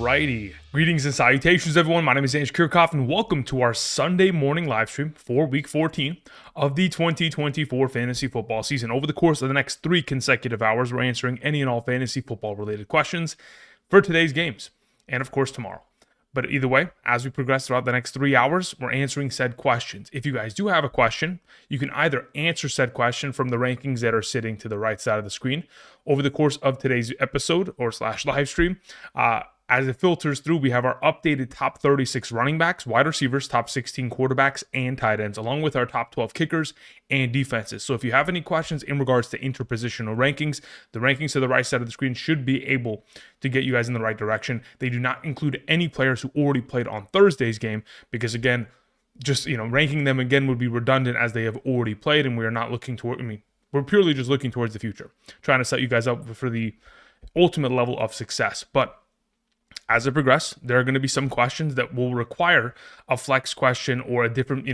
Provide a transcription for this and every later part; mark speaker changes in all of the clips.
Speaker 1: Alrighty. Greetings and salutations, everyone. My name is Andrew Kirchhoff, and welcome to our Sunday morning live stream for Week 14 of the 2024 fantasy football season. Over the course of the next 3 consecutive hours, we're answering any and all fantasy football-related questions for today's games, and of course tomorrow. But either way, as we progress throughout the next 3 hours, we're answering said questions. If you guys do have a question, you can either answer said question from the rankings that are sitting to the right side of the screen over the course of today's episode or / live stream. As it filters through, we have our updated top 36 running backs, wide receivers, top 16 quarterbacks, and tight ends, along with our top 12 kickers and defenses. So if you have any questions in regards to interpositional rankings, the rankings to the right side of the screen should be able to get you guys in the right direction. They do not include any players who already played on Thursday's game because, again, just ranking them again would be redundant as they have already played, and we are not looking toward. We're purely just looking towards the future, trying to set you guys up for the ultimate level of success. But as I progress, there are going to be some questions that will require a flex question or a different,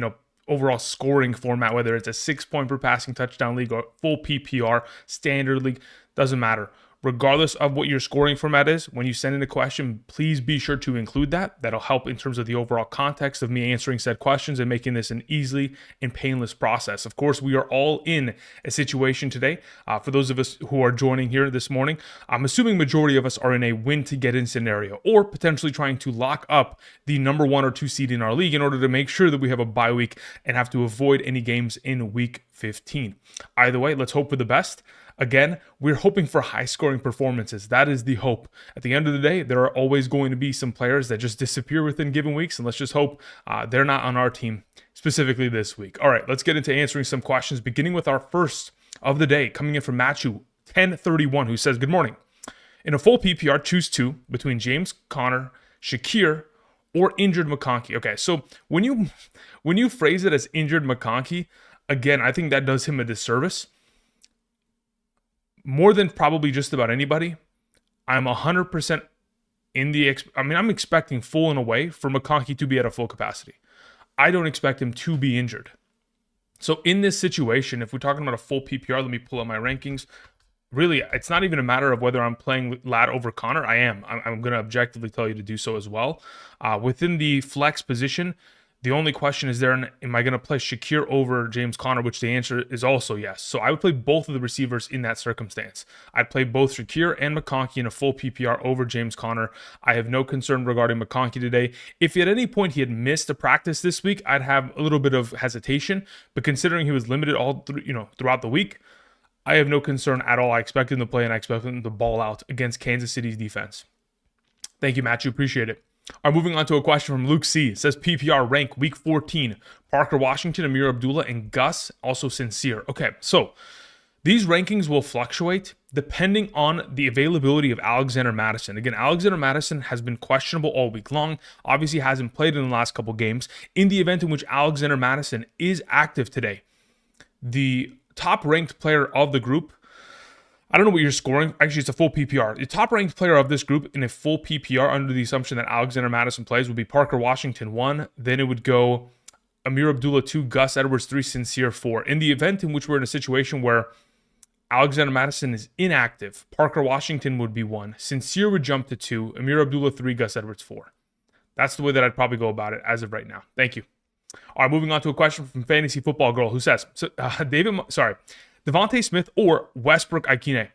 Speaker 1: overall scoring format, whether it's a 6-point per passing touchdown league or full PPR, standard league, doesn't matter. Regardless of what your scoring format is, when you send in a question, please be sure to include that. That'll help in terms of the overall context of me answering said questions and making this an easily and painless process. Of course, we are all in a situation today. For those of us who are joining here this morning, I'm assuming majority of us are in a win to get in scenario or potentially trying to lock up the number 1 or 2 seed in our league in order to make sure that we have a bye week and have to avoid any games in week 15. Either way, let's hope for the best. Again, we're hoping for high-scoring performances. That is the hope. At the end of the day, there are always going to be some players that just disappear within given weeks, and let's just hope they're not on our team specifically this week. All right, let's get into answering some questions, beginning with our first of the day, coming in from Matthew 1031, who says, "Good morning. In a full PPR, choose 2 between James Conner, Shakir, or injured McConkey." Okay, so when you phrase it as injured McConkey, again, I think that does him a disservice. More than probably just about anybody, I'm 100% I'm expecting full and away for McConkey to be at a full capacity. I don't expect him to be injured. So in this situation, if we're talking about a full PPR, let me pull up my rankings. Really, it's not even a matter of whether I'm playing Lad over Connor. I'm going to objectively tell you to do so as well. Within the flex position, the only question is am I going to play Shakir over James Conner, which the answer is also yes. So I would play both of the receivers in that circumstance. I'd play both Shakir and McConkey in a full PPR over James Conner. I have no concern regarding McConkey today. If at any point he had missed a practice this week, I'd have a little bit of hesitation. But considering he was limited throughout the week, I have no concern at all. I expect him to play, and I expect him to ball out against Kansas City's defense. Thank you, Matthew. Appreciate it. All right, moving on to a question from Luke C. It says PPR rank week 14. Parker Washington, Amir Abdullah, and Gus, also Sincere. Okay, so these rankings will fluctuate depending on the availability of Alexander Mattison. Again, Alexander Mattison has been questionable all week long. Obviously hasn't played in the last couple games. In the event in which Alexander Mattison is active today, the top ranked player of the group, I don't know what you're scoring. Actually, it's a full PPR. The top-ranked player of this group in a full PPR under the assumption that Alexander Mattison plays would be Parker Washington 1. Then it would go Amir Abdullah 2, Gus Edwards 3, Sincere 4. In the event in which we're in a situation where Alexander Mattison is inactive, Parker Washington would be 1. Sincere would jump to 2. Amir Abdullah 3, Gus Edwards 4. That's the way that I'd probably go about it as of right now. Thank you. All right, moving on to a question from Fantasy Football Girl who says, Devontae Smith or Westbrook Ikine.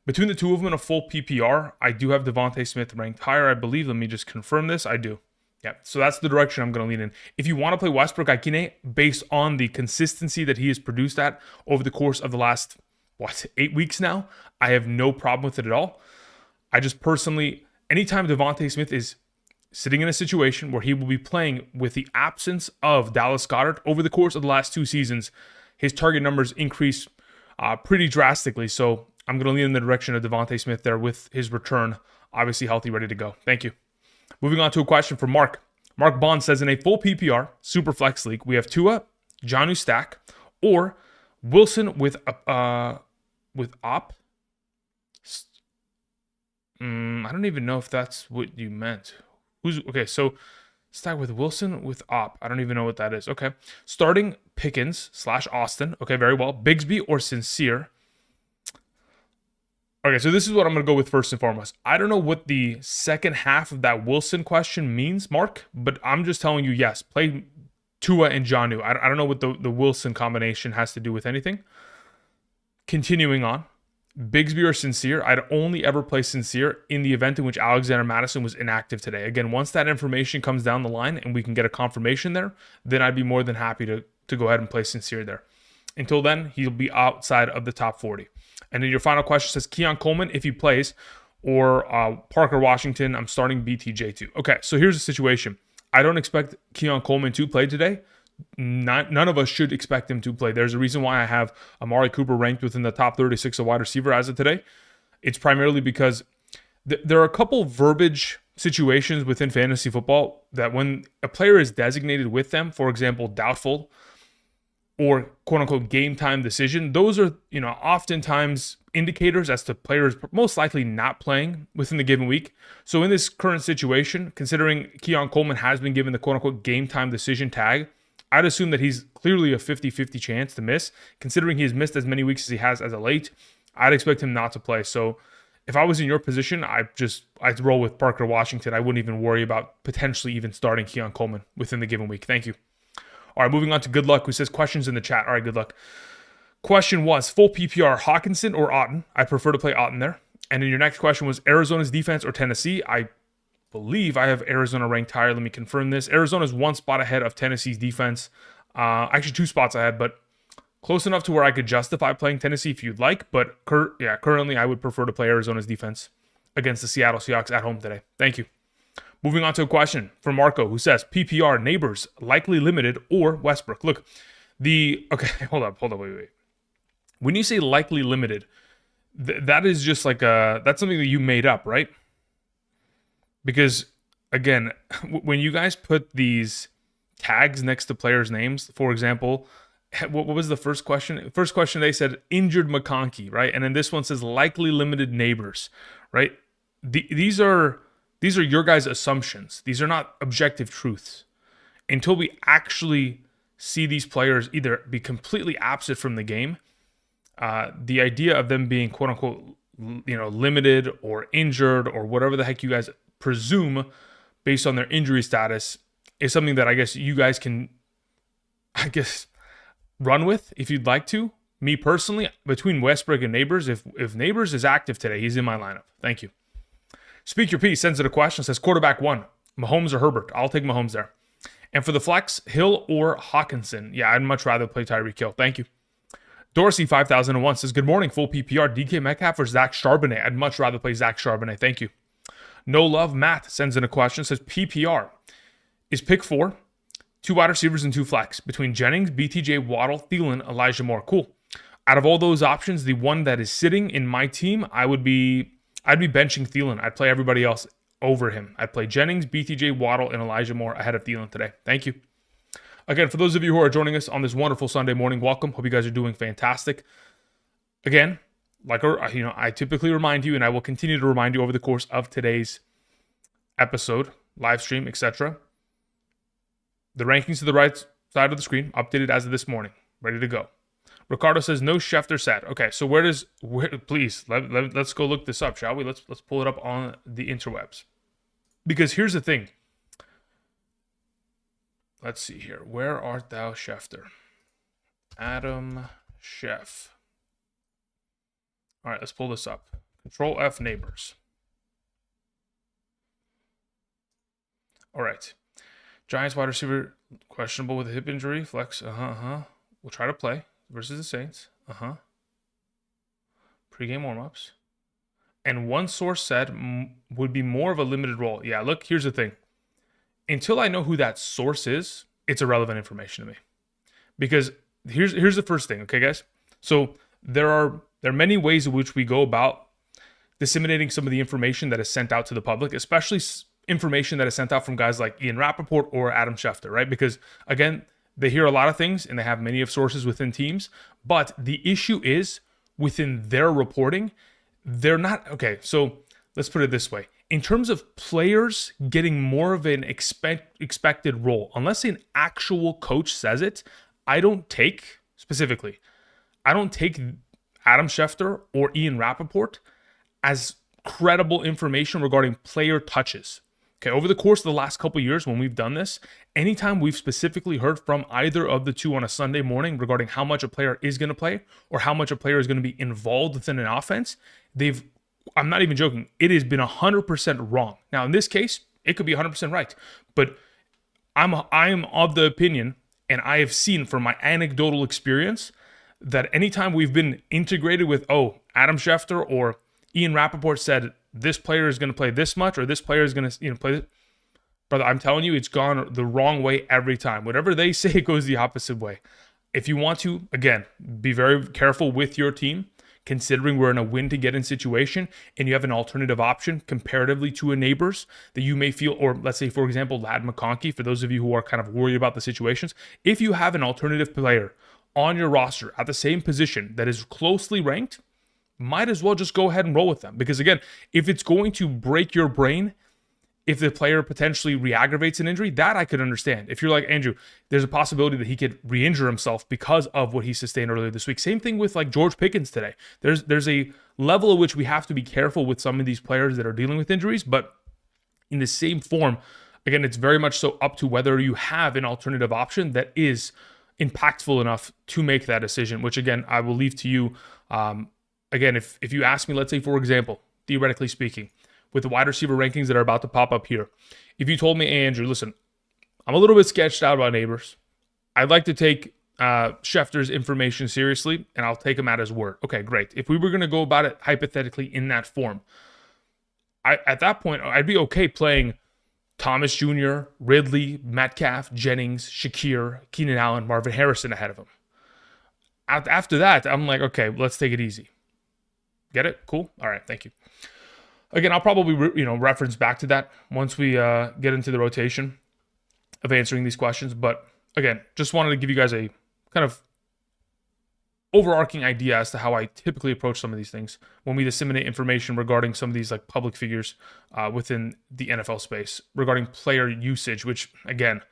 Speaker 1: Between the two of them in a full PPR, I do have Devontae Smith ranked higher, I believe. Let me just confirm this. I do. Yeah, so that's the direction I'm going to lean in. If you want to play Westbrook Ikine based on the consistency that he has produced at over the course of the last, 8 weeks now, I have no problem with it at all. I just personally, anytime Devontae Smith is sitting in a situation where he will be playing with the absence of Dallas Goedert over the course of the last 2 seasons, his target numbers increase pretty drastically. So I'm going to lean in the direction of Devontae Smith there with his return, obviously healthy, ready to go. Thank you. Moving on to a question from Mark. Mark Bond says, in a full PPR, super flex league, we have Tua, Jonnu Stack, or Wilson with Op. I don't even know if that's what you meant. Okay, so Stack with Wilson with Op. I don't even know what that is. Okay. Starting Pickens / Austin. Okay, very well. Bigsby or Sincere. Okay, so this is what I'm going to go with first and foremost. I don't know what the second half of that Wilson question means, Mark, but I'm just telling you, yes, play Tua and Jonnu. I don't know what the Wilson combination has to do with anything. Continuing on, Bigsby or Sincere, I'd only ever play Sincere in the event in which Alexander Mattison was inactive today. Again, once that information comes down the line and we can get a confirmation there, then I'd be more than happy to go ahead and play Sincere there. Until then, he'll be outside of the top 40. And then your final question says, Keon Coleman, if he plays, or Parker Washington, I'm starting BTJ too. Okay, so here's the situation. I don't expect Keon Coleman to play today. None of us should expect him to play. There's a reason why I have Amari Cooper ranked within the top 36 of wide receiver as of today. It's primarily because there are a couple verbiage situations within fantasy football that when a player is designated with them, for example, doubtful or quote unquote game time decision, those are, oftentimes indicators as to players most likely not playing within the given week. So in this current situation, considering Keon Coleman has been given the quote unquote game time decision tag, I'd assume that he's clearly a 50-50 chance to miss. Considering he's missed as many weeks as he has as of late, I'd expect him not to play. So if I was in your position, I'd roll with Parker Washington. I wouldn't even worry about potentially even starting Keon Coleman within the given week. Thank you. All right, moving on to Good Luck, who says questions in the chat. All right, Good Luck. Question was, full PPR, Hawkinson or Otten? I prefer to play Otten there. And then your next question was Arizona's defense or Tennessee? I believe I have Arizona ranked higher. Let me confirm this. Arizona's one spot ahead of Tennessee's defense. Actually, 2 spots ahead, but close enough to where I could justify playing Tennessee if you'd like. But currently I would prefer to play Arizona's defense against the Seattle Seahawks at home today. Thank you. Moving on to a question from Marco, who says PPR, Neighbors, likely limited, or Westbrook. Look, hold up, wait. When you say likely limited, that is just like that's something that you made up, right? Because again, when you guys put these tags next to players' names, for example, what was the first question? First question, they said injured McConkey, right? And then this one says likely limited Neighbors, right? These are your guys' assumptions. These are not objective truths. Until we actually see these players either be completely absent from the game, the idea of them being quote unquote, limited or injured or whatever the heck you guys presume based on their injury status is something that I guess you guys can, run with if you'd like to. Me personally, between Westbrook and Neighbors, if Neighbors is active today, he's in my lineup. Thank you. Speak Your Piece sends it a question, says quarterback 1, Mahomes or Herbert? I'll take Mahomes there. And for the flex, Hill or Hawkinson? Yeah, I'd much rather play Tyreek Hill. Thank you. Dorsey 5001 says, good morning, full PPR, DK Metcalf or Zach Charbonnet? I'd much rather play Zach Charbonnet. Thank you. No Love Matt sends in a question, says PPR is pick 4, 2 wide receivers and 2 flex between Jennings, BTJ, Waddle, Thielen, Elijah Moore. Cool. Out of all those options, the one that is sitting in my team, I'd be benching Thielen. I'd play everybody else over him. I'd play Jennings, BTJ, Waddle, and Elijah Moore ahead of Thielen today. Thank you. Again, for those of you who are joining us on this wonderful Sunday morning, welcome. Hope you guys are doing fantastic. Again, I typically remind you, and I will continue to remind you over the course of today's episode, live stream, etc. The rankings to the right side of the screen, updated as of this morning, ready to go. Ricardo says no Schefter set. Okay, so please let's go look this up, shall we? Let's pull it up on the interwebs. Because here's the thing. Let's see here. Where art thou, Schefter? Adam Chef. All right, let's pull this up. Control F Neighbors. All right. Giants wide receiver questionable with a hip injury. Flex. We'll try to play versus the Saints. Pre-game warm-ups. And one source said would be more of a limited role. Yeah, look, here's the thing. Until I know who that source is, it's irrelevant information to me. Because here's the first thing, okay, guys? So there are many ways in which we go about disseminating some of the information that is sent out to the public, especially information that is sent out from guys like Ian Rappaport or Adam Schefter, right? Because, again, they hear a lot of things and they have many of sources within teams. But the issue is within their reporting, they're not... Okay, so let's put it this way. In terms of players getting more of an expected role, unless an actual coach says it, I don't take Adam Schefter or Ian Rappaport as credible information regarding player touches. Okay, over the course of the last couple of years when we've done this, anytime we've specifically heard from either of the two on a Sunday morning regarding how much a player is going to play or how much a player is going to be involved within an offense, I'm not even joking, it has been 100% wrong. Now, in this case, it could be 100% right, but I'm of the opinion, and I have seen from my anecdotal experience, that anytime we've been integrated with, Adam Schefter or Ian Rappaport said this player is going to play this much or this player is going to play this. Brother, I'm telling you, it's gone the wrong way every time. Whatever they say, it goes the opposite way. If you want to, again, be very careful with your team, considering we're in a win-to-get-in situation and you have an alternative option comparatively to a neighbors that you may feel, or let's say, for example, Lad McConkey, for those of you who are kind of worried about the situations, if you have an alternative player on your roster at the same position that is closely ranked, might as well just go ahead and roll with them. Because again, if it's going to break your brain, if the player potentially re-aggravates an injury, that I could understand. If you're like, Andrew, there's a possibility that he could re-injure himself because of what he sustained earlier this week. Same thing with like George Pickens today. There's a level at which we have to be careful with some of these players that are dealing with injuries, but in the same form, again, it's very much so up to whether you have an alternative option that is impactful enough to make that decision, which again, I will leave to you. Again, if you ask me, let's say, for example, theoretically speaking, with the wide receiver rankings that are about to pop up here, if you told me, hey, Andrew, listen, I'm a little bit sketched out about neighbors. I'd like to take Schefter's information seriously, and I'll take him at his word. Okay, great. If we were going to go about it hypothetically in that form, at that point, I'd be okay playing Thomas Jr., Ridley, Metcalf, Jennings, Shakir, Keenan Allen, Marvin Harrison ahead of him. After that, I'm like, okay, let's take it easy. Get it? Cool? All right, thank you. Again, I'll probably reference back to that once we get into the rotation of answering these questions. But again, just wanted to give you guys a kind of overarching idea as to how I typically approach some of these things when we disseminate information regarding some of these like public figures within the NFL space regarding player usage, which again,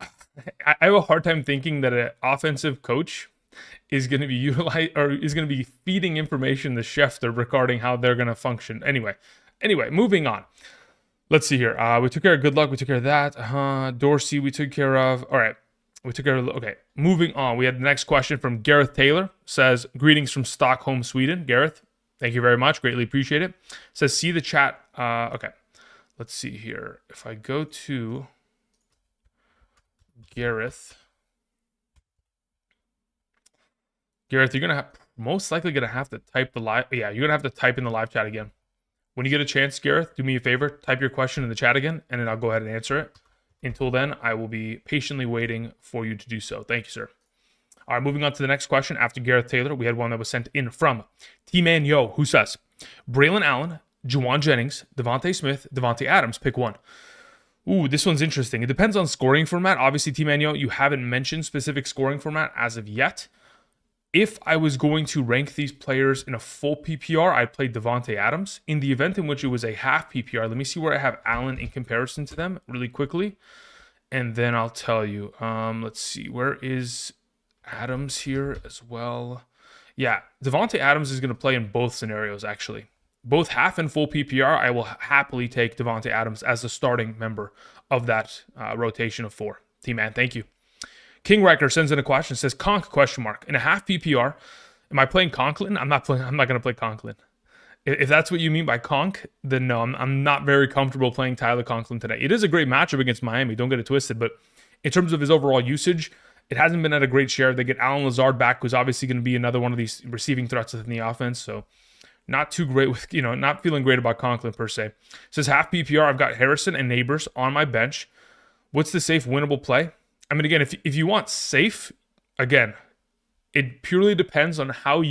Speaker 1: I have a hard time thinking that an offensive coach is going to be feeding information to Schefter regarding how they're going to function. Anyway, moving on. Let's see here. We took care of good luck. We took care of that. Dorsey, we took care of. All right. We took care of. Okay. Moving on. We had the next question from Gareth Taylor. Says, greetings from Stockholm, Sweden. Gareth, thank you very much. Greatly appreciate it. Says, see the chat. Okay. Let's see here. If I go to Gareth, you're most likely gonna have to type the live. Yeah, you're gonna have to type in the live chat again. When you get a chance, Gareth, do me a favor, type your question in the chat again, and then I'll go ahead and answer it. Until then, I will be patiently waiting for you to do so. Thank you, sir. All right, moving on to the next question. After Gareth Taylor, we had one that was sent in from T-Man Yo, who says, Braylon Allen, Juwan Jennings, Devontae Smith, Devontae Adams, pick one. Ooh, this one's interesting. It depends on scoring format. Obviously, T-Man Yo, you haven't mentioned specific scoring format as of yet. If I was going to rank these players in a full PPR, I'd play Devontae Adams. In the event in which it was a half PPR, let me see where I have Allen in comparison to them really quickly. And then I'll tell you. Let's see. Where is Adams here as well? Yeah, Devontae Adams is going to play in both scenarios, actually. Both half and full PPR, I will happily take Devontae Adams as the starting member of that rotation of four. T-Man, thank you. King Riker sends in a question, says, Conk, ? In a half PPR, am I playing Conklin? I'm not going to play Conklin. If that's what you mean by Conk, then no, I'm not very comfortable playing Tyler Conklin today. It is a great matchup against Miami, don't get it twisted, but in terms of his overall usage, it hasn't been at a great share. They get Alan Lazard back, who's obviously going to be another one of these receiving threats within the offense, so not too great with, not feeling great about Conklin per se. It says half PPR, I've got Harrison and Neighbors on my bench. What's the safe winnable play? I mean, again, if you want safe, again, it purely depends on how if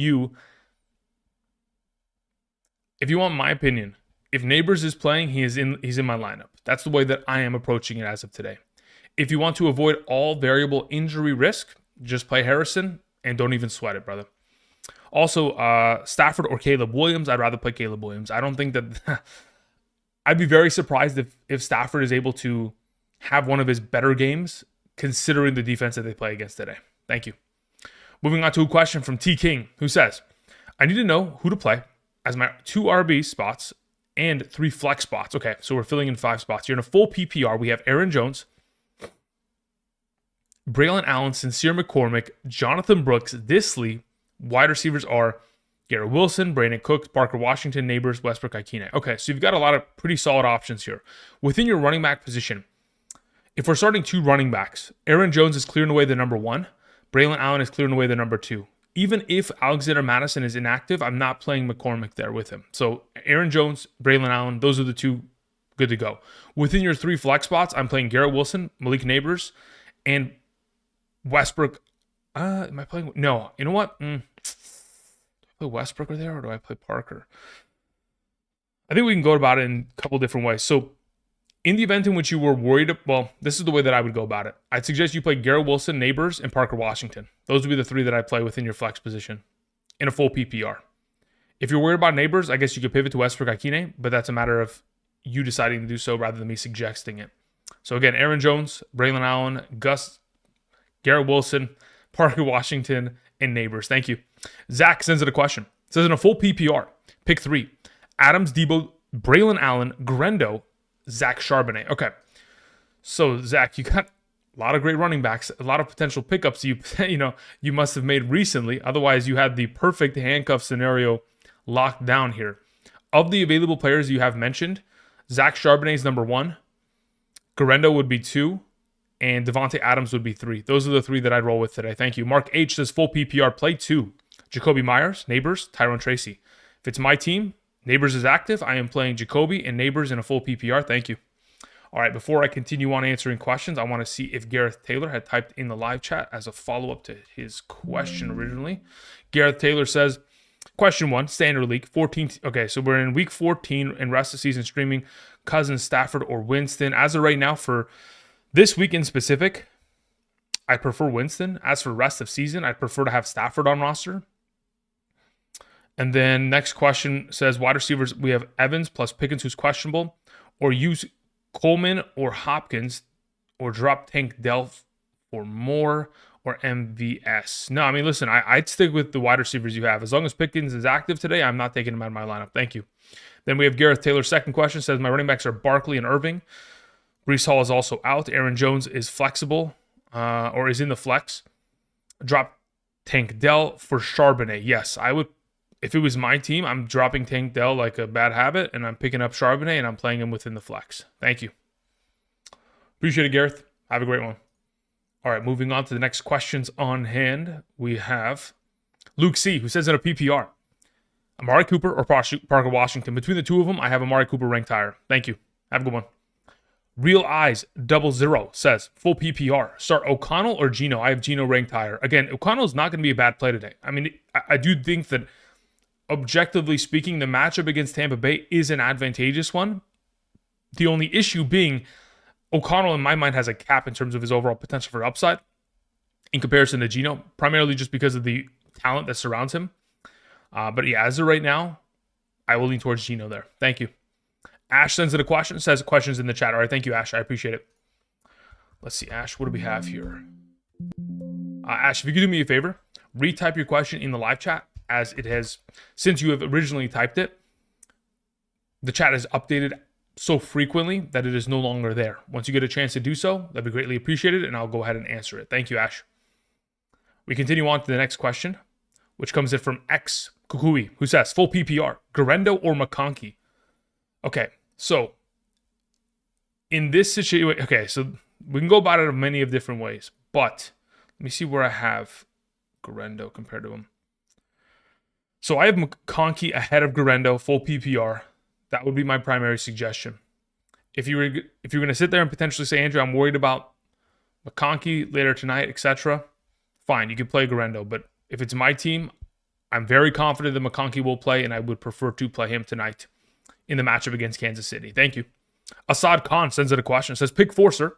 Speaker 1: you want my opinion, if Neighbors is playing, he's in my lineup. That's the way that I am approaching it as of today. If you want to avoid all variable injury risk, just play Harrison and don't even sweat it, brother. Also, Stafford or Caleb Williams, I'd rather play Caleb Williams. I don't think that I'd be very surprised if Stafford is able to have one of his better games considering the defense that they play against today. Thank you. Moving on to a question from T. King, who says, I need to know who to play as my 2 RB spots and 3 flex spots. Okay, so we're filling in 5 spots. You're in a full PPR. We have Aaron Jones, Braylon Allen, Sincere McCormick, Jonathan Brooks, Disley. Wide receivers are Garrett Wilson, Brandon Cooks, Parker Washington, Neighbors, Westbrook Ikine. Okay, so you've got a lot of pretty solid options here. Within your running back position, if we're starting 2 running backs, Aaron Jones is clearing away the number 1. Braylon Allen is clearing away the number 2. Even if Alexander Madison is inactive, I'm not playing McCormick there with him. So Aaron Jones, Braylon Allen, those are the 2 good to go. Within your 3 flex spots, I'm playing Garrett Wilson, Malik Neighbors, and Westbrook. Am I playing? No. You know what? Do I play Westbrook there or do I play Parker? I think we can go about it in a couple different ways. So in the event in which you were worried, well, this is the way that I would go about it. I'd suggest you play Garrett Wilson, Neighbors, and Parker Washington. Those would be the 3 that I play within your flex position in a full PPR. If you're worried about Neighbors, I guess you could pivot to Westbrook Ikine, but that's a matter of you deciding to do so rather than me suggesting it. So again, Aaron Jones, Braylon Allen, Garrett Wilson, Parker Washington, and Neighbors. Thank you. Zach sends it a question. It says in a full PPR, pick 3. Adams, Debo, Braylon Allen, Grendo, Zach Charbonnet. Okay. So Zach, you got a lot of great running backs, a lot of potential pickups you must have made recently. Otherwise, you had the perfect handcuff scenario locked down here. Of the available players you have mentioned, Zach Charbonnet is number 1. Grendo would be 2. And Devontae Adams would be 3. Those are the 3 that I'd roll with today. Thank you. Mark H says full PPR, play 2. Jacoby Myers, Neighbors, Tyrone Tracy. If it's my team, Neighbors is active. I am playing Jacoby and Neighbors in a full PPR. Thank you. All right, before I continue on answering questions, I want to see if Gareth Taylor had typed in the live chat as a follow-up to his question originally. Gareth Taylor says, question 1, standard league, 14. Okay, so we're in week 14 and rest of the season streaming Cousins, Stafford, or Winston. As of right now, for this week in specific, I prefer Winston. As for rest of season, I'd prefer to have Stafford on roster. And then next question says, wide receivers, we have Evans plus Pickens, who's questionable, or use Coleman or Hopkins, or drop Tank Dell for Moore or MVS. No, I mean, listen, I'd stick with the wide receivers you have. As long as Pickens is active today, I'm not taking him out of my lineup. Thank you. Then we have Gareth Taylor's second question, says, my running backs are Barkley and Irving. Breece Hall is also out. Aaron Jones is flexible, or is in the flex. Drop Tank Dell for Charbonnet. Yes, I would. If it was my team, I'm dropping Tank Dell like a bad habit, and I'm picking up Charbonnet, and I'm playing him within the flex. Thank you. Appreciate it, Gareth. Have a great one. All right, moving on to the next questions on hand. We have Luke C., who says in a PPR, Amari Cooper or Parker Washington. Between the 2 of them, I have Amari Cooper ranked higher. Thank you. Have a good one. Real Eyes 00 says, full PPR, start O'Connell or Geno? I have Geno ranked higher. Again, O'Connell is not going to be a bad play today. I mean, I do think that objectively speaking, the matchup against Tampa Bay is an advantageous one. The only issue being O'Connell, in my mind, has a cap in terms of his overall potential for upside in comparison to Geno, primarily just because of the talent that surrounds him. But yeah, as of right now, I will lean towards Geno there. Thank you. Ash sends in a question, says questions in the chat. All right, thank you, Ash. I appreciate it. Let's see, Ash, what do we have here? Ash, if you could do me a favor, retype your question in the live chat, as it has, since you have originally typed it, the chat is updated so frequently that it is no longer there. Once you get a chance to do so, that'd be greatly appreciated, and I'll go ahead and answer it. Thank you, Ash. We continue on to the next question, which comes in from X Kukui, who says, full PPR, Garendo or McConkey? Okay, so in this situation, okay, so we can go about it in many of different ways, but let me see where I have Garendo compared to him. So I have McConkey ahead of Garendo, full PPR. That would be my primary suggestion. If you're going to sit there and potentially say, Andrew, I'm worried about McConkey later tonight, etc., fine, you can play Garendo. But if it's my team, I'm very confident that McConkey will play, and I would prefer to play him tonight in the matchup against Kansas City. Thank you. Assad Khan sends in a question. Says, pick 4, sir.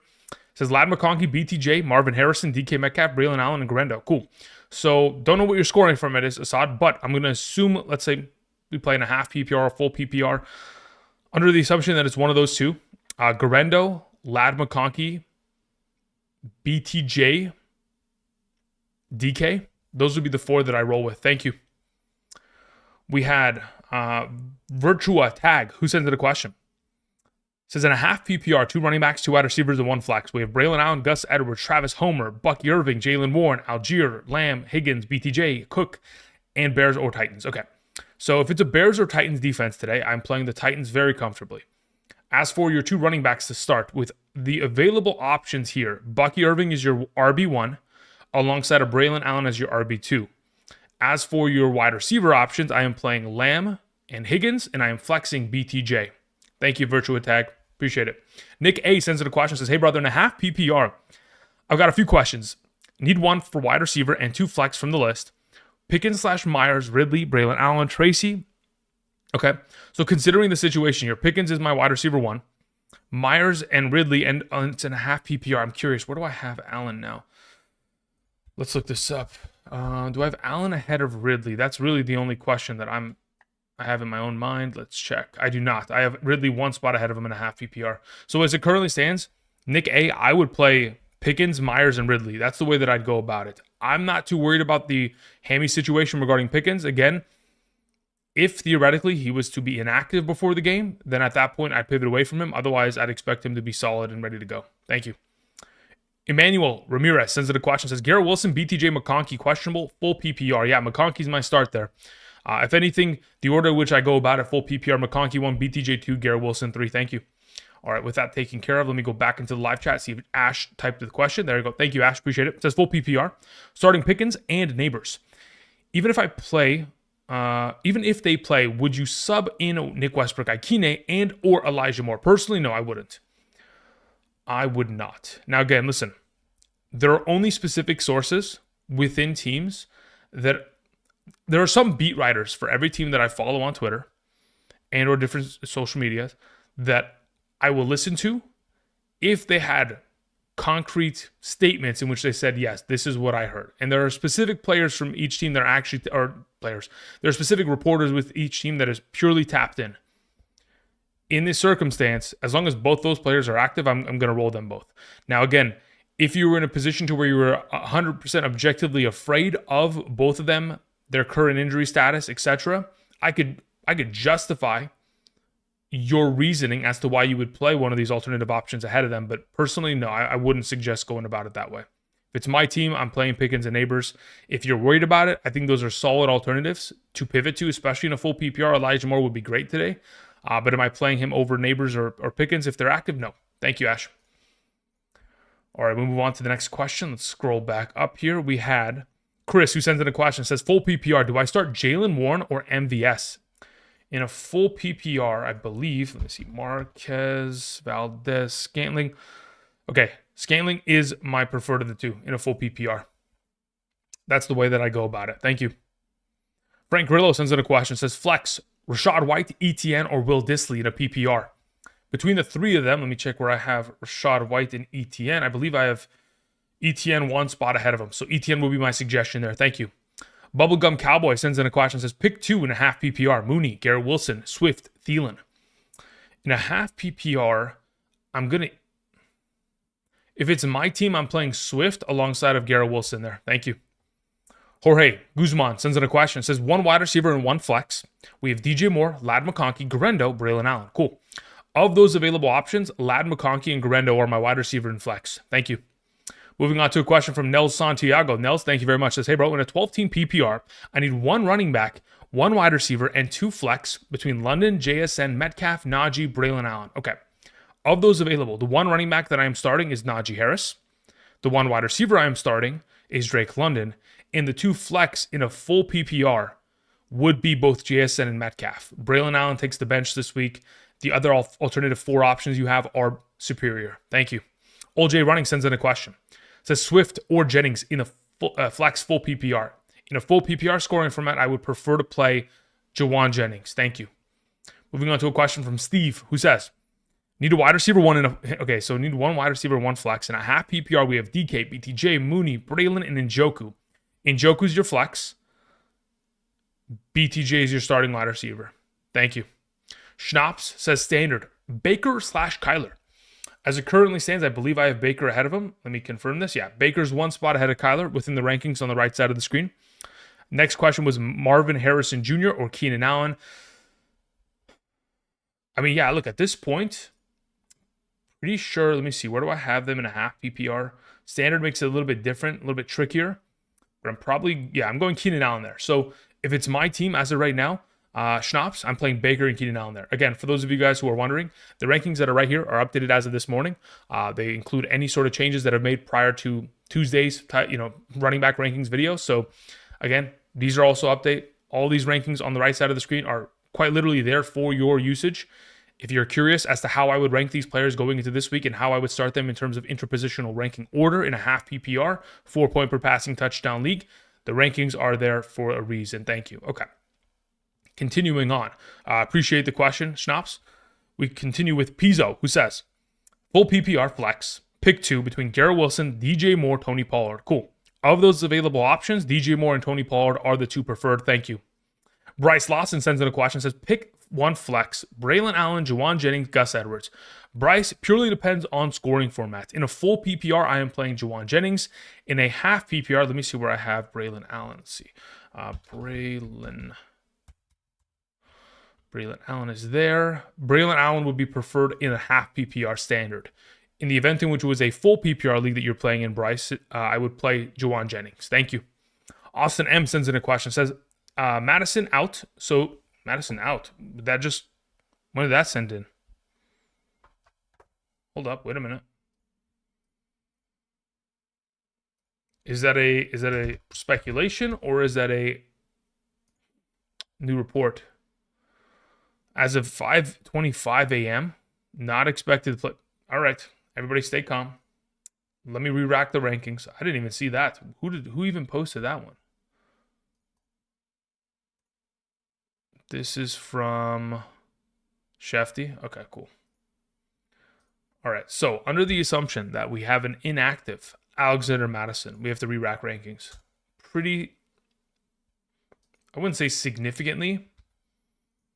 Speaker 1: Says, Lad McConkey, BTJ, Marvin Harrison, DK Metcalf, Braylon Allen, and Garendo. Cool. So don't know what you're scoring from it is, Assad, but I'm going to assume, let's say we play in a half PPR or full PPR, under the assumption that it's one of those 2. Garendo, Lad McConkey, BTJ, DK. Those would be the 4 that I roll with. Thank you. We had Virtua Tag, who sends in a question. Says in a half PPR, 2 running backs, 2 wide receivers, and 1 flex. We have Braylon Allen, Gus Edwards, Travis Homer, Bucky Irving, Jalen Warren, Algier, Lamb, Higgins, BTJ, Cook, and Bears or Titans. Okay, so if it's a Bears or Titans defense today, I'm playing the Titans very comfortably. As for your 2 running backs to start, with the available options here, Bucky Irving is your RB1, alongside of Braylon Allen as your RB2. As for your wide receiver options, I am playing Lamb and Higgins, and I am flexing BTJ. Thank you, Virtua Tag. Appreciate it. Nick A sends in a question, says, hey, brother, in a half PPR, I've got a few questions. Need 1 for wide receiver and 2 flex from the list. Pickens/Myers, Ridley, Braylon Allen, Tracy. Okay, so considering the situation here, Pickens is my wide receiver 1. Myers and Ridley, and it's in a half PPR. I'm curious, where do I have Allen now? Let's look this up. Do I have Allen ahead of Ridley? That's really the only question that I have in my own mind. Let's check. I do not. I have Ridley 1 spot ahead of him in a half PPR. So as it currently stands, Nick A, I would play Pickens, Myers, and Ridley. That's the way that I'd go about it. I'm not too worried about the hammy situation regarding Pickens. Again, if theoretically he was to be inactive before the game, then at that point I'd pivot away from him. Otherwise, I'd expect him to be solid and ready to go. Thank you. Emmanuel Ramirez sends it a question. Says, Garrett Wilson, BTJ, McConkey, questionable, full PPR. Yeah, McConkey's my start there. If anything, the order in which I go about it, full PPR, McConkey 1, BTJ 2, Garrett Wilson 3. Thank you. All right, with that taken care of, let me go back into the live chat, see if Ash typed the question. There you go. Thank you, Ash. Appreciate it. It says full PPR, starting Pickens and Neighbors. Even if they play, would you sub in Nick Westbrook, Ikine, and or Elijah Moore? Personally, no, I wouldn't. I would not. Now, again, listen. There are only specific sources within teams that there are some beat writers for every team that I follow on Twitter and or different social medias that I will listen to if they had concrete statements in which they said, yes, this is what I heard. And there are specific players from each team that are actually, or players, there are specific reporters with each team that is purely tapped in. In this circumstance, as long as both those players are active, I'm going to roll them both. Now, again, if you were in a position to where you were 100% objectively afraid of both of them, their current injury status, etc., I could justify your reasoning as to why you would play one of these alternative options ahead of them. But personally, no, I wouldn't suggest going about it that way. If it's my team, I'm playing Pickens and Neighbors. If you're worried about it, I think those are solid alternatives to pivot to, especially in a full PPR. Elijah Moore would be great today. But am I playing him over Neighbors or Pickens if they're active? No. Thank you, Ash. All right, we'll move on to the next question. Let's scroll back up here. We had Chris, who sends in a question, says, full PPR, do I start Jalen Warren or MVS? In a full PPR, I believe, let me see, Marquez, Valdez, Scantling. Okay, Scantling is my preferred of the two in a full PPR. That's the way that I go about it. Thank you. Frank Grillo sends in a question, says, flex, Rashad White, ETN, or Will Dissly in a PPR. Between the 3 of them, let me check where I have Rashad White and ETN. I believe I have ETN 1 spot ahead of him. So ETN will be my suggestion there. Thank you. Bubblegum Cowboy sends in a question, says, pick 2.5 PPR. Mooney, Garrett Wilson, Swift, Thielen. In a half PPR, if it's my team, I'm playing Swift alongside of Garrett Wilson there. Thank you. Jorge Guzman sends in a question, says, 1 wide receiver and 1 flex. We have DJ Moore, Lad McConkey, Garendo, Braylon Allen. Cool. Of those available options, Lad McConkey and Garendo are my wide receiver and flex. Thank you. Moving on to a question from Nels Santiago. Nels, thank you very much. Says, hey, bro, in a 12-team PPR, I need 1 running back, 1 wide receiver, and 2 flex between London, JSN, Metcalf, Najee, Braylon Allen. Okay. Of those available, the 1 running back that I am starting is Najee Harris. The 1 wide receiver I am starting is Drake London. And the 2 flex in a full PPR would be both JSN and Metcalf. Braylon Allen takes the bench this week. The other alternative 4 options you have are superior. Thank you. OJ Running sends in a question. Says Swift or Jennings in a flex full PPR. In a full PPR scoring format, I would prefer to play Jawan Jennings. Thank you. Moving on to a question from Steve, who says, need a wide receiver 1 need 1 wide receiver, 1 flex. In a half PPR, we have DK, BTJ, Mooney, Braylon, and Njoku. Njoku's your flex. BTJ is your starting wide receiver. Thank you. Schnapps says standard, Baker/Kyler. As it currently stands, I believe I have Baker ahead of him. Let me confirm this. Yeah, Baker's 1 spot ahead of Kyler within the rankings on the right side of the screen. Next question was Marvin Harrison Jr. or Keenan Allen. I mean, yeah, look, at this point, pretty sure, let me see, where do I have them in a half PPR? Standard makes it a little bit different, a little bit trickier, but I'm going Keenan Allen there. So if it's my team as of right now, Schnapps, I'm playing Baker and Keenan Allen there. Again, for those of you guys who are wondering, the rankings that are right here are updated as of this morning. They include any sort of changes that are made prior to Tuesday's, running back rankings video. So again, these are also update. All these rankings on the right side of the screen are quite literally there for your usage. If you're curious as to how I would rank these players going into this week and how I would start them in terms of interpositional ranking order in a half PPR, 4-point per passing touchdown league, the rankings are there for a reason. Thank you. Okay. Continuing on. Appreciate the question, Schnapps. We continue with Pizzo, who says, full PPR flex, pick 2 between Garrett Wilson, DJ Moore, Tony Pollard. Cool. Of those available options, DJ Moore and Tony Pollard are the 2 preferred. Thank you. Bryce Lawson sends in a question, says, pick 1 flex, Braylon Allen, Juwan Jennings, Gus Edwards. Bryce, purely depends on scoring format. In a full PPR, I am playing Juwan Jennings. In a half PPR, let me see where I have Braylon Allen. Let's see. Braylon Allen is there. Braylon Allen would be preferred in a half PPR standard. In the event in which it was a full PPR league that you're playing in, Bryce, I would play Juwan Jennings. Thank you. Austin M sends in a question, says, Madison out. So, Madison out. When did that send in? Hold up, wait a minute. Is that a speculation or is that a new report? As of 5:25 a.m., not expected to play. All right, everybody stay calm. Let me re-rack the rankings. I didn't even see that. Who even posted that one? This is from Shefty. Okay, cool. All right, so under the assumption that we have an inactive Alexander Madison, we have to re-rack rankings. I wouldn't say significantly,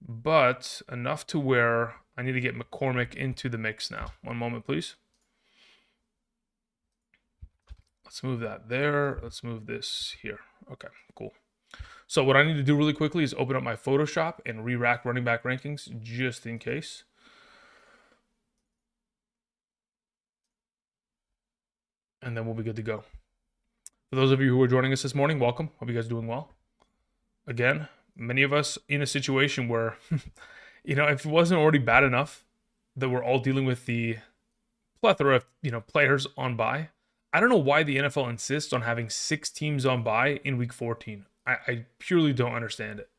Speaker 1: but enough to where I need to get McCormick into the mix now. One moment, please. Let's move that there. Let's move this here. Okay, cool. So what I need to do really quickly is open up my Photoshop and re-rack running back rankings just in case. And then we'll be good to go. For those of you who are joining us this morning, welcome. Hope you guys are doing well. Again, many of us in a situation where, if it wasn't already bad enough that we're all dealing with the plethora of, players on bye, I don't know why the NFL insists on having 6 teams on bye in week 14. I purely don't understand it.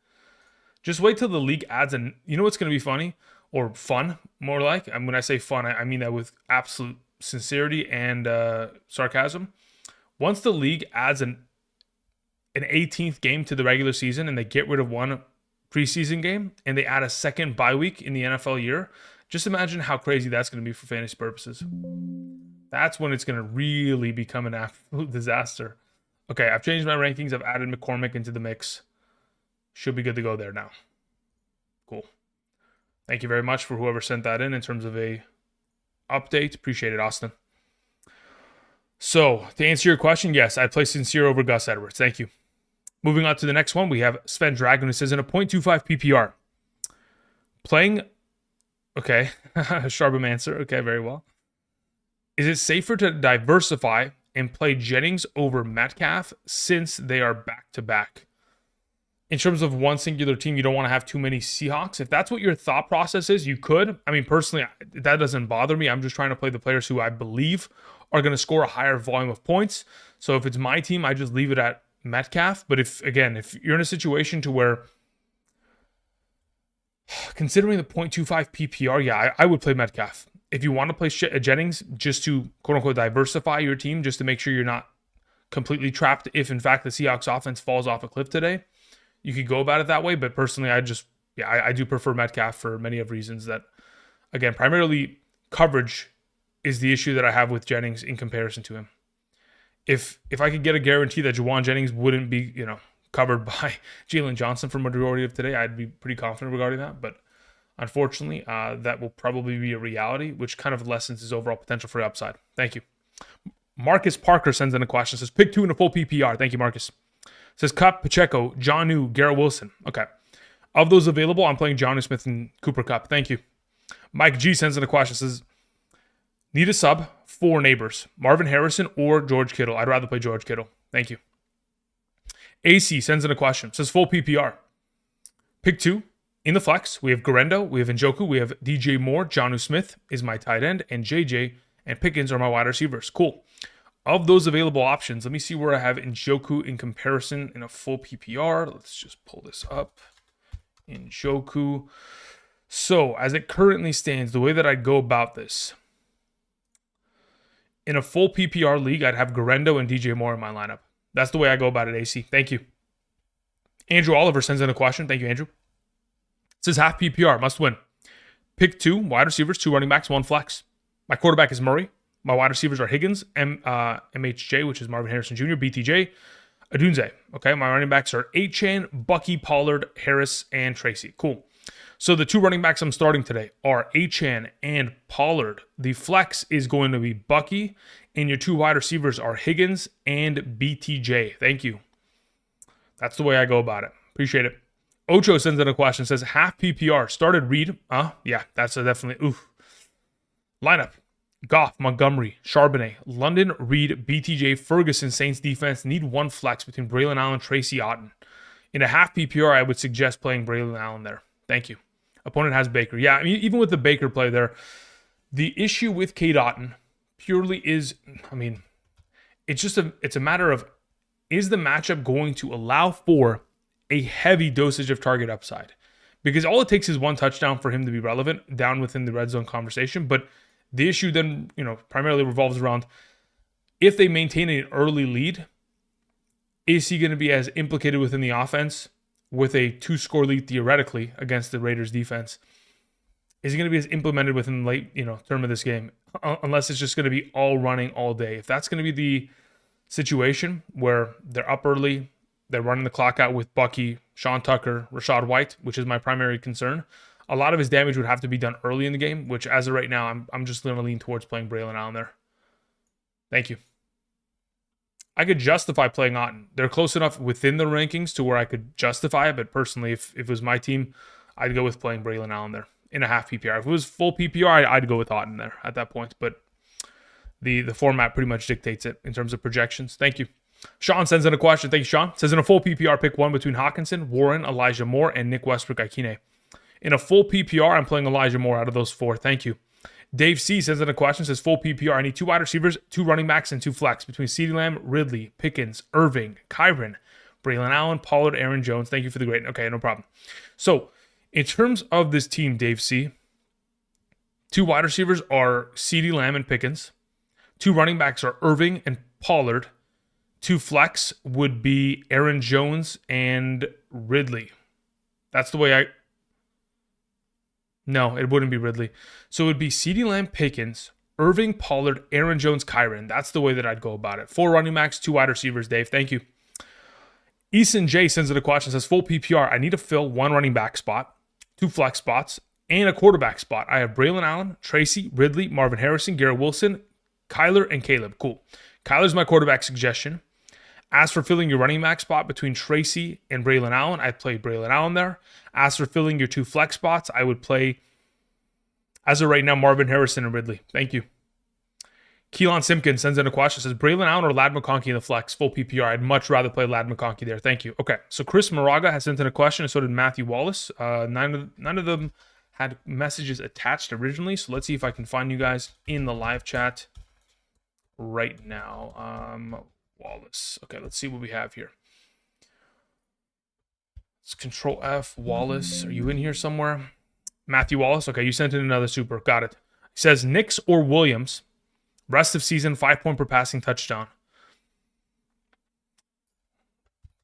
Speaker 1: Just wait till the league adds an, what's going to be funny or fun, more like, and when I say fun, I mean that with absolute sincerity and sarcasm. Once the league adds an 18th game to the regular season and they get rid of one preseason game and they add a second bye week in the NFL year, just imagine how crazy that's going to be for fantasy purposes. That's when it's going to really become an absolute disaster. Okay, I've changed my rankings. I've added McCormick into the mix. Should be good to go there now. Cool. Thank you very much for whoever sent that in terms of a update. Appreciate it, Austin. So, to answer your question, yes, I'd play Sincere over Gus Edwards. Thank you. Moving on to the next one, we have Sven Dragon, who says, in a 0.25 PPR, playing, okay, Sharbam answer, okay, very well. Is it safer to diversify and play Jennings over Metcalf since they are back-to-back? In terms of one singular team, you don't want to have too many Seahawks. If that's what your thought process is, you could. I mean, personally, that doesn't bother me. I'm just trying to play the players who I believe are going to score a higher volume of points. So if it's my team, I just leave it at Metcalf. But if you're in a situation to where, considering the 0.25 PPR, yeah, I would play Metcalf. If you want to play Jennings just to quote-unquote diversify your team, just to make sure you're not completely trapped if, in fact, the Seahawks offense falls off a cliff today, you could go about it that way. But personally, I do prefer Metcalf for many of reasons that, again, primarily coverage is the issue that I have with Jennings in comparison to him. If I could get a guarantee that Juwan Jennings wouldn't be, covered by Jalen Johnson for majority of today, I'd be pretty confident regarding that. But unfortunately, that will probably be a reality, which kind of lessens his overall potential for upside. Thank you. Marcus Parker sends in a question. Says, pick 2 in a full PPR. Thank you, Marcus. Says, Cup, Pacheco, Jonnu, Garrett Wilson. Okay. Of those available, I'm playing Jonnu Smith and Cooper Kupp. Thank you. Mike G sends in a question. Says, need a sub for neighbors. Marvin Harrison or George Kittle? I'd rather play George Kittle. Thank you. AC sends in a question. Says full PPR. Pick 2. In the flex, we have Garendo, we have Njoku, we have DJ Moore, Jonnu Smith is my tight end, and JJ and Pickens are my wide receivers. Cool. Of those available options, let me see where I have Njoku in comparison in a full PPR. Let's just pull this up. Njoku. So, as it currently stands, the way that I'd go about this, in a full PPR league, I'd have Garendo and DJ Moore in my lineup. That's the way I go about it, AC. Thank you. Andrew Oliver sends in a question. Thank you, Andrew. It says half PPR, must win. Pick 2, wide receivers, 2 running backs, 1 flex. My quarterback is Murray. My wide receivers are Higgins, MHJ, which is Marvin Harrison Jr., BTJ, Adunze. Okay, my running backs are Achane, Bucky, Pollard, Harris, and Tracy. Cool. So the 2 running backs I'm starting today are Achane and Pollard. The flex is going to be Bucky, and your 2 wide receivers are Higgins and BTJ. Thank you. That's the way I go about it. Appreciate it. Ocho sends in a question, says half PPR. Started Reed. Yeah, that's a definitely oof. Lineup. Goff, Montgomery, Charbonnet, London, Reed, BTJ, Ferguson, Saints defense. Need 1 flex between Braylon Allen, Tracy Otten. In a half PPR, I would suggest playing Braylon Allen there. Thank you. Opponent has Baker. Yeah, I mean, even with the Baker play there, the issue with Cade Otten purely is, I mean, it's a matter of, is the matchup going to allow for a heavy dosage of target upside? Because all it takes is 1 touchdown for him to be relevant down within the red zone conversation. But the issue then, primarily revolves around, if they maintain an early lead, is he going to be as implicated within the offense with a 2-score lead theoretically against the Raiders defense? Is he going to be as implemented within the late, term of this game? Unless it's just going to be all running all day. If that's going to be the situation where they're up early, they're running the clock out with Bucky, Sean Tucker, Rashad White, which is my primary concern, a lot of his damage would have to be done early in the game, which as of right now, I'm just going to lean towards playing Braylon Allen there. Thank you. I could justify playing Otten. They're close enough within the rankings to where I could justify it, but personally, if it was my team, I'd go with playing Braylon Allen there in a half PPR. If it was full PPR, I'd go with Otten there at that point, but the format pretty much dictates it in terms of projections. Thank you. Sean sends in a question. Thank you, Sean. Says in a full PPR, pick 1 between Hawkinson, Warren, Elijah Moore, and Nick Westbrook-Ikine. In a full PPR, I'm playing Elijah Moore out of those 4. Thank you. Dave C sends in a question. Says full PPR, I need 2 wide receivers, 2 running backs, and 2 flex between CeeDee Lamb, Ridley, Pickens, Irving, Kyron, Braylon Allen, Pollard, Aaron Jones. Thank you for the grade. Okay, no problem. So, in terms of this team, Dave C, 2 wide receivers are CeeDee Lamb and Pickens. 2 running backs are Irving and Pollard. 2 flex would be Aaron Jones and Ridley. That's the way No, it wouldn't be Ridley. So it would be CeeDee Lamb, Pickens, Irving, Pollard, Aaron Jones, Kyron. That's the way that I'd go about it. 4 running backs, 2 wide receivers, Dave. Thank you. Eason J sends in a question, says full PPR. I need to fill 1 running back spot, 2 flex spots, and a quarterback spot. I have Braylon Allen, Tracy, Ridley, Marvin Harrison, Garrett Wilson, Kyler, and Caleb. Cool. Kyler's my quarterback suggestion. As for filling your running back spot between Tracy and Braylon Allen, I'd play Braylon Allen there. As for filling your 2 flex spots, I would play, as of right now, Marvin Harrison and Ridley. Thank you. Keelan Simpkins sends in a question, says Braylon Allen or Lad McConkey in the flex, full PPR. I'd much rather play Lad McConkey there. Thank you. Okay, so Chris Moraga has sent in a question, and so did Matthew Wallace. None of them had messages attached originally, so let's see if I can find you guys in the live chat right now. Wallace. Okay, let's see what we have here. Let's Control F. Wallace. Are you in here somewhere? Matthew Wallace. Okay, you sent in another super. Got it. He says Knicks or Williams. Rest of season, 5-point per passing touchdown.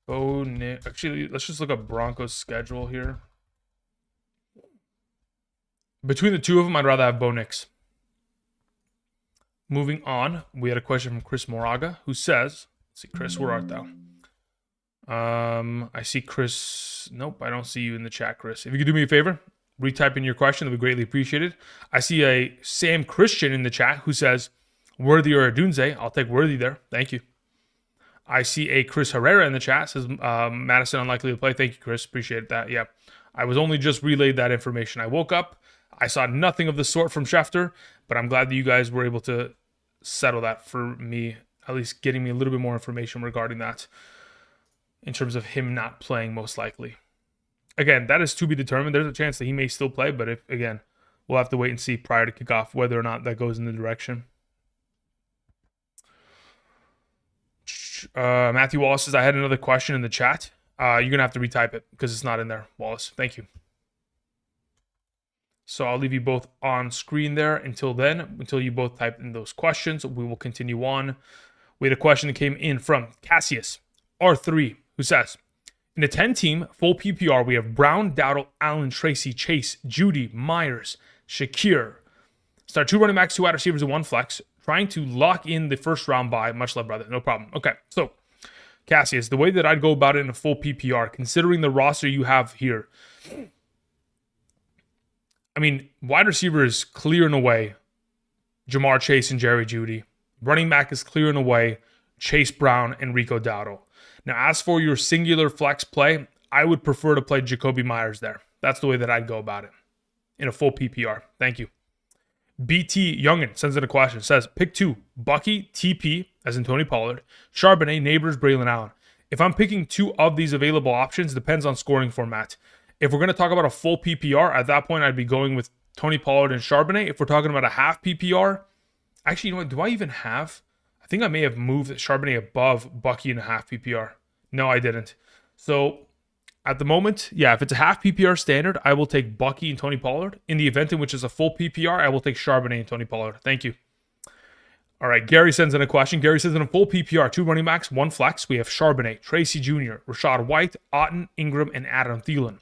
Speaker 1: Oh, Nick. Actually, let's just look up Broncos' schedule here. Between the 2 of them, I'd rather have Bo Nix. Moving on, we had a question from Chris Moraga, who says, let's see, Chris, where art thou? I see Chris. Nope, I don't see you in the chat, Chris. If you could do me a favor, retype in your question, that would be greatly appreciated. I see a Sam Christian in the chat who says, Worthy or Adunze. I'll take Worthy there. Thank you. I see a Chris Herrera in the chat. Says Madison unlikely to play. Thank you, Chris. Appreciate that. Yeah. I was only just relayed that information. I woke up. I saw nothing of the sort from Schefter, but I'm glad that you guys were able to settle that for me, at least getting me a little bit more information regarding that in terms of him not playing most likely. Again, that is to be determined. There's a chance that he may still play, but if, again, we'll have to wait and see prior to kickoff whether or not that goes in the direction. Matthew Wallace says, I had another question in the chat. You're going to have to retype it because it's not in there, Wallace. Thank you. So I'll leave you both on screen there until then, until you both type in those questions. We will continue on. We had a question that came in from Cassius R3, who says, in a 10-team full PPR, we have Brown, Dowdle, Allen, Tracy, Chase, Judy, Myers, Shakir. Start 2 running backs, 2 wide receivers, and 1 flex. Trying to lock in the first round bye. Much love, brother. No problem. Okay, so Cassius, the way that I'd go about it in a full PPR, considering the roster you have here, I mean, wide receiver is clear and away Jamar Chase and Jerry Jeudy. Running back is clear and away Chase Brown and Rico Dowdle. Now, as for your singular flex play, I would prefer to play Jacoby Myers there. That's the way that I'd go about it in a full PPR. Thank you. BT Youngin sends in a question. Says, pick 2, Bucky, TP, as in Tony Pollard, Charbonnet, Neighbors, Braylon Allen. If I'm picking 2 of these available options, depends on scoring format. If we're going to talk about a full PPR, at that point, I'd be going with Tony Pollard and Charbonnet. If we're talking about a half PPR, actually, you know what? Do I even have? I think I may have moved Charbonnet above Bucky in a half PPR. No, I didn't. So at the moment, yeah, if it's a half PPR standard, I will take Bucky and Tony Pollard. In the event in which it's a full PPR, I will take Charbonnet and Tony Pollard. Thank you. All right, Gary sends in a question. Gary says in a full PPR, 2 running backs, 1 flex, we have Charbonnet, Tracy Jr., Rashad White, Otten, Ingram, and Adam Thielen.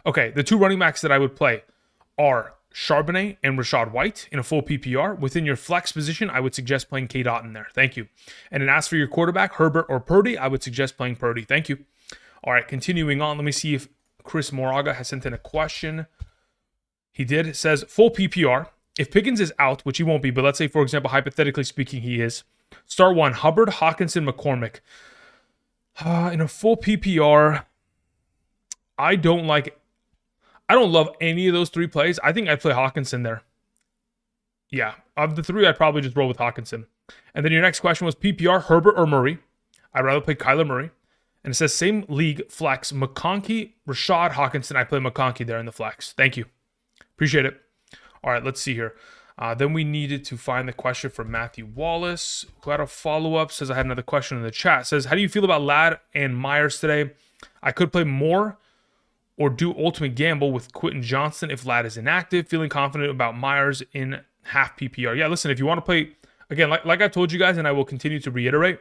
Speaker 1: Okay, the 2 running backs that I would play are Charbonnet and Rashad White in a full PPR. Within your flex position, I would suggest playing Cade Otten there. Thank you. And then as for your quarterback, Herbert or Purdy, I would suggest playing Purdy. Thank you. All right, continuing on. Let me see if Chris Moraga has sent in a question. He did. It says, full PPR. If Pickens is out, which he won't be, but let's say, for example, hypothetically speaking, he is. Start 1, Hubbard, Hawkinson, McCormick. In a full PPR, I don't love any of those 3 plays. I think I'd play Hawkinson there. Yeah, of the 3, I'd probably just roll with Hawkinson. And then your next question was PPR, Herbert or Murray. I'd rather play Kyler Murray. And it says same league flex, McConkey, Rashad Hawkinson. I play McConkey there in the flex. Thank you. Appreciate it. All right, let's see here. Then we needed to find the question from Matthew Wallace, who had a follow-up. Says, I had another question in the chat. Says, how do you feel about Ladd and Myers today? I could play more or do ultimate gamble with Quentin Johnston if Ladd is inactive. Feeling confident about Myers in half PPR. Yeah, listen, if you want to play, again, like I told you guys, and I will continue to reiterate,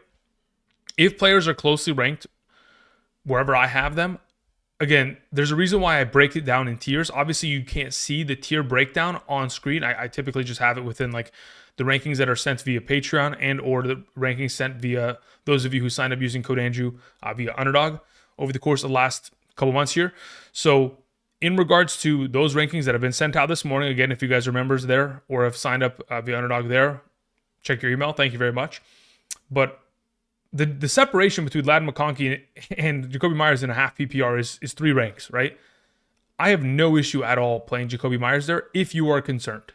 Speaker 1: if players are closely ranked wherever I have them, again, there's a reason why I break it down in tiers. Obviously, you can't see the tier breakdown on screen. I typically just have it within like the rankings that are sent via Patreon and or the rankings sent via those of you who signed up using code Andrew via Underdog over the course of the last couple months here. So in regards to those rankings that have been sent out this morning, again, if you guys are members there or have signed up via Underdog there, check your email. Thank you very much. But the separation between Ladd McConkey and Jacoby Myers in a half PPR is 3 ranks, right? I have no issue at all playing Jacoby Myers there if you are concerned.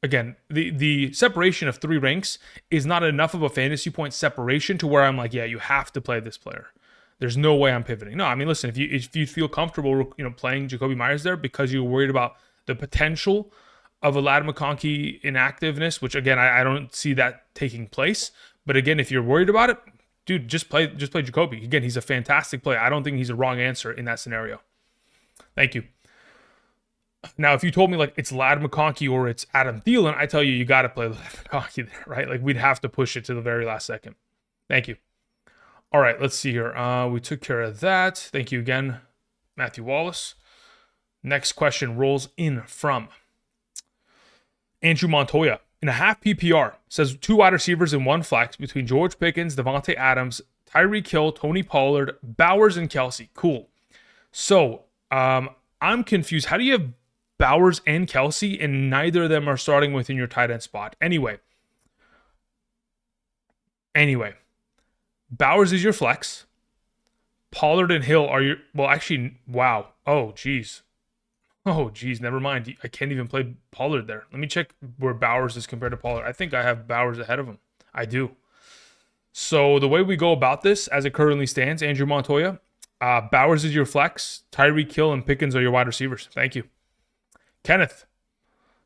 Speaker 1: Again, the separation of 3 ranks is not enough of a fantasy point separation to where I'm like, yeah, you have to play this player. There's no way I'm pivoting. No, I mean, listen, if you feel comfortable, playing Jacoby Myers there because you're worried about the potential of a Ladd McConkey inactiveness, which again, I don't see that taking place. But again, if you're worried about it, dude, just play Jacoby. Again, he's a fantastic play. I don't think he's a wrong answer in that scenario. Thank you. Now, if you told me like it's Ladd McConkey or it's Adam Thielen, I tell you got to play Ladd McConkey there, right? Like we'd have to push it to the very last second. Thank you. All right, let's see here. We took care of that. Thank you again, Matthew Wallace. Next question rolls in from Andrew Montoya. In a half PPR, says 2 wide receivers and 1 flex between George Pickens, Devontae Adams, Tyreek Hill, Tony Pollard, Bowers, and Kelsey. Cool. So, I'm confused. How do you have Bowers and Kelsey and neither of them are starting within your tight end spot? Anyway, Bowers is your flex. Pollard and Hill are your, well, actually, wow. Oh, geez. Oh, geez, never mind. I can't even play Pollard there. Let me check where Bowers is compared to Pollard. I think I have Bowers ahead of him. I do. So the way we go about this, as it currently stands, Andrew Montoya, Bowers is your flex, Tyreek Hill and Pickens are your wide receivers. Thank you. Kenneth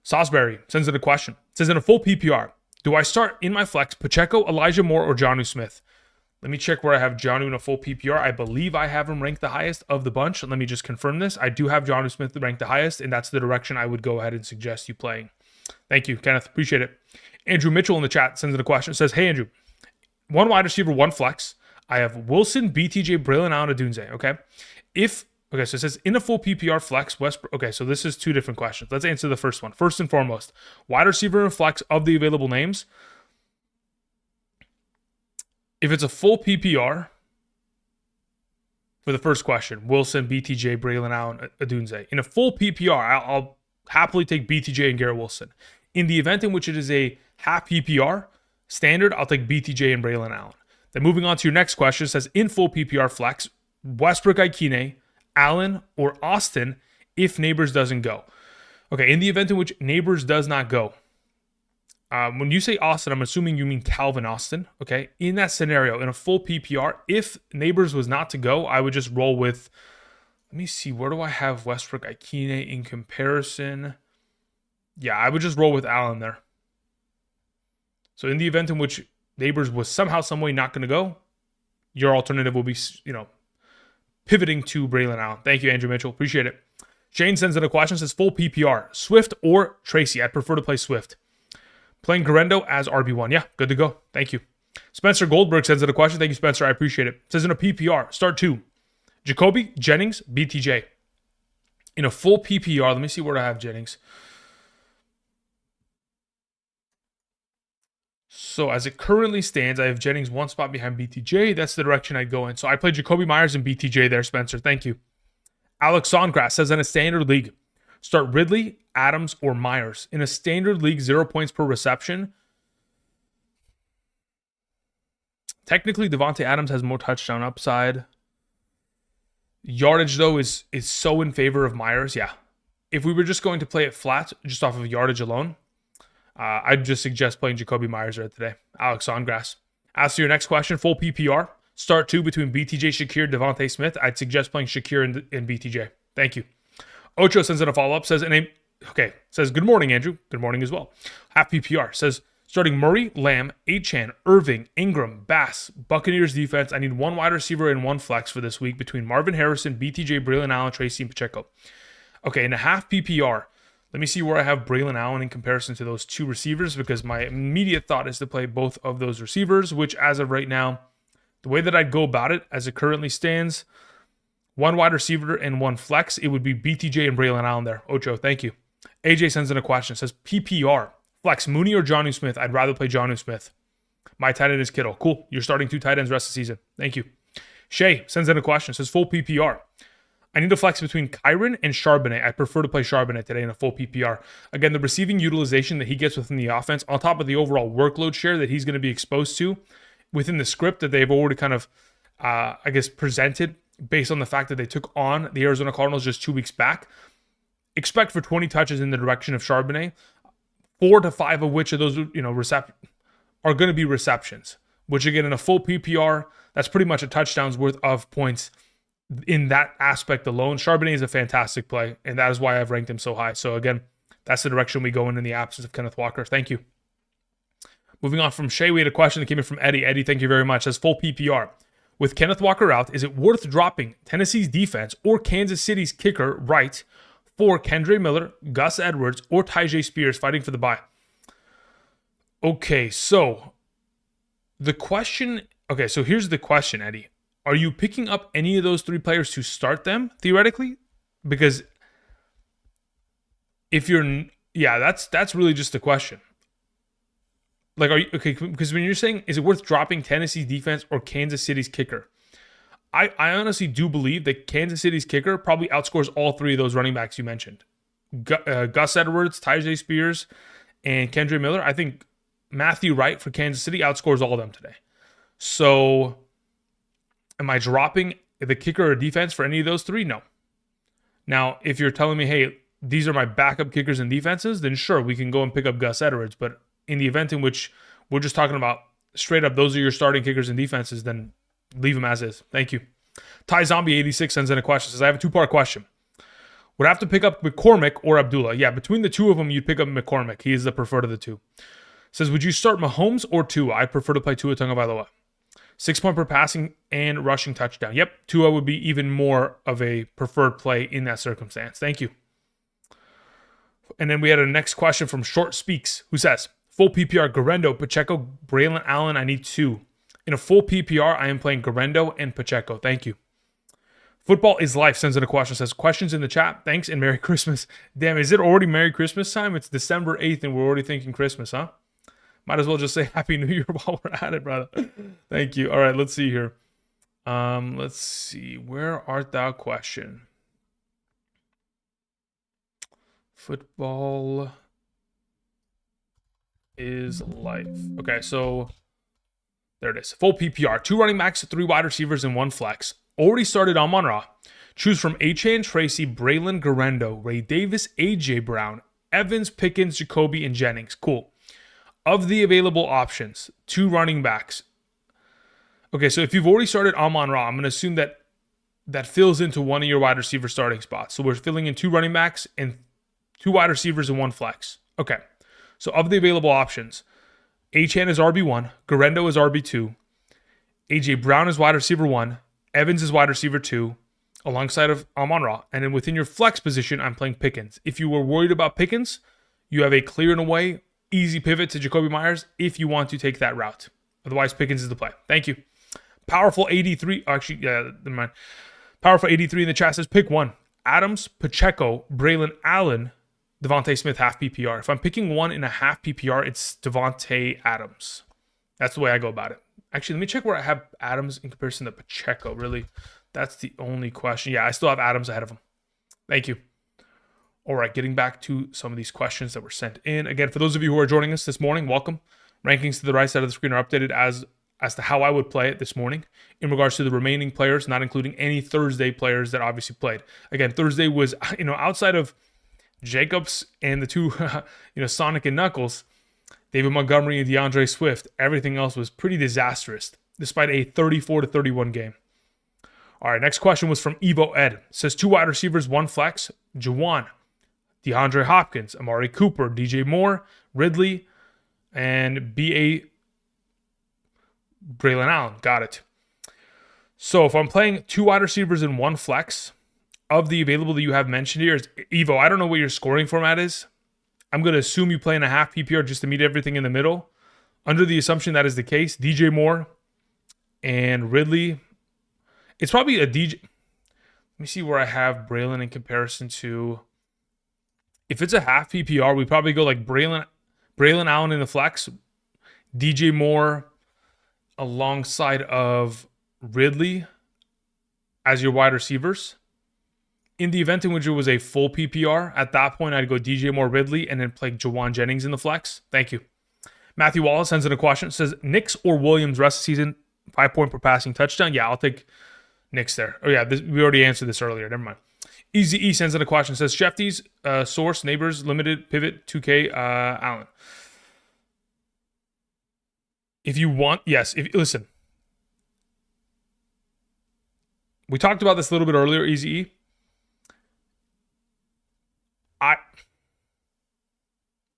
Speaker 1: Salisbury sends in a question. It says, in a full PPR, do I start in my flex Pacheco, Elijah Moore, or Jonnu Smith? Let me check where I have Jonnu in a full PPR. I believe I have him ranked the highest of the bunch. Let me just confirm this. I do have Jonnu Smith ranked the highest, and that's the direction I would go ahead and suggest you playing. Thank you, Kenneth. Appreciate it. Andrew Mitchell in the chat sends in a question. It says, hey, Andrew, one wide receiver, one flex. I have Wilson, BTJ, Braylon Allen, Adunze. Okay. Okay, so it says in a full PPR flex, Westbrook. Okay, so this is two different questions. Let's answer the first one. First and foremost, wide receiver and flex of the available names. If it's a full PPR, for the first question, Wilson, BTJ, Braylon Allen, Adunze. In a full PPR, I'll happily take BTJ and Garrett Wilson. In the event in which it is a half PPR standard, I'll take BTJ and Braylon Allen. Then moving on to your next question, it says in full PPR flex, Westbrook Ikine, Allen, or Austin if Neighbors doesn't go. Okay, in the event in which Neighbors does not go, when you say Austin, I'm assuming you mean Calvin Austin. Okay, in that scenario, in a full PPR, if Neighbors was not to go, I would just roll with, let me see, where do I have Westbrook Ikine in comparison? Yeah, I would just roll with Allen there. So in the event in which Neighbors was somehow, some way not going to go, your alternative will be, pivoting to Braylon Allen. Thank you, Andrew Mitchell. Appreciate it. Shane sends in a question, says full PPR, Swift or Tracy. I'd prefer to play Swift. Playing Garendo as RB1. Yeah, good to go. Thank you. Spencer Goldberg sends in a question. Thank you, Spencer. I appreciate it. Says in a PPR, start two, Jacoby, Jennings, BTJ. In a full PPR, let me see where I have Jennings. So as it currently stands, I have Jennings one spot behind BTJ. That's the direction I'd go in. So I play Jacoby Myers and BTJ there, Spencer. Thank you. Alex Songrass says in a standard league, start Ridley, Adams, or Myers. In a standard league, 0 points per reception. Technically, Devontae Adams has more touchdown upside. Yardage, though, is so in favor of Myers. Yeah. If we were just going to play it flat, just off of yardage alone, I'd just suggest playing Jacoby Myers right today. Alex Songrass. As to your next question, full PPR. Start two between BTJ, Shakir, Devontae Smith. I'd suggest playing Shakir and BTJ. Thank you. Ocho sends in a follow-up. Says, good morning, Andrew. Good morning as well. Half PPR. Says, starting Murray, Lamb, Achane, Irving, Ingram, Bass, Buccaneers defense. I need one wide receiver and one flex for this week between Marvin Harrison, BTJ, Braylon Allen, Tracy, and Pacheco. Okay, in a half PPR, let me see where I have Braylon Allen in comparison to those two receivers, because my immediate thought is to play both of those receivers, which as of right now, the way that I'd go about it as it currently stands, one wide receiver and one flex, it would be BTJ and Braylon Allen there. Ocho, thank you. AJ sends in a question. Says PPR, flex Mooney or Jonnu Smith? I'd rather play Jonnu Smith. My tight end is Kittle. Cool. You're starting two tight ends rest of the season. Thank you. Shay sends in a question. Says full PPR. I need to flex between Kyron and Charbonnet. I prefer to play Charbonnet today in a full PPR. Again, the receiving utilization that he gets within the offense, on top of the overall workload share that he's going to be exposed to within the script that they've already kind of, presented based on the fact that they took on the Arizona Cardinals just 2 weeks back. Expect for 20 touches in the direction of Charbonnet, 4 to 5 of which of those, are going to be receptions, which again, in a full PPR, that's pretty much a touchdown's worth of points in that aspect alone. Charbonnet is a fantastic play, and that is why I've ranked him so high. So again, that's the direction we go in the absence of Kenneth Walker. Thank you. Moving on from Shay, we had a question that came in from Eddie. Eddie, thank you very much. Says full PPR. With Kenneth Walker out, is it worth dropping Tennessee's defense or Kansas City's kicker right for Kendre Miller, Gus Edwards, or Tyjae Spears fighting for the bye? Okay, so here's the question, Eddie. Are you picking up any of those three players to start them, theoretically? Because if you're, that's really just the question. Like, are you okay? Because when you're saying, is it worth dropping Tennessee's defense or Kansas City's kicker? I honestly do believe that Kansas City's kicker probably outscores all three of those running backs you mentioned. Gus Edwards, Tyjae Spears, and Kendre Miller. I think Matthew Wright for Kansas City outscores all of them today. So, am I dropping the kicker or defense for any of those three? No. Now, if you're telling me, hey, these are my backup kickers and defenses, then sure, we can go and pick up Gus Edwards. But in the event in which we're just talking about straight up, those are your starting kickers and defenses, then leave them as is. Thank you. Ty Zombie 86 sends in a question. Says, I have a 2-part question. Would I have to pick up McCormick or Abdullah? Yeah, between the two of them, you'd pick up McCormick. He is the preferred of the two. Says, would you start Mahomes or Tua? I prefer to play Tua Tagovailoa. 6 point per passing and rushing touchdown. Yep, Tua would be even more of a preferred play in that circumstance. Thank you. And then we had a next question from Short Speaks, who says, full PPR, Garendo, Pacheco, Braylon Allen, I need 2. In a full PPR, I am playing Garendo and Pacheco. Thank you. Football is Life sends in a question. Says, questions in the chat. Thanks and Merry Christmas. Damn, is it already Merry Christmas time? It's December 8th and we're already thinking Christmas, huh? Might as well just say Happy New Year while we're at it, brother. Thank you. All right, let's see here. Let's see. Where art thou question? Football is Life. Okay, so there it is. Full PPR. 2 running backs, 3 wide receivers, and 1 flex. Already started on Monra. Choose from Achane, Tracy, Braylon, Garendo, Ray Davis, AJ Brown, Evans, Pickens, Jacoby, and Jennings. Cool. Of the available options, 2 running backs. Okay, so if you've already started Amon-Ra, I'm going to assume that that fills into one of your wide receiver starting spots. So we're filling in 2 running backs and 2 wide receivers and 1 flex. Okay, so of the available options, Achane is RB1, Garendo is RB2, AJ Brown is wide receiver 1, Evans is wide receiver 2, alongside of Amon-Ra. And then within your flex position, I'm playing Pickens. If you were worried about Pickens, you have a clear and away, easy pivot to Jacoby Myers if you want to take that route. Otherwise, Pickens is the play. Thank you. Powerful 83. Actually, yeah, never mind. Powerful 83 in the chat says, pick 1. Adams, Pacheco, Braylon Allen, Devontae Smith, half PPR. If I'm picking 1 in a half PPR, it's Devontae Adams. That's the way I go about it. Actually, let me check where I have Adams in comparison to Pacheco. Really, that's the only question. Yeah, I still have Adams ahead of him. Thank you. All right, getting back to some of these questions that were sent in. Again, for those of you who are joining us this morning, welcome. Rankings to the right side of the screen are updated as to how I would play it this morning in regards to the remaining players, not including any Thursday players that obviously played. Again, Thursday was, outside of Jacobs and the 2, Sonic and Knuckles, David Montgomery and DeAndre Swift, everything else was pretty disastrous, despite a 34-31 game. All right, next question was from Evo Ed. It says 2 wide receivers, 1 flex, Juwan, DeAndre Hopkins, Amari Cooper, DJ Moore, Ridley, and B.A. Braylon Allen. Got it. So if I'm playing 2 wide receivers and 1 flex, of the available that you have mentioned here, is Evo, I don't know what your scoring format is. I'm going to assume you play in a half PPR just to meet everything in the middle. Under the assumption that is the case, DJ Moore and Ridley. It's probably a DJ. Let me see where I have Braylon in comparison to. If it's a half PPR, we probably go like Braylon Allen in the flex, DJ Moore alongside of Ridley as your wide receivers. In the event in which it was a full PPR, at that point, I'd go DJ Moore, Ridley, and then play Jawan Jennings in the flex. Thank you. Matthew Wallace sends in a question. Says, Knicks or Williams rest of the season, 5 point per passing touchdown? Yeah, I'll take Knicks there. Oh, yeah, we already answered this earlier. Never mind. Easy E sends in a question. Says, Shefty's source, neighbors, limited, pivot, 2K, Allen. If you want, yes. Listen, we talked about this a little bit earlier, Easy E.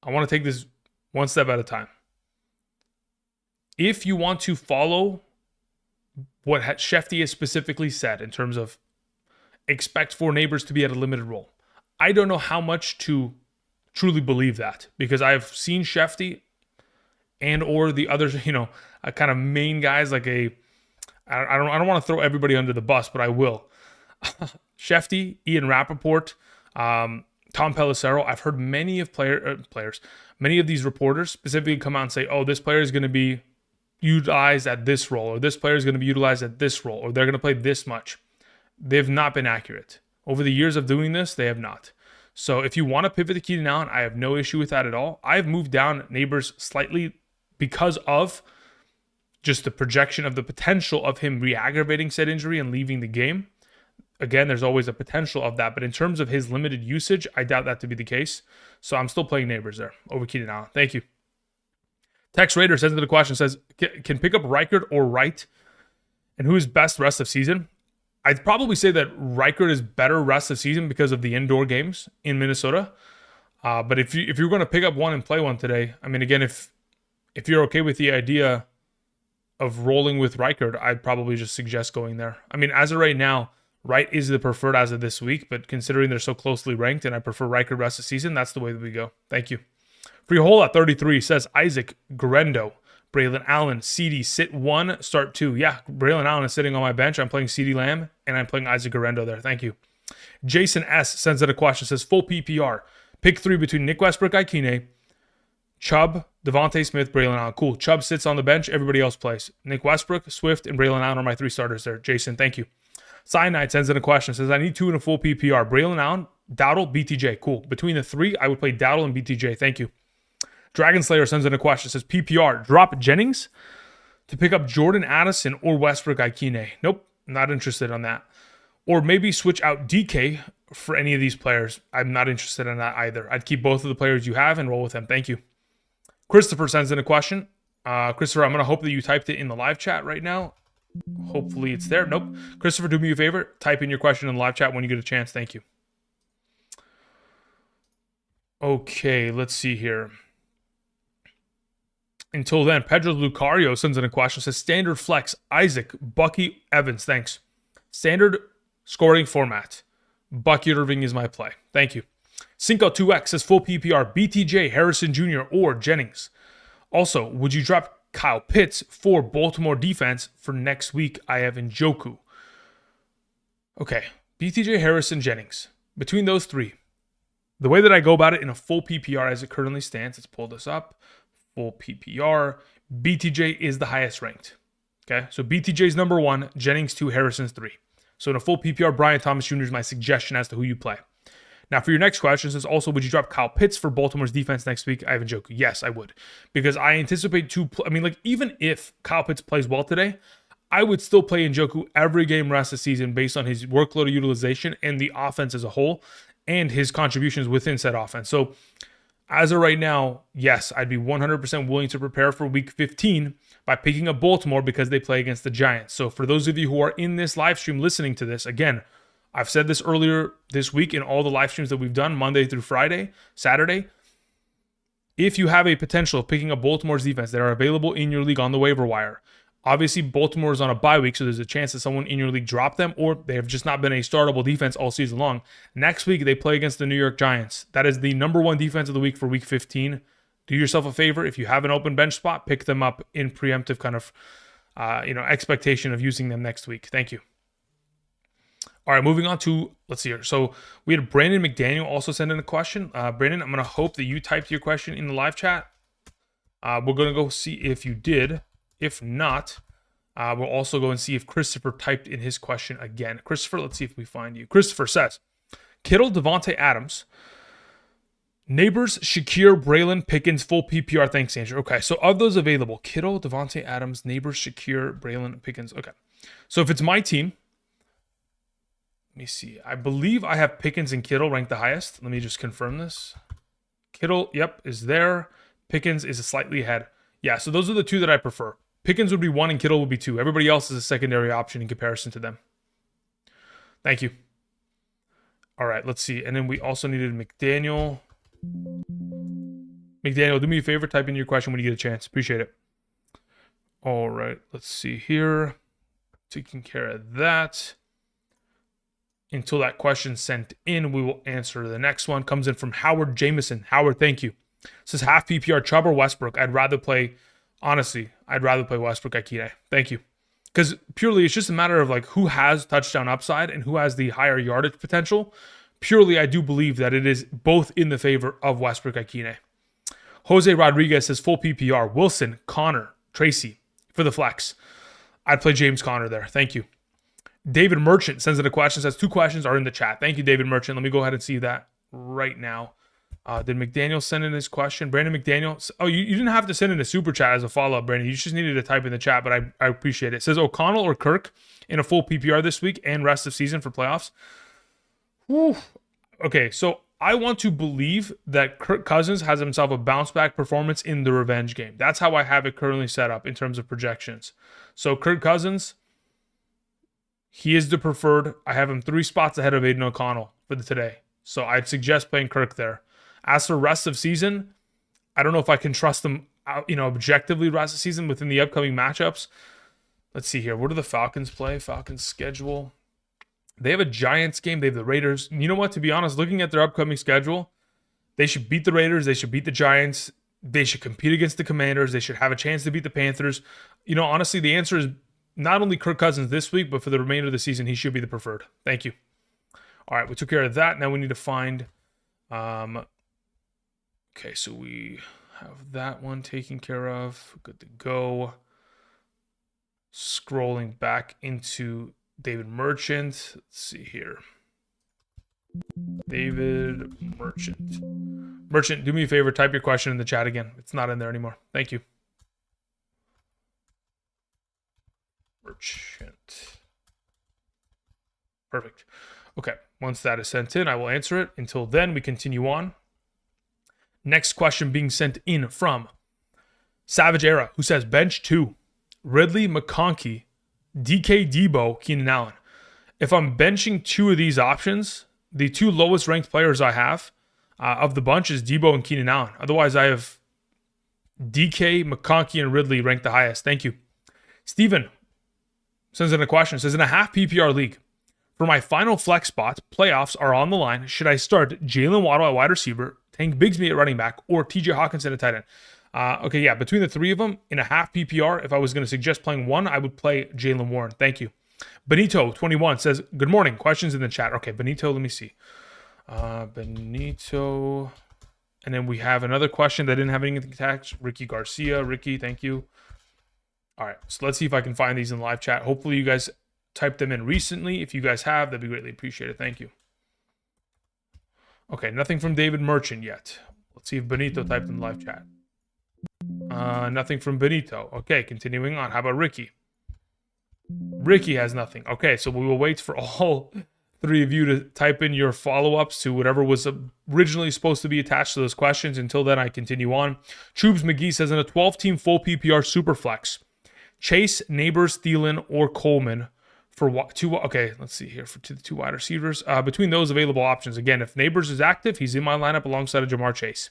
Speaker 1: I want to take this one step at a time. If you want to follow what Shefty has specifically said in terms of expect 4 neighbors to be at a limited role, I don't know how much to truly believe that, because I've seen Shefty and or the others, kind of main guys like I don't want to throw everybody under the bus, but I will. Shefty, Ian Rappaport, Tom Pelissero. I've heard many of many of these reporters specifically come out and say, oh, this player is going to be utilized at this role, or this player is going to be utilized at this role, or they're going to play this much. They've not been accurate. Over the years of doing this, they have not. So if you want to pivot to Keenan Allen, I have no issue with that at all. I've moved down neighbors slightly because of just the projection of the potential of him re-aggravating said injury and leaving the game. Again, there's always a potential of that, but in terms of his limited usage, I doubt that to be the case. So I'm still playing Neighbors there over Keenan Allen. Thank you. Tex Raider sends into the question, says, can pick up Reichert or Wright, and who is best rest of season? I'd probably say that Reichert is better rest of season because of the indoor games in Minnesota. But if you're going to pick up one and play one today, I mean, again, if you're okay with the idea of rolling with Reichert, I'd probably just suggest going there. I mean, as of right now, Wright is the preferred as of this week, but considering they're so closely ranked and I prefer Reichert rest of season, that's the way that we go. Thank you. Free hole at 33 says Isaac Guerrero, Braylon Allen, CD, sit 1, start 2. Yeah, Braylon Allen is sitting on my bench. I'm playing CD Lamb, and I'm playing Isaac Guerrero there. Thank you. Jason S. sends out a question, says full PPR. Pick 3 between Nick Westbrook, Ikine, Chubb, Devontae Smith, Braylon Allen. Cool. Chubb sits on the bench. Everybody else plays. Nick Westbrook, Swift, and Braylon Allen are my 3 starters there. Jason, thank you. Cyanide sends in a question. Says, I need 2 in a full PPR. Braylon Allen, Dowdle, BTJ. Cool. Between the 3, I would play Dowdle and BTJ. Thank you. Dragon Slayer sends in a question. Says, PPR, drop Jennings to pick up Jordan Addison or Westbrook Ikine. Nope. Not interested on that. Or maybe switch out DK for any of these players. I'm not interested in that either. I'd keep both of the players you have and roll with them. Thank you. Christopher sends in a question. Christopher, I'm going to hope that you typed it in the live chat right now. Hopefully it's there. Nope. Christopher, do me a favor. Type in your question in the live chat when you get a chance. Thank you. Okay, let's see here. Until then, Pedro Lucario sends in a question. Says, standard flex, Isaac, Bucky, Evans. Thanks. Standard scoring format. Bucky Irving is my play. Thank you. Cinco2X says, full PPR, BTJ, Harrison Jr., or Jennings. Also, would you drop Kyle Pitts for Baltimore defense for next week? I have Njoku. Okay, BTJ, Harrison, Jennings. Between those 3, the way that I go about it in a full PPR as it currently stands, let's pull this up. Full PPR, BTJ is the highest ranked. Okay, so BTJ is number 1, Jennings 2, Harrison's 3. So in a full PPR, Brian Thomas Jr. is my suggestion as to who you play. Now, for your next question, says also, would you drop Kyle Pitts for Baltimore's defense next week? I have Njoku. Yes, I would. Because I anticipate even if Kyle Pitts plays well today, I would still play Njoku every game rest of the season based on his workload utilization and the offense as a whole and his contributions within said offense. So, as of right now, yes, I'd be 100% willing to prepare for week 15 by picking up Baltimore because they play against the Giants. So, for those of you who are in this live stream listening to this, again, I've said this earlier this week in all the live streams that we've done, Monday through Friday, Saturday. If you have a potential of picking up Baltimore's defense that are available in your league on the waiver wire, obviously Baltimore is on a bye week, so there's a chance that someone in your league dropped them, or they have just not been a startable defense all season long. Next week, they play against the New York Giants. That is the number 1 defense of the week for week 15. Do yourself a favor. If you have an open bench spot, pick them up in preemptive kind of expectation of using them next week. Thank you. All right, moving on to, let's see here. So we had Brandon McDaniel also send in a question. Brandon, I'm going to hope that you typed your question in the live chat. We're going to go see if you did. If not, we'll also go and see if Christopher typed in his question again. Christopher, let's see if we find you. Christopher says, Kittle, Devontae Adams, Neighbors, Shakir, Braylon, Pickens, full PPR. Thanks, Andrew. Okay, so of those available, Kittle, Devontae Adams, Neighbors, Shakir, Braylon, Pickens. Okay, so if it's my team, let me see. I believe I have Pickens and Kittle ranked the highest. Let me just confirm this. Kittle, yep, is there. Pickens is slightly ahead. Yeah, so those are the 2 that I prefer. Pickens would be 1 and Kittle would be 2. Everybody else is a secondary option in comparison to them. Thank you. All right, let's see. And then we also needed McDaniel. McDaniel, do me a favor. Type in your question when you get a chance. Appreciate it. All right, let's see here. Taking care of that. Until that question's sent in, we will answer the next one. Comes in from Howard Jameson. Howard, thank you. Says half PPR, Chubb or Westbrook. I'd rather play Westbrook Ikine. Thank you. Because purely it's just a matter of like who has touchdown upside and who has the higher yardage potential. Purely, I do believe that it is both in the favor of Westbrook Ikine. Jose Rodriguez says full PPR. Wilson, Connor, Tracy for the flex. I'd play James Conner there. Thank you. David Merchant sends in a question. Says 2 questions are in the chat. Thank you, David Merchant. Let me go ahead and see that right now. Did McDaniel send in his question? Brandon McDaniel. Oh, you didn't have to send in a super chat as a follow-up, Brandon. You just needed to type in the chat, but I appreciate it. It says O'Connell or Kirk in a full PPR this week and rest of season for playoffs. Whew. Okay, so I want to believe that Kirk Cousins has himself a bounce-back performance in the revenge game. That's how I have it currently set up in terms of projections. So Kirk Cousins, he is the preferred. I have him 3 spots ahead of Aiden O'Connell for the today. So I'd suggest playing Kirk there. As for rest of season, I don't know if I can trust them, objectively rest of season within the upcoming matchups. Let's see here. What do the Falcons play? Falcons schedule. They have a Giants game. They have the Raiders. You know what? To be honest, looking at their upcoming schedule, they should beat the Raiders. They should beat the Giants. They should compete against the Commanders. They should have a chance to beat the Panthers. Honestly, the answer is not only Kirk Cousins this week, but for the remainder of the season, he should be the preferred. Thank you. All right, we took care of that. Now we need to find... Okay, so we have that one taken care of. Good to go. Scrolling back into David Merchant. Let's see here. David Merchant. Merchant, do me a favor. Type your question in the chat again. It's not in there anymore. Thank you. Merchant. Perfect. Okay, once that is sent in, I will answer it. Until then, we continue on. Next question being sent in from Savage Era, who says, bench 2, Ridley, McConkey, DK Debo, Keenan Allen. If I'm benching 2 of these options, the 2 lowest ranked players I have of the bunch is Debo and Keenan Allen. Otherwise, I have DK, McConkey, and Ridley ranked the highest. Thank you. Steven sends in a question. Says, in a half PPR league, for my final flex spot, playoffs are on the line. Should I start Jalen Waddle at wide receiver, Tank Bigsby at running back, or TJ Hawkinson at tight end? Okay, yeah, between the 3 of them, in a half PPR, if I was going to suggest playing one, I would play Jalen Warren. Thank you. Benito21 says, good morning. Questions in the chat. Okay, Benito, let me see. Benito. And then we have another question that didn't have anything attached. Ricky Garcia. Ricky, thank you. All right, so let's see if I can find these in live chat. Hopefully you guys typed them in recently. If you guys have, that'd be greatly appreciated. Thank you. Okay, nothing from David Merchant yet. Let's see if Benito typed in the live chat. Nothing from Benito. Okay, continuing on. How about Ricky? Ricky has nothing. Okay, so we will wait for all 3 of you to type in your follow-ups to whatever was originally supposed to be attached to those questions. Until then, I continue on. Choobs McGee says, in a 12-team full PPR Superflex, Chase, Neighbors, Thielen, or Coleman for 2. Okay, let's see here for 2 wide receivers. Between those available options, again, if Neighbors is active, he's in my lineup alongside of Jamar Chase.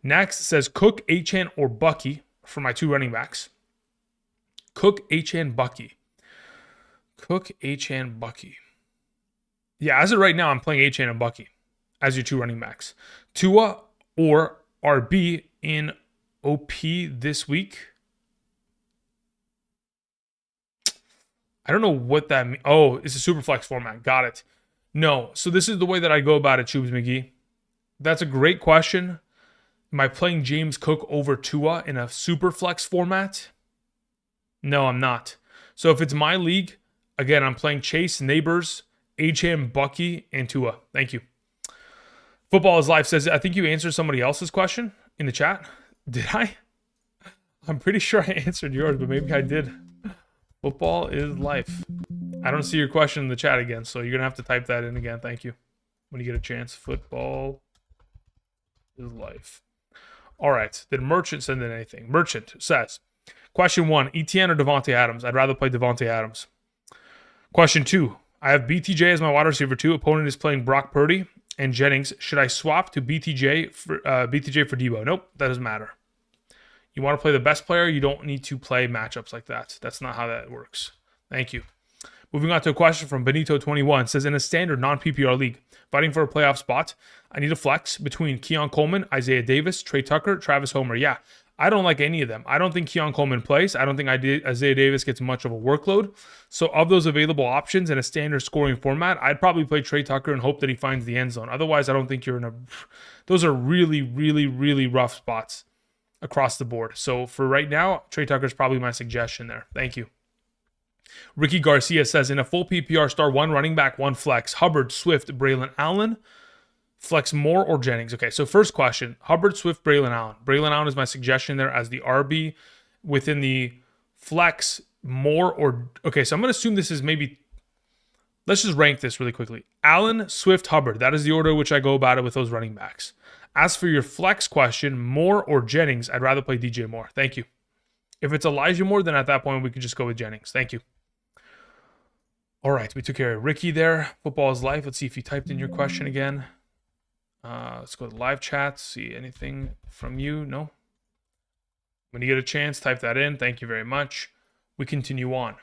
Speaker 1: Next says Cook, Achane, or Bucky for my 2 running backs. Cook, Achane, Bucky. Cook, Achane, Bucky. Yeah, as of right now, I'm playing Achane and Bucky as your 2 running backs. Tua or RB in OP this week. I don't know what that means. Oh, it's a super flex format. Got it. No. So this is the way that I go about it, Choobs McGee. That's a great question. Am I playing James Cook over Tua in a super flex format? No, I'm not. So if it's my league, again, I'm playing Chase, Neighbors, HM, Bucky, and Tua. Thank you. Football is Life says, I think you answered somebody else's question in the chat. Did I? I'm pretty sure I answered yours, but maybe I did. Football is Life. I don't see your question in the chat again, so you're going to have to type that in again. Thank you. When you get a chance. Football is Life. All right. Did Merchant send in anything? Merchant says, question 1, ETN or Devontae Adams? I'd rather play Devontae Adams. Question 2, I have BTJ as my wide receiver 2. Opponent is playing Brock Purdy and Jennings. Should I swap to BTJ for Debo? Nope, that doesn't matter. You want to play the best player, you don't need to play matchups like that. That's not how that works. Thank you. Moving on to a question from Benito21. Says, in a standard non-PPR league, fighting for a playoff spot, I need a flex between Keon Coleman, Isaiah Davis, Trey Tucker, Travis Homer. Yeah, I don't like any of them. I don't think Keon Coleman plays. I don't think Isaiah Davis gets much of a workload. So of those available options in a standard scoring format, I'd probably play Trey Tucker and hope that he finds the end zone. Otherwise, I don't think you're in a... Those are really, really, really rough spots across the board. So for right now, Trey Tucker is probably my suggestion there. Thank you. Ricky Garcia says, in a full PPR, star 1 running back, 1 flex, Hubbard, Swift, Braylon Allen, Flex Moore or Jennings? Okay, so first question, Hubbard, Swift, Braylon Allen. Braylon Allen is my suggestion there as the RB within the flex. Moore or... Okay, so I'm going to assume this is maybe... Let's just rank this really quickly. Allen, Swift, Hubbard. That is the order in which I go about it with those running backs. As for your flex question, Moore or Jennings, I'd rather play DJ Moore. Thank you. If it's Elijah Moore, then at that point we could just go with Jennings. Thank you. All right, we took care of Ricky there. Football is life. Let's see if you typed in your question again. Let's go to live chat. See anything from you? No? When you get a chance, type that in. Thank you very much. We continue on.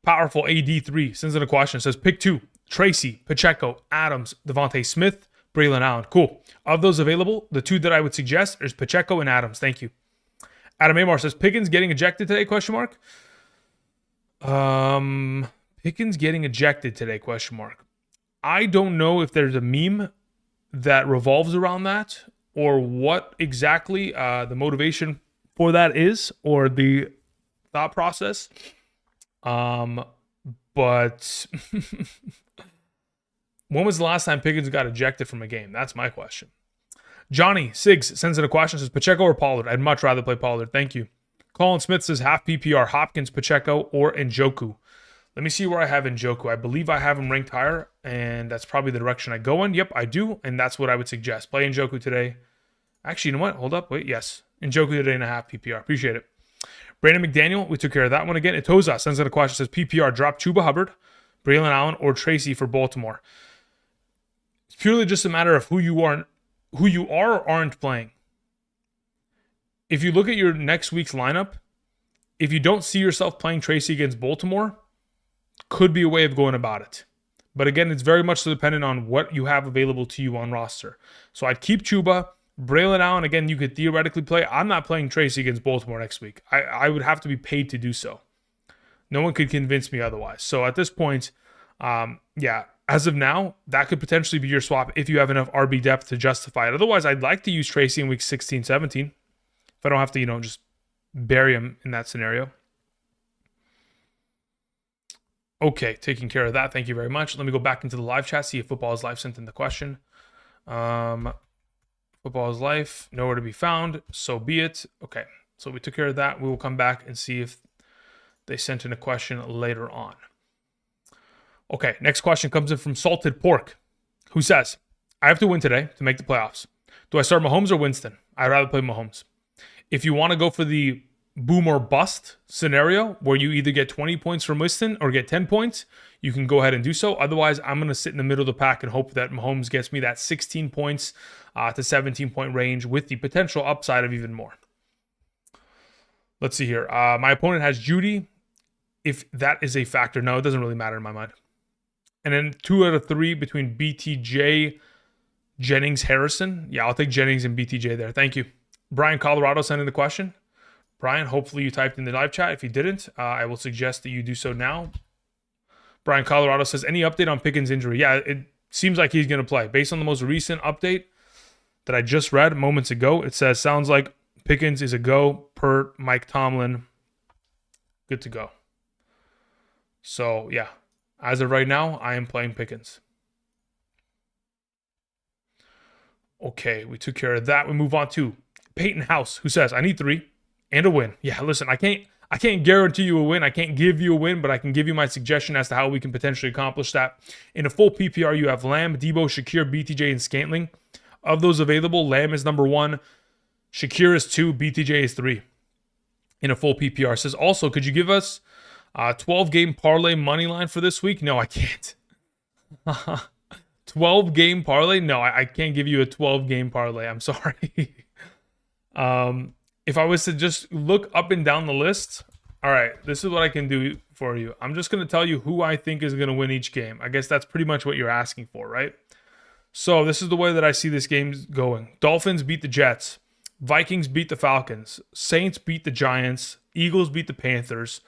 Speaker 1: Powerful AD3 sends in a question. Says, pick 2. Tracy, Pacheco, Adams, Devontae Smith, Braylon Allen. Cool. Of those available, the 2 that I would suggest is Pacheco and Adams. Thank you. Adam Amar says, Pickens getting ejected today, question mark? Pickens getting ejected today, question mark. I don't know if there's a meme that revolves around that or what exactly the motivation for that is or the thought process. But when was the last time Pickens got ejected from a game? That's my question. Johnny Siggs sends in a question, says Pacheco or Pollard? I'd much rather play Pollard. Thank you. Colin Smith says half PPR, Hopkins, Pacheco, or Njoku. Let me see where I have Njoku. I believe I have him ranked higher, and that's probably the direction I go in. Yep, I do, and that's what I would suggest. Play Njoku today. Actually, you know what? Hold up. Wait, yes. Njoku today and a half PPR. Appreciate it. Brandon McDaniel, we took care of that one again. Itoza sends in a question, says PPR, drop Chuba Hubbard, Braylon Allen, or Tracy for Baltimore. It's purely just a matter of who you are or aren't playing. If you look at your next week's lineup, if you don't see yourself playing Tracy against Baltimore, could be a way of going about it. But again, it's very much so dependent on what you have available to you on roster. So I'd keep Chuba. Braylon Allen, again, you could theoretically play. I'm not playing Tracy against Baltimore next week. I would have to be paid to do so. No one could convince me otherwise. So at this point, as of now, that could potentially be your swap if you have enough RB depth to justify it. Otherwise, I'd like to use Tracy in week 16, 17. If I don't have to, just bury him in that scenario. Okay, taking care of that. Thank you very much. Let me go back into the live chat, see if Football is Live sent in the question. Football is Life, nowhere to be found. So be it. Okay, so we took care of that. We will come back and see if they sent in a question later on. Okay, next question comes in from Salted Pork, who says, I have to win today to make the playoffs. Do I start Mahomes or Winston? I'd rather play Mahomes. If you want to go for the boom or bust scenario where you either get 20 points from Winston or get 10 points, you can go ahead and do so. Otherwise, I'm going to sit in the middle of the pack and hope that Mahomes gets me that 16 points to 17 point range with the potential upside of even more. Let's see here. My opponent has Judy. If that is a factor, no, it doesn't really matter in my mind. And then 2 out of 3 between BTJ, Jennings, Harrison. Yeah, I'll take Jennings and BTJ there. Thank you. Brian Colorado sent in the question. Brian, hopefully you typed in the live chat. If you didn't, I will suggest that you do so now. Brian Colorado says, any update on Pickens' injury? Yeah, it seems like he's going to play. Based on the most recent update that I just read moments ago, it says, sounds like Pickens is a go per Mike Tomlin. Good to go. So, yeah, as of right now, I am playing Pickens. Okay, we took care of that. We move on to Peyton House, who says, I need 3 and a win. Yeah, listen, I can't guarantee you a win. I can't give you a win, but I can give you my suggestion as to how we can potentially accomplish that. In a full PPR, you have Lamb, Debo, Shakir, BTJ, and Scantling. Of those available, Lamb is number 1, Shakir is 2, BTJ is 3. In a full PPR. Says, also, could you give us a 12-game parlay money line for this week? No, I can't. 12-game parlay? No, I can't give you a 12-game parlay. I'm sorry. If I was to just look up and down the list, all right, this is what I can do for you. I'm just going to tell you who I think is going to win each game. I guess that's pretty much what you're asking for, right? So this is the way that I see this game going. Dolphins beat the Jets. Vikings beat the Falcons. Saints beat the Giants. Eagles beat the Panthers.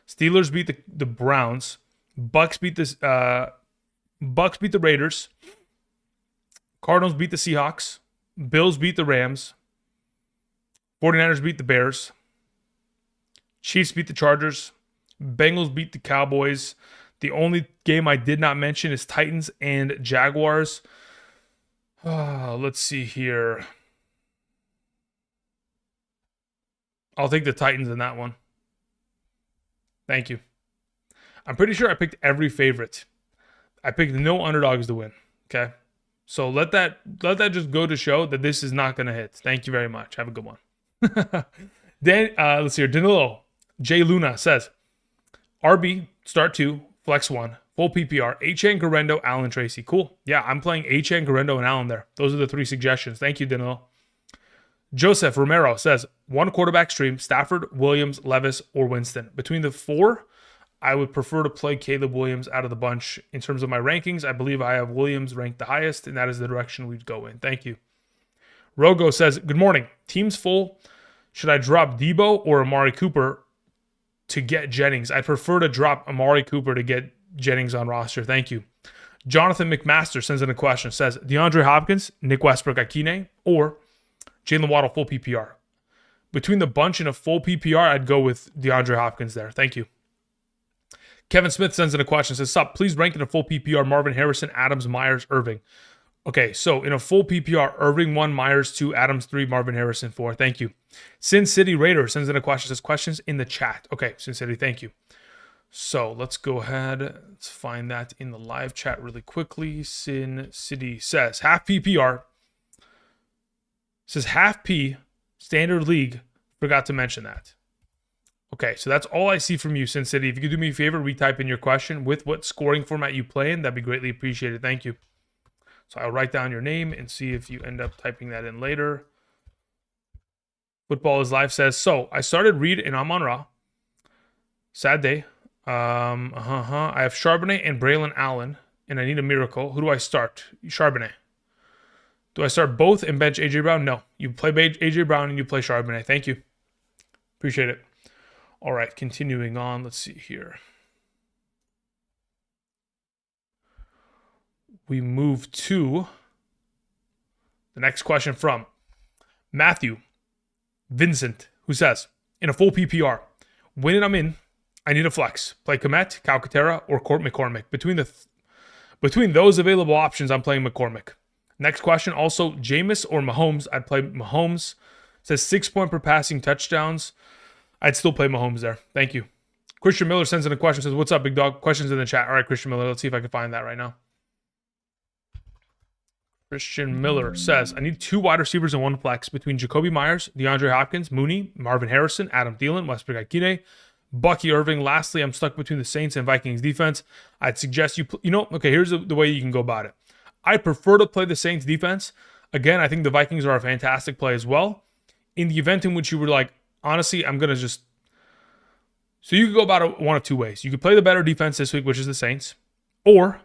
Speaker 1: Steelers beat the Browns. Bucks beat the Raiders. Cardinals beat the Seahawks. Bills beat the Rams. 49ers beat the Bears. Chiefs beat the Chargers. Bengals beat the Cowboys. The only game I did not mention is Titans and Jaguars. Let's see here. I'll take the Titans in that one. Thank you. I'm pretty sure I picked every favorite. I picked no underdogs to win. Okay. So let that just go to show that this is not going to hit. Thank you very much. Have a good one. Then let's see here. Danilo J Luna says RB start 2, flex 1, full PPR, Achane, Garendo, Allen, Tracy. Cool. Yeah, I'm playing Achane, Garendo, and Allen there. Those are the 3 suggestions. Thank you, Danilo. Joseph Romero says 1 quarterback stream: Stafford, Williams, Levis, or Winston. Between the 4, I would prefer to play Caleb Williams out of the bunch. In terms of my rankings, I believe I have Williams ranked the highest, and that is the direction we'd go in. Thank you. Rogo says, good morning. Team's full. Should I drop Debo or Amari Cooper to get Jennings? I'd prefer to drop Amari Cooper to get Jennings on roster. Thank you. Jonathan McMaster sends in a question. Says, DeAndre Hopkins, Nick Westbrook, Akine, or Jalen Waddle full PPR? Between the bunch and a full PPR, I'd go with DeAndre Hopkins there. Thank you. Kevin Smith sends in a question. Says, sup, please rank in a full PPR Marvin Harrison, Adams, Myers, Irving. Okay, so in a full PPR, Irving 1, Myers 2, Adams 3, Marvin Harrison 4. Thank you. Sin City Raider sends in a question. Says, questions in the chat. Okay, Sin City, thank you. So let's go ahead. Let's find that in the live chat really quickly. Sin City says, half PPR. Says half P, standard league. Forgot to mention that. Okay, so that's all I see from you, Sin City. If you could do me a favor, retype in your question with what scoring format you play in, that'd be greatly appreciated. Thank you. So I'll write down your name and see if you end up typing that in later. Football is Live says, so I started Reed and Amon Ra. Sad day. I have Charbonnet and Braylon Allen, and I need a miracle. Who do I start? Charbonnet. Do I start both and bench AJ Brown? No. You play AJ Brown and you play Charbonnet. Thank you. Appreciate it. All right, continuing on. Let's see here. We move to the next question from Matthew Vincent, who says, in a full PPR, when I'm in, I need a flex. Play Komet, Calcaterra, or Court McCormick. Between those available options, I'm playing McCormick. Next question, also Jameis or Mahomes. I'd play Mahomes. It says 6 point per passing touchdowns. I'd still play Mahomes there. Thank you. Christian Miller sends in a question. Says, what's up, big dog? Questions in the chat. All right, Christian Miller. Let's see if I can find that right now. Christian Miller says, I need 2 wide receivers and 1 flex between Jacoby Myers, DeAndre Hopkins, Mooney, Marvin Harrison, Adam Thielen, Westbrook Akine, Bucky Irving. Lastly, I'm stuck between the Saints and Vikings defense. I'd suggest okay, here's the way you can go about it. I prefer to play the Saints defense. Again, I think the Vikings are a fantastic play as well. In the event in which you were like, honestly, I'm going to just... So you could go about it one of 2 ways. You could play the better defense this week, which is the Saints. Or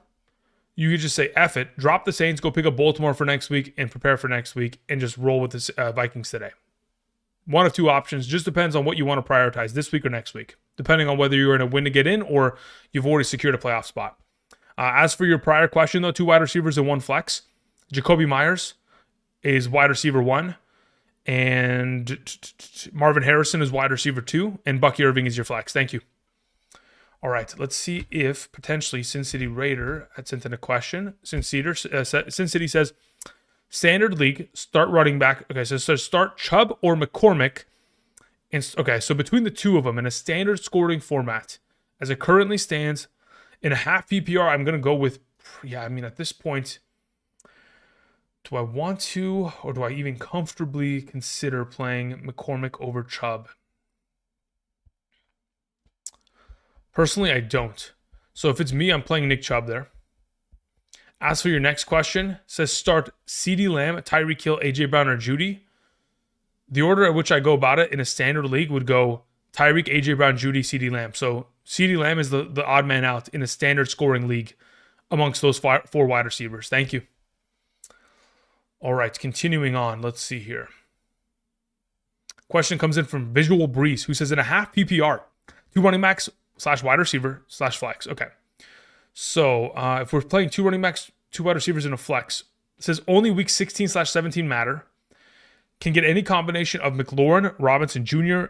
Speaker 1: you could just say, F it, drop the Saints, go pick up Baltimore for next week and prepare for next week and just roll with the Vikings today. One of 2 options. Just depends on what you want to prioritize this week or next week, depending on whether you're in a win to get in or you've already secured a playoff spot. As for your prior question, though, 2 wide receivers and 1 flex. Jacoby Myers is wide receiver 1, and Marvin Harrison is wide receiver 2, and Bucky Irving is your flex. Thank you. All right, let's see if potentially Sin City Raider had sent in a question. Sin City says, standard league, start running back. Okay, so it says start Chubb or McCormick. And okay, so between the 2 of them in a standard scoring format, as it currently stands, in a half PPR, I'm going to go with, at this point, do I want to, or do I even comfortably consider playing McCormick over Chubb? Personally, I don't. So if it's me, I'm playing Nick Chubb there. As for your next question, it says start CeeDee Lamb, Tyreek Hill, AJ Brown, or Judy. The order at which I go about it in a standard league would go Tyreek, AJ Brown, Judy, CeeDee Lamb. So CeeDee Lamb is the odd man out in a standard scoring league amongst those 4 wide receivers. Thank you. All right, continuing on. Let's see here. Question comes in from Visual Breeze, who says in a half PPR, 2 running backs / wide receiver / flex. Okay. So if we're playing 2 running backs, 2 wide receivers in a flex, it says only week 16 / 17 matter. Can get any combination of McLaurin, Robinson Jr.,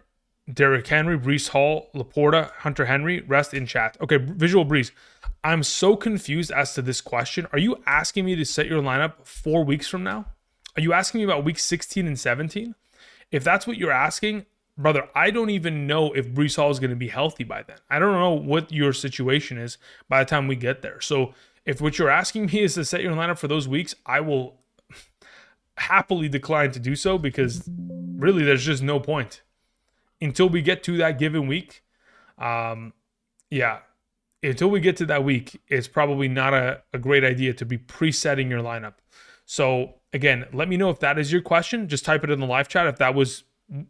Speaker 1: Derrick Henry, Brees Hall, Laporta, Hunter Henry, rest in chat. Okay, Visual Breeze. I'm so confused as to this question. Are you asking me to set your lineup 4 weeks from now? Are you asking me about week 16 and 17? If that's what you're asking, brother, I don't even know if Brees Hall is going to be healthy by then. I don't know what your situation is by the time we get there. So if what you're asking me is to set your lineup for those weeks, I will happily decline to do so because really there's just no point. Until we get to that given week, until we get to that week, it's probably not a great idea to be presetting your lineup. So again, let me know if that is your question. Just type it in the live chat. If that was,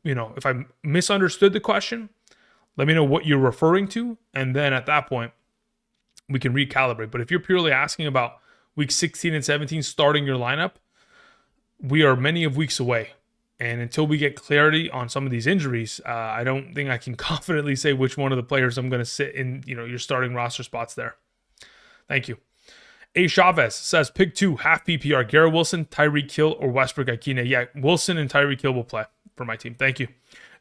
Speaker 1: if I misunderstood the question, let me know what you're referring to. And then at that point, we can recalibrate. But if you're purely asking about week 16 and 17 starting your lineup, we are many of weeks away. And until we get clarity on some of these injuries, I don't think I can confidently say which one of the players I'm going to sit in, your starting roster spots there. Thank you. A. Chavez says, pick 2, half PPR, Garrett Wilson, Tyreek Hill, or Westbrook Ikine. Yeah, Wilson and Tyreek Hill will play for my team. Thank you.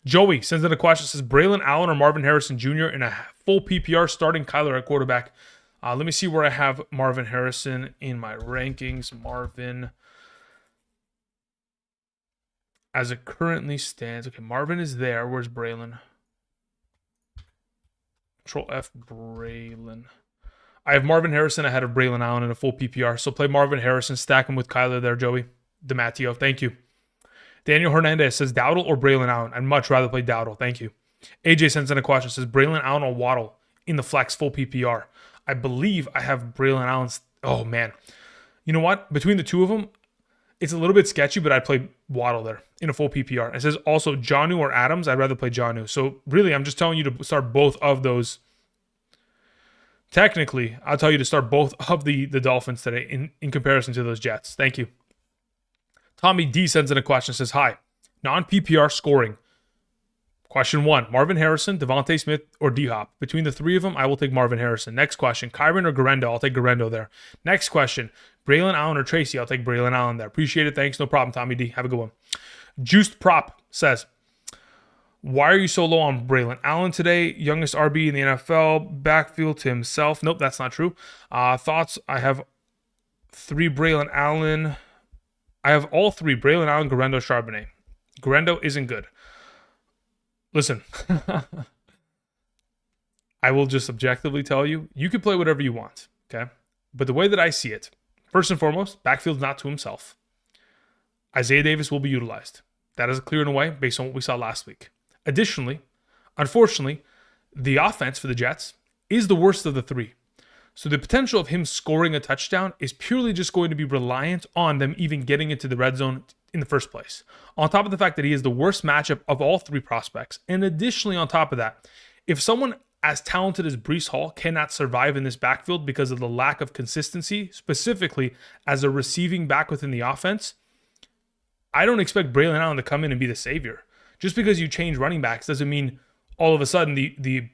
Speaker 1: Joey sends in a question, says, Braylon Allen or Marvin Harrison Jr. in a full PPR starting Kyler at quarterback. Let me see where I have Marvin Harrison in my rankings. Marvin, as it currently stands. Okay, Marvin is there. Where's Braylon? Control F, Braylon. I have Marvin Harrison ahead of Braylon Allen in a full PPR. So play Marvin Harrison, stack him with Kyler there, Joey. DeMatteo, thank you. Daniel Hernandez says Dowdle or Braylon Allen. I'd much rather play Dowdle. Thank you. AJ sends in a question. Says Braylon Allen or Waddle in the flex full PPR. I believe I have Braylon Allen's. Oh, man. You know what? Between the two of them, it's a little bit sketchy, but I'd play Waddle there in a full PPR. It says also Jonnu or Adams. I'd rather play Jonnu. So really, I'm just telling you to start both of those. Technically, I'll tell you to start both of the Dolphins today in comparison to those Jets. Thank you. Tommy D sends in a question. Says, hi, non-PPR scoring. Question 1, Marvin Harrison, Devontae Smith, or D-Hop. Between the three of them, I will take Marvin Harrison. Next question, Kyron or Garendo? I'll take Garendo there. Next question, Braylon Allen or Tracy? I'll take Braylon Allen there. Appreciate it. Thanks. No problem, Tommy D. Have a good one. Juiced Prop says, why are you so low on Braylon Allen today? Youngest RB in the NFL, backfield to himself. Nope, that's not true. Thoughts? I have 3 Braylon Allen. I have all 3, Braylon Allen, Garendo, Charbonnet. Garendo isn't good. Listen, I will just objectively tell you, you can play whatever you want, okay? But the way that I see it, first and foremost, backfield's not to himself. Isaiah Davis will be utilized. That is clear in a way based on what we saw last week. Additionally, unfortunately, the offense for the Jets is the worst of the 3. So the potential of him scoring a touchdown is purely just going to be reliant on them even getting into the red zone in the first place. On top of the fact that he is the worst matchup of all 3 prospects. And additionally, on top of that, if someone as talented as Brees Hall cannot survive in this backfield because of the lack of consistency, specifically as a receiving back within the offense, I don't expect Braylon Allen to come in and be the savior. Just because you change running backs doesn't mean all of a sudden the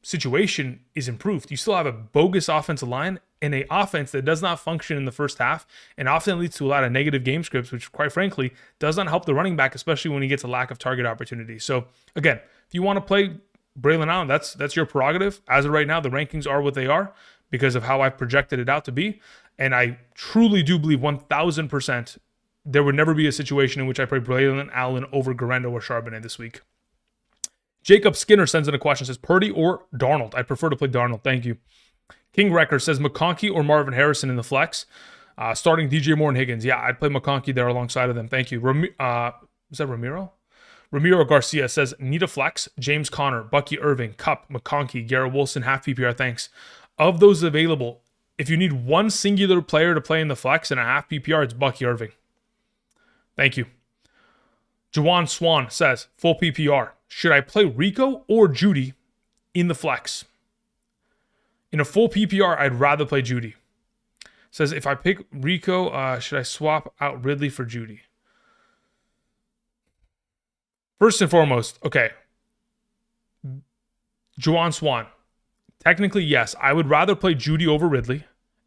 Speaker 1: situation is improved. You still have a bogus offensive line and an offense that does not function in the first half and often leads to a lot of negative game scripts, which quite frankly does not help the running back, especially when he gets a lack of target opportunities. So again, if you want to play Braylon Allen, that's your prerogative. As of right now, the rankings are what they are because of how I've projected it out to be. And I truly do believe 1,000% there would never be a situation in which I play Braylon Allen over Garendo or Charbonnet this week. Jacob Skinner sends in a question, says Purdy or Darnold? I prefer to play Darnold. Thank you. King Wrecker says McConkey or Marvin Harrison in the flex. Starting DJ Moore and Higgins. Yeah, I'd play McConkey there alongside of them. Thank you. Was that Ramiro? Ramiro Garcia says need a flex. James Conner, Bucky Irving, Kupp, McConkey, Garrett Wilson, half PPR. Thanks. Of those available, if you need one singular player to play in the flex and a half PPR, it's Bucky Irving. Thank you. Jawan Swan says full PPR. Should I play Rico or Judy in the flex? In a full PPR, I'd rather play Judy. Says, if I pick Rico, should I swap out Ridley for Judy? First and foremost, okay. Juwan Swan. Technically, yes. I would rather play Judy over Ridley,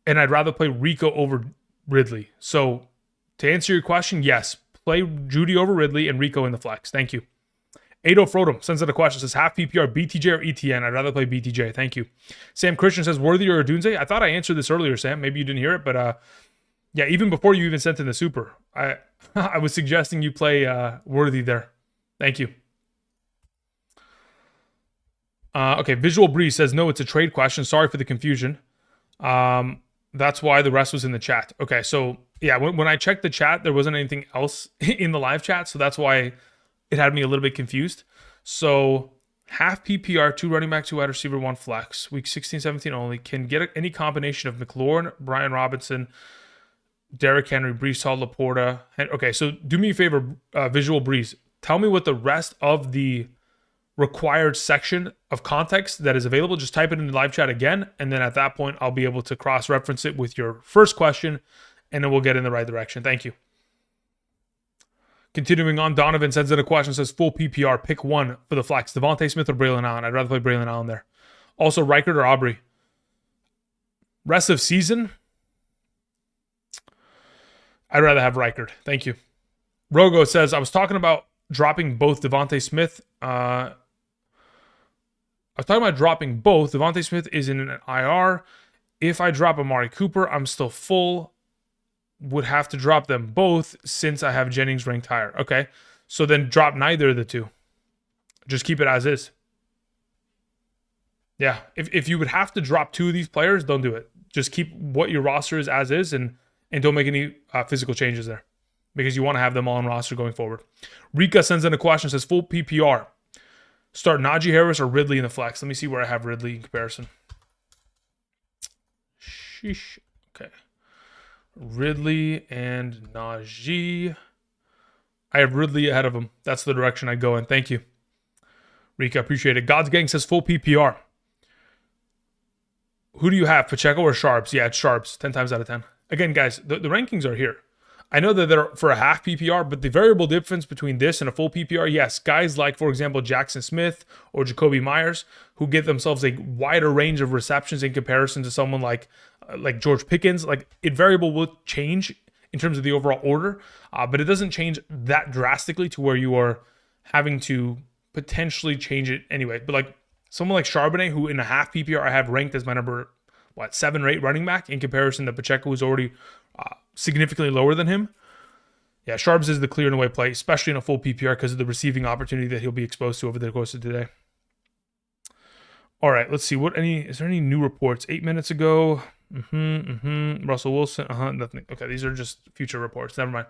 Speaker 1: and I'd rather play Rico over Ridley. So, to answer your question, yes. Play Judy over Ridley and Rico in the flex. Thank you. Ado Frodom sends out a question. Says half PPR, BTJ or ETN? I'd rather play BTJ. Thank you. Sam Christian says Worthy or Odunze? I thought I answered this earlier, Sam. Maybe you didn't hear it, but yeah, even before you even sent in the super, I I was suggesting you play Worthy there. Thank you. Okay, Visual Breeze says no, it's a trade question. Sorry for the confusion. That's why the rest was in the chat. Okay, so yeah, when I checked the chat, there wasn't anything else in the live chat, so that's why it had me a little bit confused. So half PPR, 2 running back, 2 wide receiver, 1 flex. Week 16, 17 only. Can get any combination of McLaurin, Brian Robinson, Derrick Henry, Brees Hall, Laporta. Okay, so do me a favor, Visual Breeze. Tell me what the rest of the required section of context that is available. Just type it in the live chat again, and then at that point, I'll be able to cross-reference it with your first question, and then we'll get in the right direction. Thank you. Continuing on, Donovan sends in a question, says full PPR, pick one for the flex. Devontae Smith or Braylon Allen? I'd rather play Braylon Allen there. Also, Reichard or Aubrey? Rest of season? I'd rather have Reichard. Thank you. Rogo says, I was talking about dropping both Devontae Smith. I was talking about dropping both. Devontae Smith is in an IR. If I drop Amari Cooper, I'm still full. Would have to drop them both since I have Jennings ranked higher. Okay, so then drop neither of the two. Just keep it as is. Yeah, if you would have to drop 2 of these players, don't do it. Just keep what your roster is as is and don't make any physical changes there because you want to have them all on roster going forward. Rika sends in a question, says full PPR. Start Najee Harris or Ridley in the flex. Let me see where I have Ridley in comparison. Sheesh. Okay. Ridley and Najee. I have Ridley ahead of him. That's the direction I go in. Thank you. Rika, appreciate it. God's Gang says full PPR. Who do you have, Pacheco or Sharps? Yeah, it's Sharps, 10 times out of 10. Again, guys, the rankings are here. I know that they're for a half PPR, but the variable difference between this and a full PPR, yes, guys like, for example, Jackson Smith or Jacoby Myers, who give themselves a wider range of receptions in comparison to someone like George Pickens. Like, it variable will change in terms of the overall order, but it doesn't change that drastically to where you are having to potentially change it anyway. But like someone like Charbonnet, who in a half PPR I have ranked as my number, 7 or 8 running back in comparison to Pacheco, who's already significantly lower than him. Yeah, Sharps is the clear and away play, especially in a full PPR because of the receiving opportunity that he'll be exposed to over the course of today. All right, let's see. Is there any new reports? 8 minutes ago. Russell Wilson. Nothing. Okay, these are just future reports. Never mind.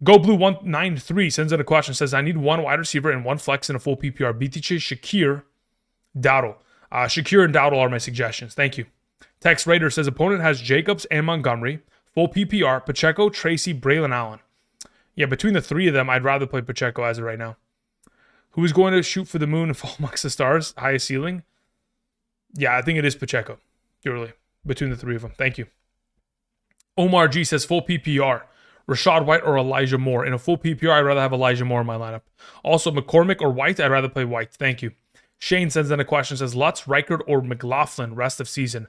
Speaker 1: Go Blue 193 sends in a question. Says, I need 1 wide receiver and 1 flex in a full PPR. BTJ, Shakir, Dowdle. Shakir and Dowdle are my suggestions. Thank you. Tex Raider says, opponent has Jacobs and Montgomery. Full PPR, Pacheco, Tracy, Braylon Allen. Yeah, between the 3 of them, I'd rather play Pacheco as of right now. Who is going to shoot for the moon and fall amongst the stars? Highest ceiling? Yeah, I think it is Pacheco. Purely. Between the 3 of them. Thank you. Omar G says, full PPR. Rashad White or Elijah Moore. In a full PPR, I'd rather have Elijah Moore in my lineup. Also, McCormick or White, I'd rather play White. Thank you. Shane sends in a question, says, Lutz, Reichard, or McLaughlin rest of season.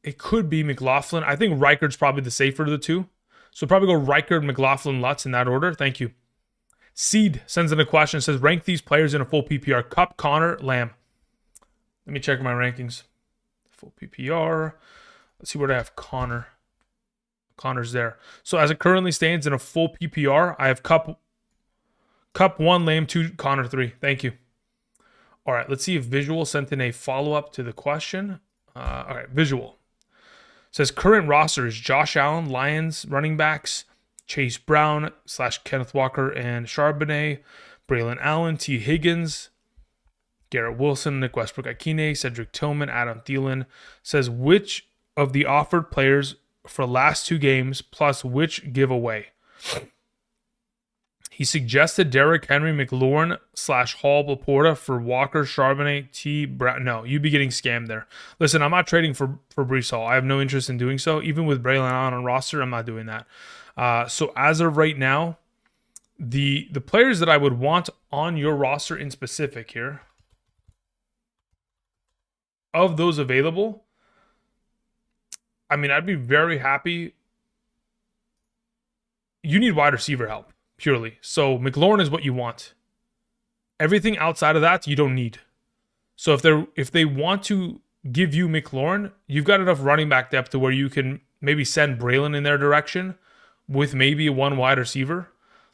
Speaker 1: It could be McLaughlin. I think Reichard's probably the safer of the 2. So probably go Reichard, McLaughlin, Lutz in that order. Thank you. Seed sends in a question, says, rank these players in a full PPR. Cup, Connor, Lamb. Let me check my rankings. Full PPR. Let's see where I have Connor. Connor's there. So as it currently stands in a full PPR, I have Cup 1, Lamb 2, Connor 3. Thank you. All right, let's see if Visual sent in a follow-up to the question. All right, Visual. Says current roster is Josh Allen, Lions running backs, Chase Brown / Kenneth Walker and Charbonnet, Braylon Allen, T. Higgins, Garrett Wilson, Nick Westbrook-Akine, Cedric Tillman, Adam Thielen. Says which of the offered players for last 2 games plus which giveaway. He suggested Derrick Henry, McLaurin / Hall, Laporta for Walker, Charbonnet, T. Brown. No, you'd be getting scammed there. Listen, I'm not trading for Brees Hall. I have no interest in doing so. Even with Braylon Allen on roster, I'm not doing that. So as of right now, the players that I would want on your roster in specific here, of those available, I mean, I'd be very happy. You need wide receiver help. purely. So McLaurin is what you want. Everything outside of that, you don't need. So if they want to give you McLaurin, you've got enough running back depth to where you can maybe send Braylon in their direction with maybe one wide receiver.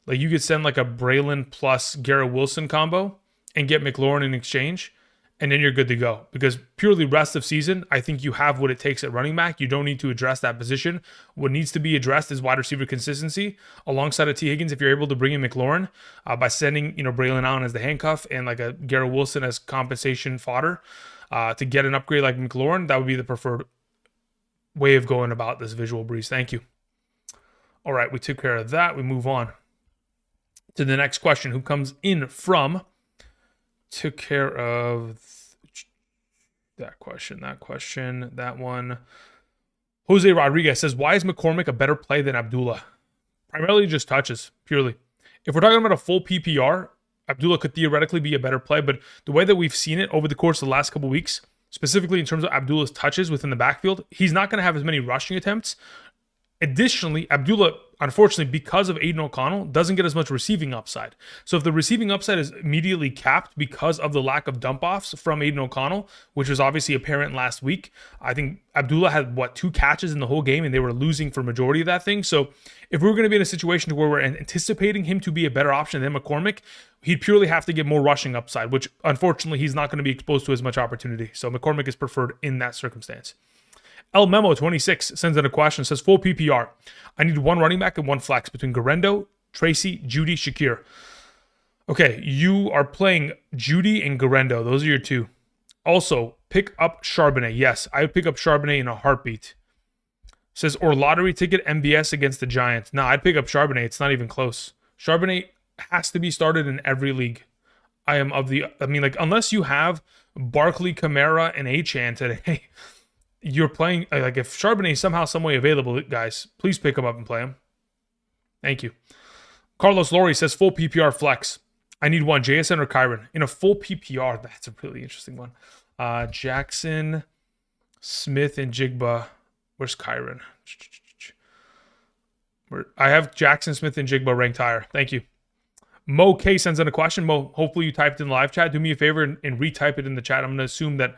Speaker 1: Like you could send like a Braylon plus Garrett Wilson combo and get McLaurin in exchange, and then you're good to go. Because purely rest of season, I think you have what it takes at running back. You don't need to address that position. What needs to be addressed is wide receiver consistency alongside of T. Higgins. If you're able to bring in McLaurin by sending Braylon Allen as the handcuff and like a Garrett Wilson as compensation fodder to get an upgrade like McLaurin, that would be the preferred way of going about this visual breeze. Thank you. All right, we took care of that. We move on to the next question, who comes in from... Took care of that question, that one. Jose Rodriguez says, why is McCormick a better play than Abdullah? Primarily just touches, purely. If we're talking about a full PPR, Abdullah could theoretically be a better play, but the way that we've seen it over the course of the last couple of weeks, specifically in terms of Abdullah's touches within the backfield, he's not going to have as many rushing attempts. Additionally, Abdullah, unfortunately, because of Aiden O'Connell, doesn't get as much receiving upside. So if the receiving upside is immediately capped because of the lack of dump-offs from Aiden O'Connell, which was obviously apparent last week, I think Abdullah had, 2 catches in the whole game, and they were losing for majority of that thing. So if we're going to be in a situation where we're anticipating him to be a better option than McCormick, he'd purely have to get more rushing upside, which unfortunately he's not going to be exposed to as much opportunity. So McCormick is preferred in that circumstance. El Memo 26 sends in a question, says, full PPR. I need one running back and one flex between Garendo, Tracy, Judy, Shakir. Okay, you are playing Judy and Garendo. Those are your two. Also, pick up Charbonnet. Yes, I would pick up Charbonnet in a heartbeat. Says, or lottery ticket MBS against the Giants. No, I'd pick up Charbonnet. It's not even close. Charbonnet has to be started in every league. Unless you have Barkley, Kamara, and Achane today, you're playing, if Charbonnet is somehow, some way available, guys, please pick him up and play him. Thank you. Carlos Laurie says, full PPR flex. I need one, JSN or Kyron. In a full PPR, that's a really interesting one. Jackson, Smith, and Jigba. Where's Kyron? I have Jackson, Smith, and Jigba ranked higher. Thank you. Mo K sends in a question. Mo, hopefully you typed in the live chat. Do me a favor and retype it in the chat. I'm going to assume that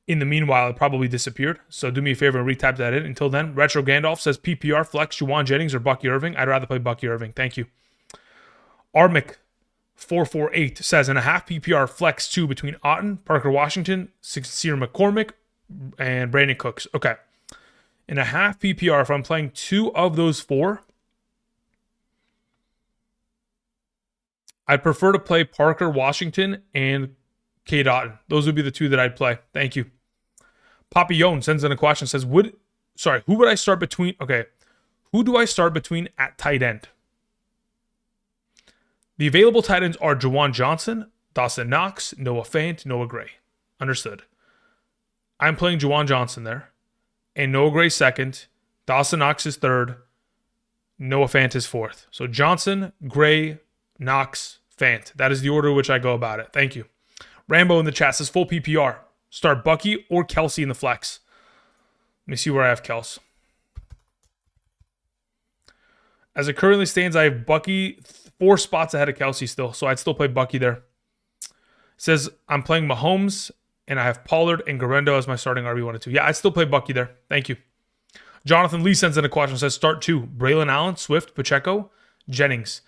Speaker 1: in the meanwhile, it probably disappeared. So do me a favor and retype that in. Until then, Retro Gandalf says PPR flex, Juwan Jennings or Bucky Irving. I'd rather play Bucky Irving. Thank you. Armic 448 says, in a half PPR flex 2 between Otten, Parker Washington, Sincere McCormick, and Brandon Cooks. Okay. In a half PPR, if I'm playing 2 of those 4, I'd prefer to play Parker Washington and Cade Otten. Those would be the 2 that I'd play. Thank you. Papillon sends in a question, says, who would I start between? Okay. Who do I start between at tight end? The available tight ends are Juwan Johnson, Dawson Knox, Noah Fant, Noah Gray. Understood. I'm playing Juwan Johnson there. And Noah Gray second. Dawson Knox is third. Noah Fant is fourth. So Johnson, Gray, Knox, Fant. That is the order in which I go about it. Thank you. Rambo in the chat says, full PPR. Start Bucky or Kelsey in the flex. Let me see where I have Kels. As it currently stands, I have Bucky 4 spots ahead of Kelsey still, so I'd still play Bucky there. It says, I'm playing Mahomes, and I have Pollard and Garendo as my starting RB1 and 2. Yeah, I'd still play Bucky there. Thank you. Jonathan Lee sends in a question, says, start 2. Braylon Allen, Swift, Pacheco, Jennings.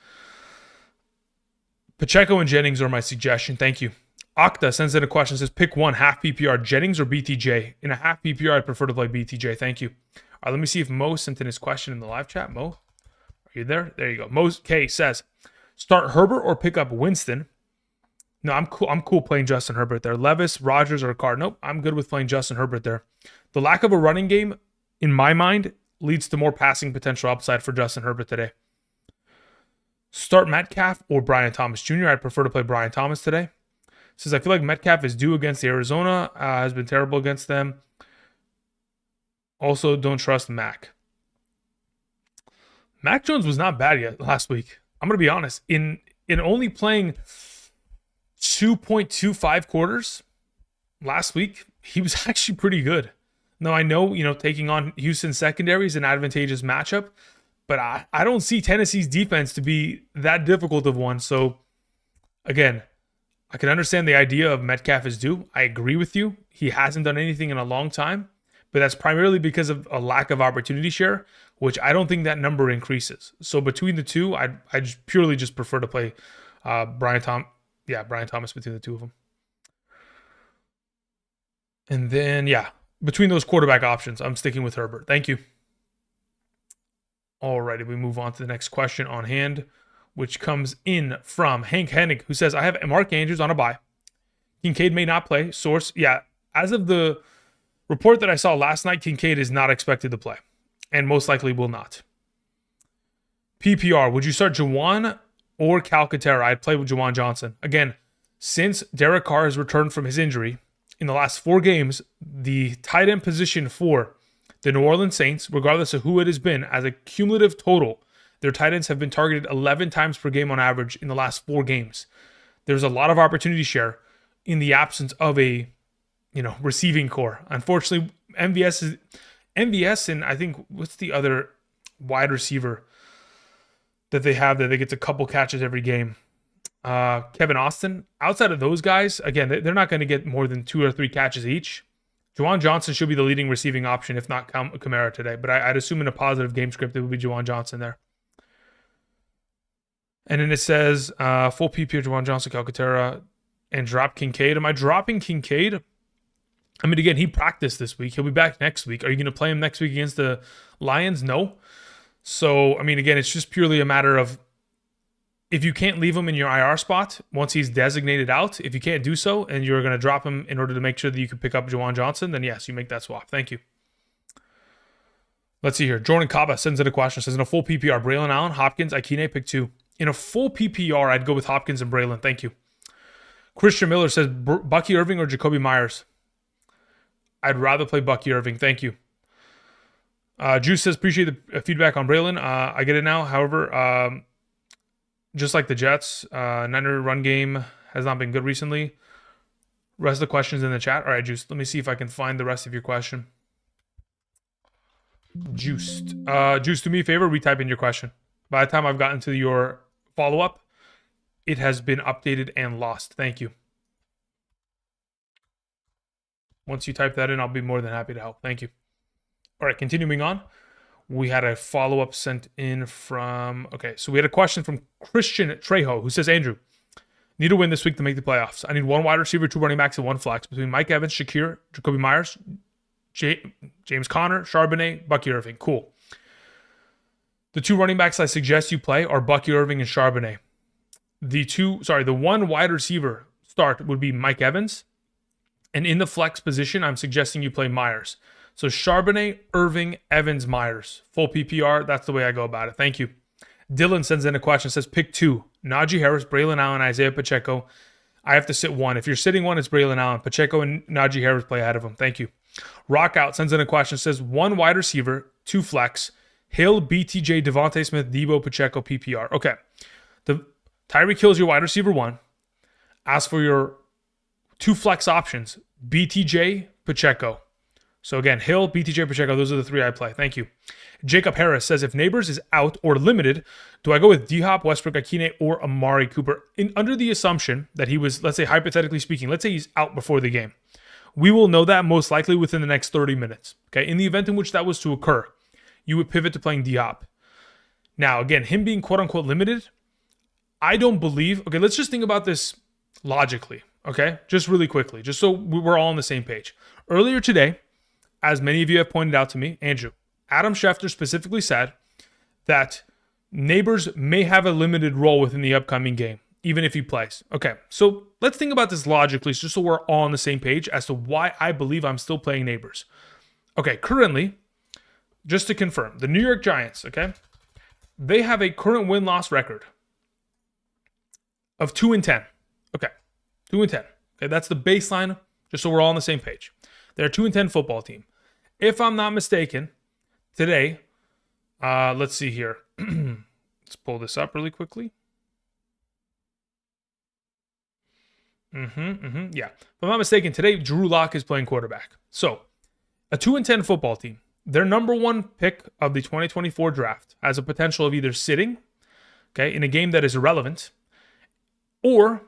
Speaker 1: Pacheco and Jennings are my suggestion. Thank you. Okta sends in a question, says, pick one, half PPR, Jennings or BTJ? In a half PPR, I'd prefer to play BTJ. Thank you. All right, let me see if Mo sent in his question in the live chat. Mo, are you there? There you go. Mo K says, start Herbert or pick up Winston? No, I'm cool playing Justin Herbert there. Levis, Rodgers, or Carr. Nope, I'm good with playing Justin Herbert there. The lack of a running game, in my mind, leads to more passing potential upside for Justin Herbert today. Start Metcalf or Brian Thomas Jr. I'd prefer to play Brian Thomas today. Says, I feel like Metcalf is due against Arizona. Has been terrible against them. Also, don't trust Mac. Mac Jones was not bad yet last week. I'm going to be honest. In only playing 2.25 quarters last week, he was actually pretty good. Now, I know, taking on Houston secondary is an advantageous matchup, But I don't see Tennessee's defense to be that difficult of one. So, again, I can understand the idea of Metcalf is due. I agree with you. He hasn't done anything in a long time, but that's primarily because of a lack of opportunity share, which I don't think that number increases. So between the two, I just purely just prefer to play Brian Thomas between the two of them. And then, between those quarterback options, I'm sticking with Herbert. Thank you. Alrighty, we move on to the next question on hand, which comes in from Hank Hennig, who says, I have Mark Andrews on a bye. Kincaid may not play. Source, as of the report that I saw last night, Kincaid is not expected to play and most likely will not. PPR, would you start Juwan or Calcaterra? I'd play with Juwan Johnson. Again, since Derek Carr has returned from his injury, in the last 4 games, the tight end position for the New Orleans Saints, regardless of who it has been, as a cumulative total, their tight ends have been targeted 11 times per game on average in the last 4 games. There's a lot of opportunity share in the absence of a, receiving core. Unfortunately, MVS and I think what's the other wide receiver that they have that they get a couple catches every game? Kevin Austin. Outside of those guys, again, they're not going to get more than 2 or 3 catches each. Juwan Johnson should be the leading receiving option, if not Kamara today. But I'd assume in a positive game script, it would be Juwan Johnson there. And then it says, full PPR, Juwan Johnson, Calcaterra, and drop Kincaid. Am I dropping Kincaid? I mean, again, he practiced this week. He'll be back next week. Are you going to play him next week against the Lions? No. So, I mean, again, it's just purely a matter of if you can't leave him in your IR spot once he's designated out, if you can't do so and you're going to drop him in order to make sure that you can pick up Juwan Johnson, then yes, you make that swap. Thank you. Let's see here. Jordan Kaba sends in a question. Says, in a full PPR, Braylon Allen, Hopkins, Ikine, pick 2. In a full PPR, I'd go with Hopkins and Braylon. Thank you. Christian Miller says, Bucky Irving or Jacoby Myers? I'd rather play Bucky Irving. Thank you. Juice says, appreciate the feedback on Braylon. I get it now. However, just like the Jets, Niner run game has not been good recently. Rest of the questions in the chat. All right, Juice. Let me see if I can find the rest of your question. Juice, do me a favor. Retype in your question. By the time I've gotten to your follow-up, it has been updated and lost. Thank you. Once you type that in, I'll be more than happy to help. Thank you. All right, continuing on. We had a follow-up sent in from... Okay, so we had a question from Christian Trejo, who says, Andrew, need a win this week to make the playoffs. I need 1 wide receiver, 2 running backs, and 1 flex between Mike Evans, Shakir, Jacoby Myers, James Conner, Charbonnet, Bucky Irving. Cool. The 2 running backs I suggest you play are Bucky Irving and Charbonnet. The 1 wide receiver start would be Mike Evans. And in the flex position, I'm suggesting you play Myers. So Charbonnet, Irving, Evans, Myers. Full PPR, that's the way I go about it. Thank you. Dylan sends in a question, says pick 2. Najee Harris, Braylon Allen, Isaiah Pacheco. I have to sit 1. If you're sitting 1, it's Braylon Allen. Pacheco and Najee Harris play ahead of him. Thank you. Rockout sends in a question, says 1 wide receiver, 2 flex. Hill, BTJ, Devontae Smith, Debo, Pacheco, PPR. Okay. Tyreek Hill's your wide receiver 1. As for your 2 flex options, BTJ, Pacheco. So again, Hill, BTJ, Pacheco, those are the 3 I play. Thank you. Jacob Harris says, if Neighbors is out or limited, do I go with D-Hop, Westbrook, Akine, or Amari Cooper? Under the assumption that he was, let's say, hypothetically speaking, let's say he's out before the game. We will know that most likely within the next 30 minutes. Okay. In the event in which that was to occur, you would pivot to playing D-Hop. Now, again, him being quote-unquote limited, I don't believe... Okay, let's just think about this logically, okay? Just really quickly, just so we're all on the same page. Earlier today, as many of you have pointed out to me, Andrew, Adam Schefter specifically said that Neighbors may have a limited role within the upcoming game, even if he plays. Okay, so let's think about this logically, just so we're all on the same page as to why I believe I'm still playing Neighbors. Okay, currently, just to confirm, the New York Giants, okay, they have a current win-loss record of 2-10. Okay, 2-10. Okay, that's the baseline, just so we're all on the same page. They're a 2-10 football team. If I'm not mistaken, today, let's see here. Let's pull this up really quickly. Yeah. If I'm not mistaken, today Drew Lock is playing quarterback. So, a 2-10 football team their number one pick of the 2024 draft has a potential of either sitting, okay, in a game that is irrelevant, or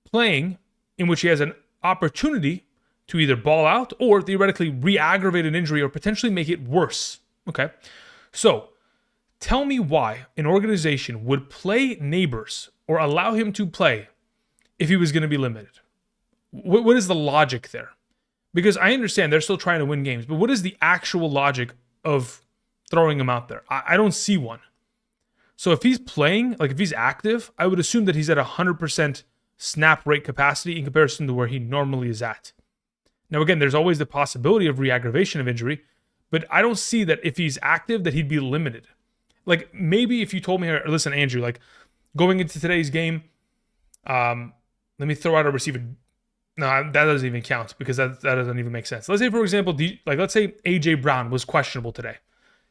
Speaker 1: playing in which he has an opportunity to either ball out or theoretically re-aggravate an injury or potentially make it worse. Okay, so tell me why an organization would play Neighbors or allow him to play if he was going to be limited. What is the logic there? Because I understand they're still trying to win games, but what is the actual logic of throwing him out there? I don't see one. So if he's playing, like if he's active, I would assume that he's at 100% snap rate capacity in comparison to where he normally is at. Now, again, there's always the possibility of re-aggravation of injury, but I don't see that if he's active that he'd be limited. Like maybe if you told me, listen, Andrew, like going into today's game, let me throw out a receiver. No, that doesn't even count because that doesn't even make sense. Let's say, for example, let's say A.J. Brown was questionable today.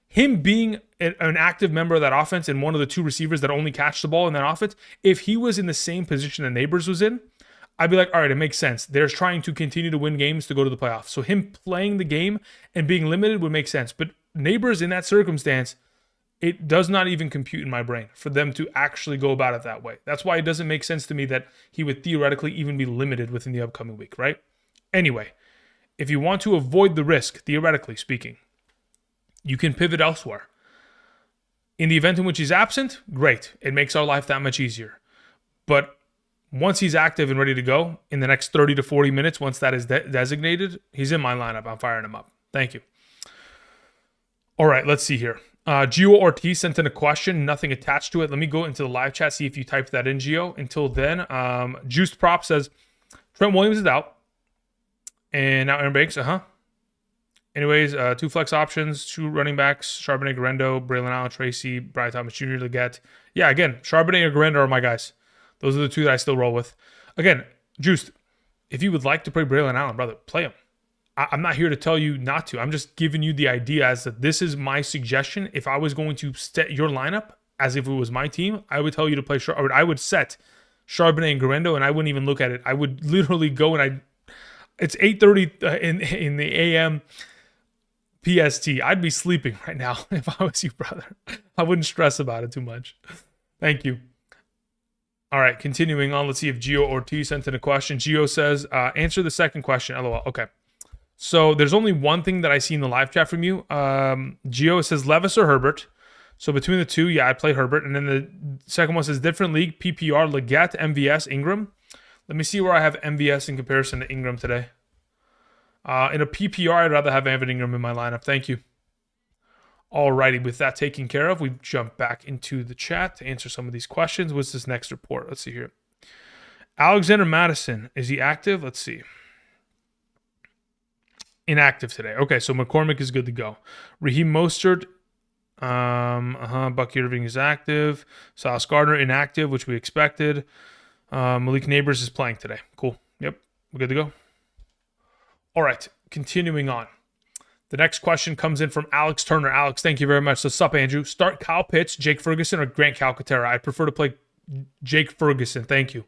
Speaker 1: Him being an active member of that offense and one of the two receivers that only catch the ball in that offense, if he was in the same position that Neighbors was in, I'd be like, all right, it makes sense. They're trying to continue to win games to go to the playoffs. So him playing the game and being limited would make sense. But Neighbors in that circumstance, it does not even compute in my brain for them to actually go about it that way. That's why it doesn't make sense to me that he would theoretically even be limited within the upcoming week, right? Anyway, if you want to avoid the risk, theoretically speaking, you can pivot elsewhere. In the event in which he's absent, great. It makes our life that much easier. But once he's active and ready to go, in the next 30 to 40 minutes, once that is designated, he's in my lineup. I'm firing him up. Thank you. All right, let's see here. Gio Ortiz sent in a question, nothing attached to it. Let me go into the live chat, see if you typed that in, Gio. Until then, Juiced Prop says, Trent Williams is out. And now Aaron Banks, Anyways, 2 flex options, 2 running backs, Charbonnet, Garendo, Braylon Allen, Tracy, Brian Thomas Jr., Leggett. Yeah, again, Charbonnet or Garendo are my guys. Those are the 2 that I still roll with. Again, Juiced, if you would like to play Braylon Allen, brother, play him. I'm not here to tell you not to. I'm just giving you the idea as that this is my suggestion. If I was going to set your lineup as if it was my team, I would tell you to play I would set Charbonnet and Garendo, and I wouldn't even look at it. I would literally go and it's 8:30 in the a.m. PST. I'd be sleeping right now if I was you, brother. I wouldn't stress about it too much. Thank you. All right, continuing on. Let's see if Gio Ortiz sent in a question. Gio says, answer the second question. LOL. Okay. So there's only one thing that I see in the live chat from you. Gio says Levis or Herbert. So between the two, yeah, I'd play Herbert. And then the second one says different league, PPR, Leggett, MVS, Ingram. Let me see where I have MVS in comparison to Ingram today. In a PPR, I'd rather have Evan Ingram in my lineup. Thank you. Alrighty, with that taken care of, we jump back into the chat to answer some of these questions. What's this next report? Let's see here. Alexander Madison, is he active? Let's see. Inactive today. Okay, so McCormick is good to go. Raheem Mostert, Bucky Irving is active. Sauce Gardner inactive, which we expected. Malik Neighbors is playing today. Cool. Yep, we're good to go. All right, continuing on. The next question comes in from Alex Turner. Alex, thank you very much. So, sup, Andrew? Start Kyle Pitts, Jake Ferguson, or Grant Calcaterra? I'd prefer to play Jake Ferguson. Thank you.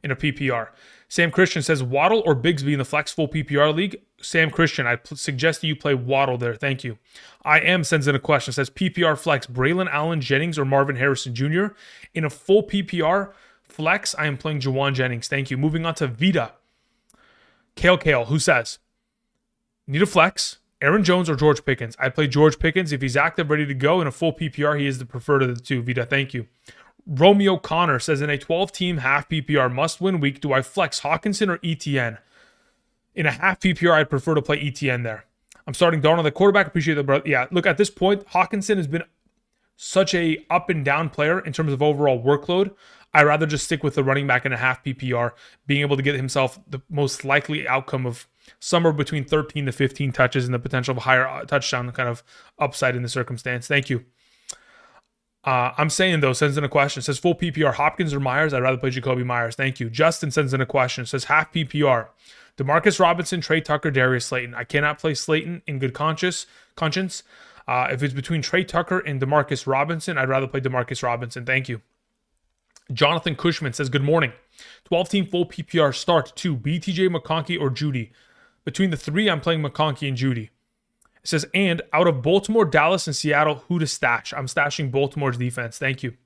Speaker 1: In a PPR. Sam Christian says Waddle or Bigsby in the flex full PPR league. Sam Christian, I suggest that you play Waddle there. Thank you. I am sends in a question. Says PPR flex Braylon Allen Jennings or Marvin Harrison Jr. In a full PPR flex, I am playing Jawan Jennings. Thank you. Moving on to Vita. Kale, who says, need a flex, Aaron Jones or George Pickens? I'd play George Pickens. If he's active, ready to go in a full PPR, he is the preferred of the two. Vita, thank you. Romeo Connor says, in a 12-team half PPR must-win week, do I flex Hawkinson or ETN? In a half PPR, I'd prefer to play ETN there. I'm starting Darnold, the quarterback. Appreciate the brother. Yeah, look, at this point, Hawkinson has been such a up and down player in terms of overall workload. I'd rather just stick with the running back in a half PPR, being able to get himself the most likely outcome of somewhere between 13 to 15 touches and the potential of a higher touchdown kind of upside in the circumstance. Thank you. I'm saying, though, sends in a question. Says full PPR, Hopkins or Myers? I'd rather play Jacoby Myers. Thank you. Justin sends in a question. Says half PPR. Demarcus Robinson, Trey Tucker, Darius Slayton. I cannot play Slayton in good conscience. If it's between Trey Tucker and Demarcus Robinson, I'd rather play Demarcus Robinson. Thank you. Jonathan Cushman says, good morning. 12-team full PPR start to BTJ, McConkey, or Judy. Between the three, I'm playing McConkey and Judy. It says, and out of Baltimore, Dallas, and Seattle, who to stash? I'm stashing Baltimore's defense. Thank you.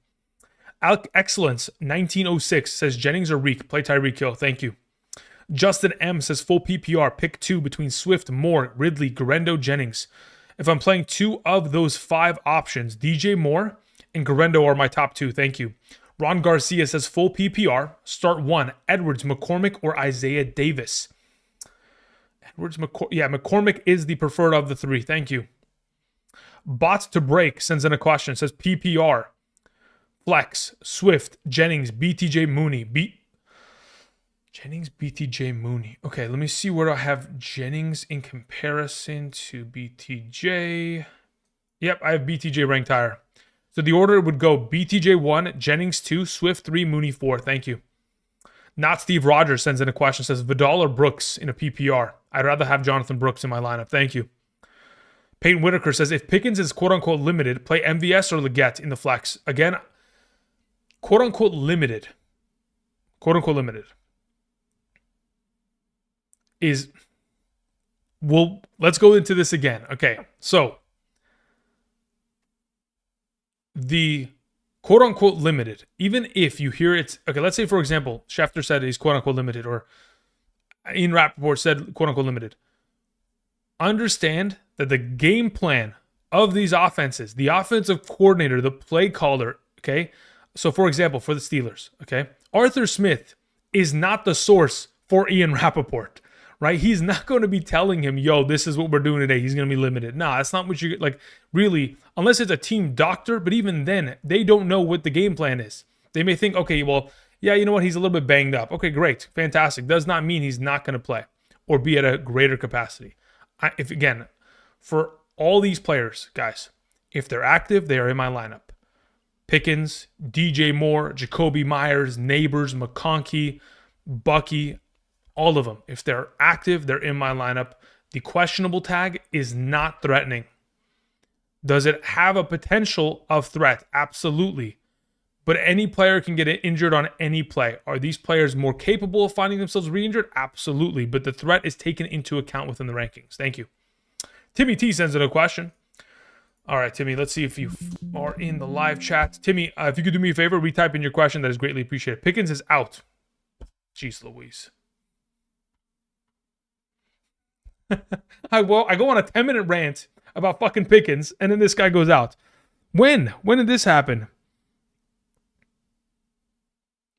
Speaker 1: Excellence 1906 says Jennings or Reek. Play Tyreek Hill. Thank you. Justin M says full PPR. Pick 2 between Swift, Moore, Ridley, Garendo, Jennings. If I'm playing 2 of those 5 options, DJ Moore and Garendo are my top 2. Thank you. Ron Garcia says full PPR. Start 1. Edwards, McCormick, or Isaiah Davis. McCormick is the preferred of the 3. Thank you. Bot to Break sends in a question. It says PPR. Flex, Swift, Jennings, BTJ Mooney. Jennings, BTJ Mooney. Okay, let me see where I have Jennings in comparison to BTJ. Yep, I have BTJ ranked higher. So the order would go BTJ 1, Jennings 2, Swift 3, Mooney 4. Thank you. Not Steve Rogers sends in a question. Says Vidal or Brooks in a PPR. I'd rather have Jonathan Brooks in my lineup. Thank you. Peyton Whitaker says if Pickens is quote-unquote limited, play MVS or Leggett in the flex. Again, quote-unquote limited. Quote-unquote limited. Let's go into this again. Okay, so the quote-unquote limited, even if you hear it's, okay, let's say, for example, Schefter said he's quote-unquote limited, or Ian Rappaport said quote-unquote limited. Understand that the game plan of these offenses, the offensive coordinator, the play caller, okay? So, for example, for the Steelers, okay? Arthur Smith is not the source for Ian Rappaport, right? He's not going to be telling him, yo, this is what we're doing today. He's going to be limited. Nah, that's not what you, like, really, unless it's a team doctor, but even then, they don't know what the game plan is. They may think, okay, well, yeah, you know what? He's a little bit banged up. Okay, great. Fantastic. Does not mean he's not going to play or be at a greater capacity. Again, for all these players, guys, if they're active, they are in my lineup. Pickens, DJ Moore, Jacoby Myers, Neighbors, McConkey, Bucky, all of them. If they're active, they're in my lineup. The questionable tag is not threatening. Does it have a potential of threat? Absolutely. But any player can get injured on any play. Are these players more capable of finding themselves re-injured? Absolutely. But the threat is taken into account within the rankings. Thank you. Timmy T sends in a question. All right, Timmy, let's see if you are in the live chat. Timmy, if you could do me a favor, retype in your question. That is greatly appreciated. Pickens is out. Jeez Louise. I go on a 10-minute rant about fucking Pickens, and then this guy goes out. When? When did this happen?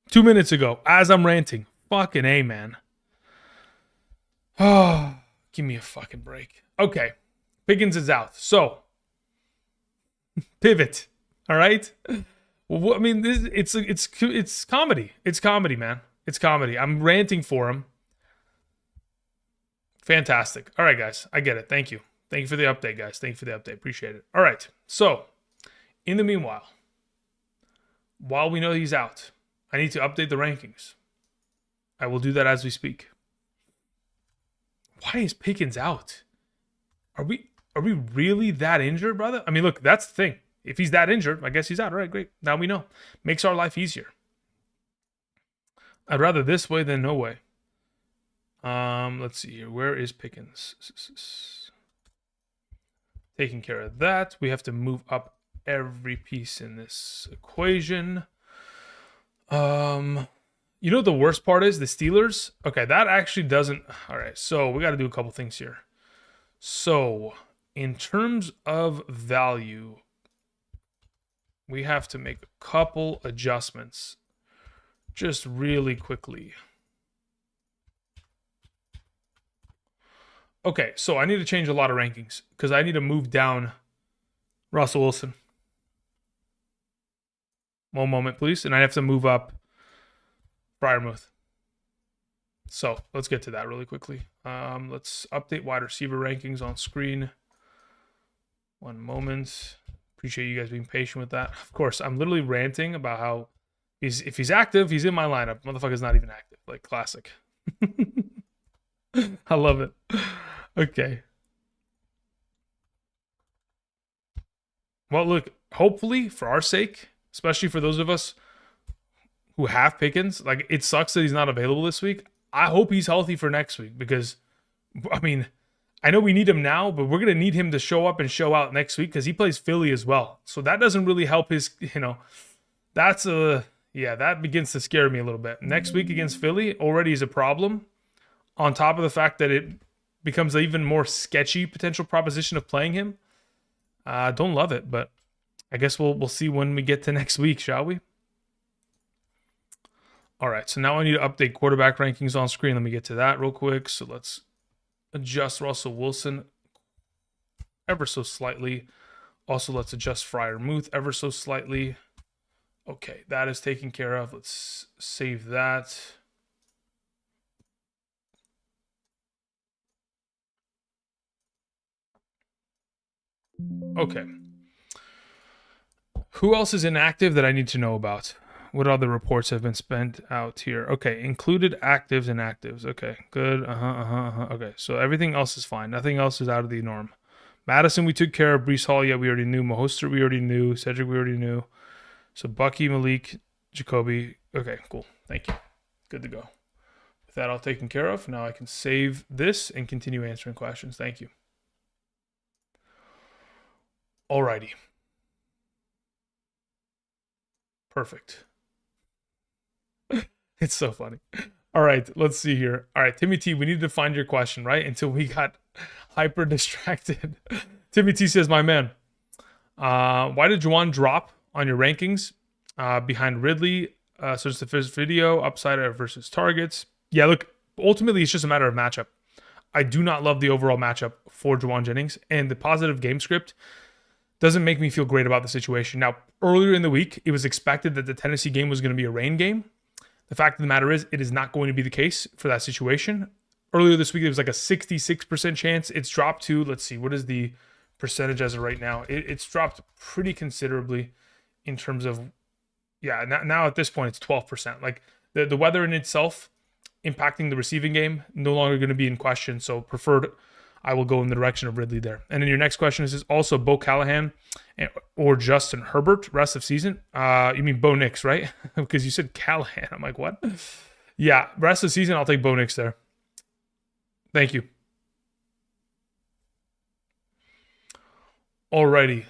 Speaker 1: 2 minutes ago, as I'm ranting. Fucking A, man. Oh, give me a fucking break. Okay. Pickens is out. So, pivot. All right? Well, I mean, it's comedy. It's comedy, man. It's comedy. I'm ranting for him. Fantastic. All right, guys. I get it. Thank you. Thank you for the update, guys. Thank you for the update. Appreciate it. All right. So, in the meanwhile, while we know he's out, I need to update the rankings. I will do that as we speak. Why is Pickens out? Are we really that injured, brother? I mean, look, that's the thing. If he's that injured, I guess he's out. All right, great. Now we know. Makes our life easier. I'd rather this way than no way. Let's see here. Where is Pickens? Taking care of that. We have to move up every piece in this equation. You know what the worst part is? The Steelers. Okay, that actually doesn't. All right, so we got to do a couple things here. So, in terms of value, we have to make a couple adjustments just really quickly. Okay, so I need to change a lot of rankings because I need to move down Russell Wilson. One moment, please. And I have to move up Freiermuth. So let's get to that really quickly. Let's update wide receiver rankings on screen. One moment. Appreciate you guys being patient with that. Of course, I'm literally ranting about how if he's active, he's in my lineup. Motherfucker's not even active. Like, classic. I love it. Okay. Well, look, hopefully for our sake, especially for those of us who have Pickens, like, it sucks that he's not available this week. I hope he's healthy for next week because, I mean, I know we need him now, but we're going to need him to show up and show out next week because he plays Philly as well. So that doesn't really help his, that's that begins to scare me a little bit. Next week against Philly already is a problem. On top of the fact that it becomes an even more sketchy potential proposition of playing him. Don't love it, but I guess we'll see when we get to next week, shall we? All right, so now I need to update quarterback rankings on screen. Let me get to that real quick. So let's adjust Russell Wilson ever so slightly. Also, let's adjust Freiermuth ever so slightly. Okay, that is taken care of. Let's save that. Okay. Who else is inactive that I need to know about? What other reports have been spent out here? Okay, included actives, inactives. Okay, good. Okay, so everything else is fine. Nothing else is out of the norm. Madison, we took care of. Brees Hall, yeah, we already knew. Mahostert, we already knew. Cedric, we already knew. So Bucky, Malik, Jacoby. Okay, cool. Thank you. Good to go. With that all taken care of, now I can save this and continue answering questions. Thank you. Alrighty. Perfect. It's so funny. All right, let's see here. All right, Timmy T, we need to find your question, right? Until we got hyper distracted. Timmy T says, my man, why did Juwan drop on your rankings behind Ridley? So it's the first video, upside versus targets. Yeah, look, ultimately it's just a matter of matchup. I do not love the overall matchup for Juwan Jennings, and the positive game script doesn't make me feel great about the situation. Now, earlier in the week, it was expected that the Tennessee game was going to be a rain game. The fact of the matter is, it is not going to be the case for that situation. Earlier this week, it was like a 66% chance. It's dropped to, let's see, what is the percentage as of right now? It's dropped pretty considerably in terms of, yeah, now at this point, it's 12%. Like, the weather in itself impacting the receiving game, no longer going to be in question. So preferred, I will go in the direction of Ridley there. And then your next question is also Bo Callahan or Justin Herbert rest of season. You mean Bo Nix, right? Because you said Callahan. I'm like, what? Yeah, rest of season, I'll take Bo Nix there. Thank you. Alrighty.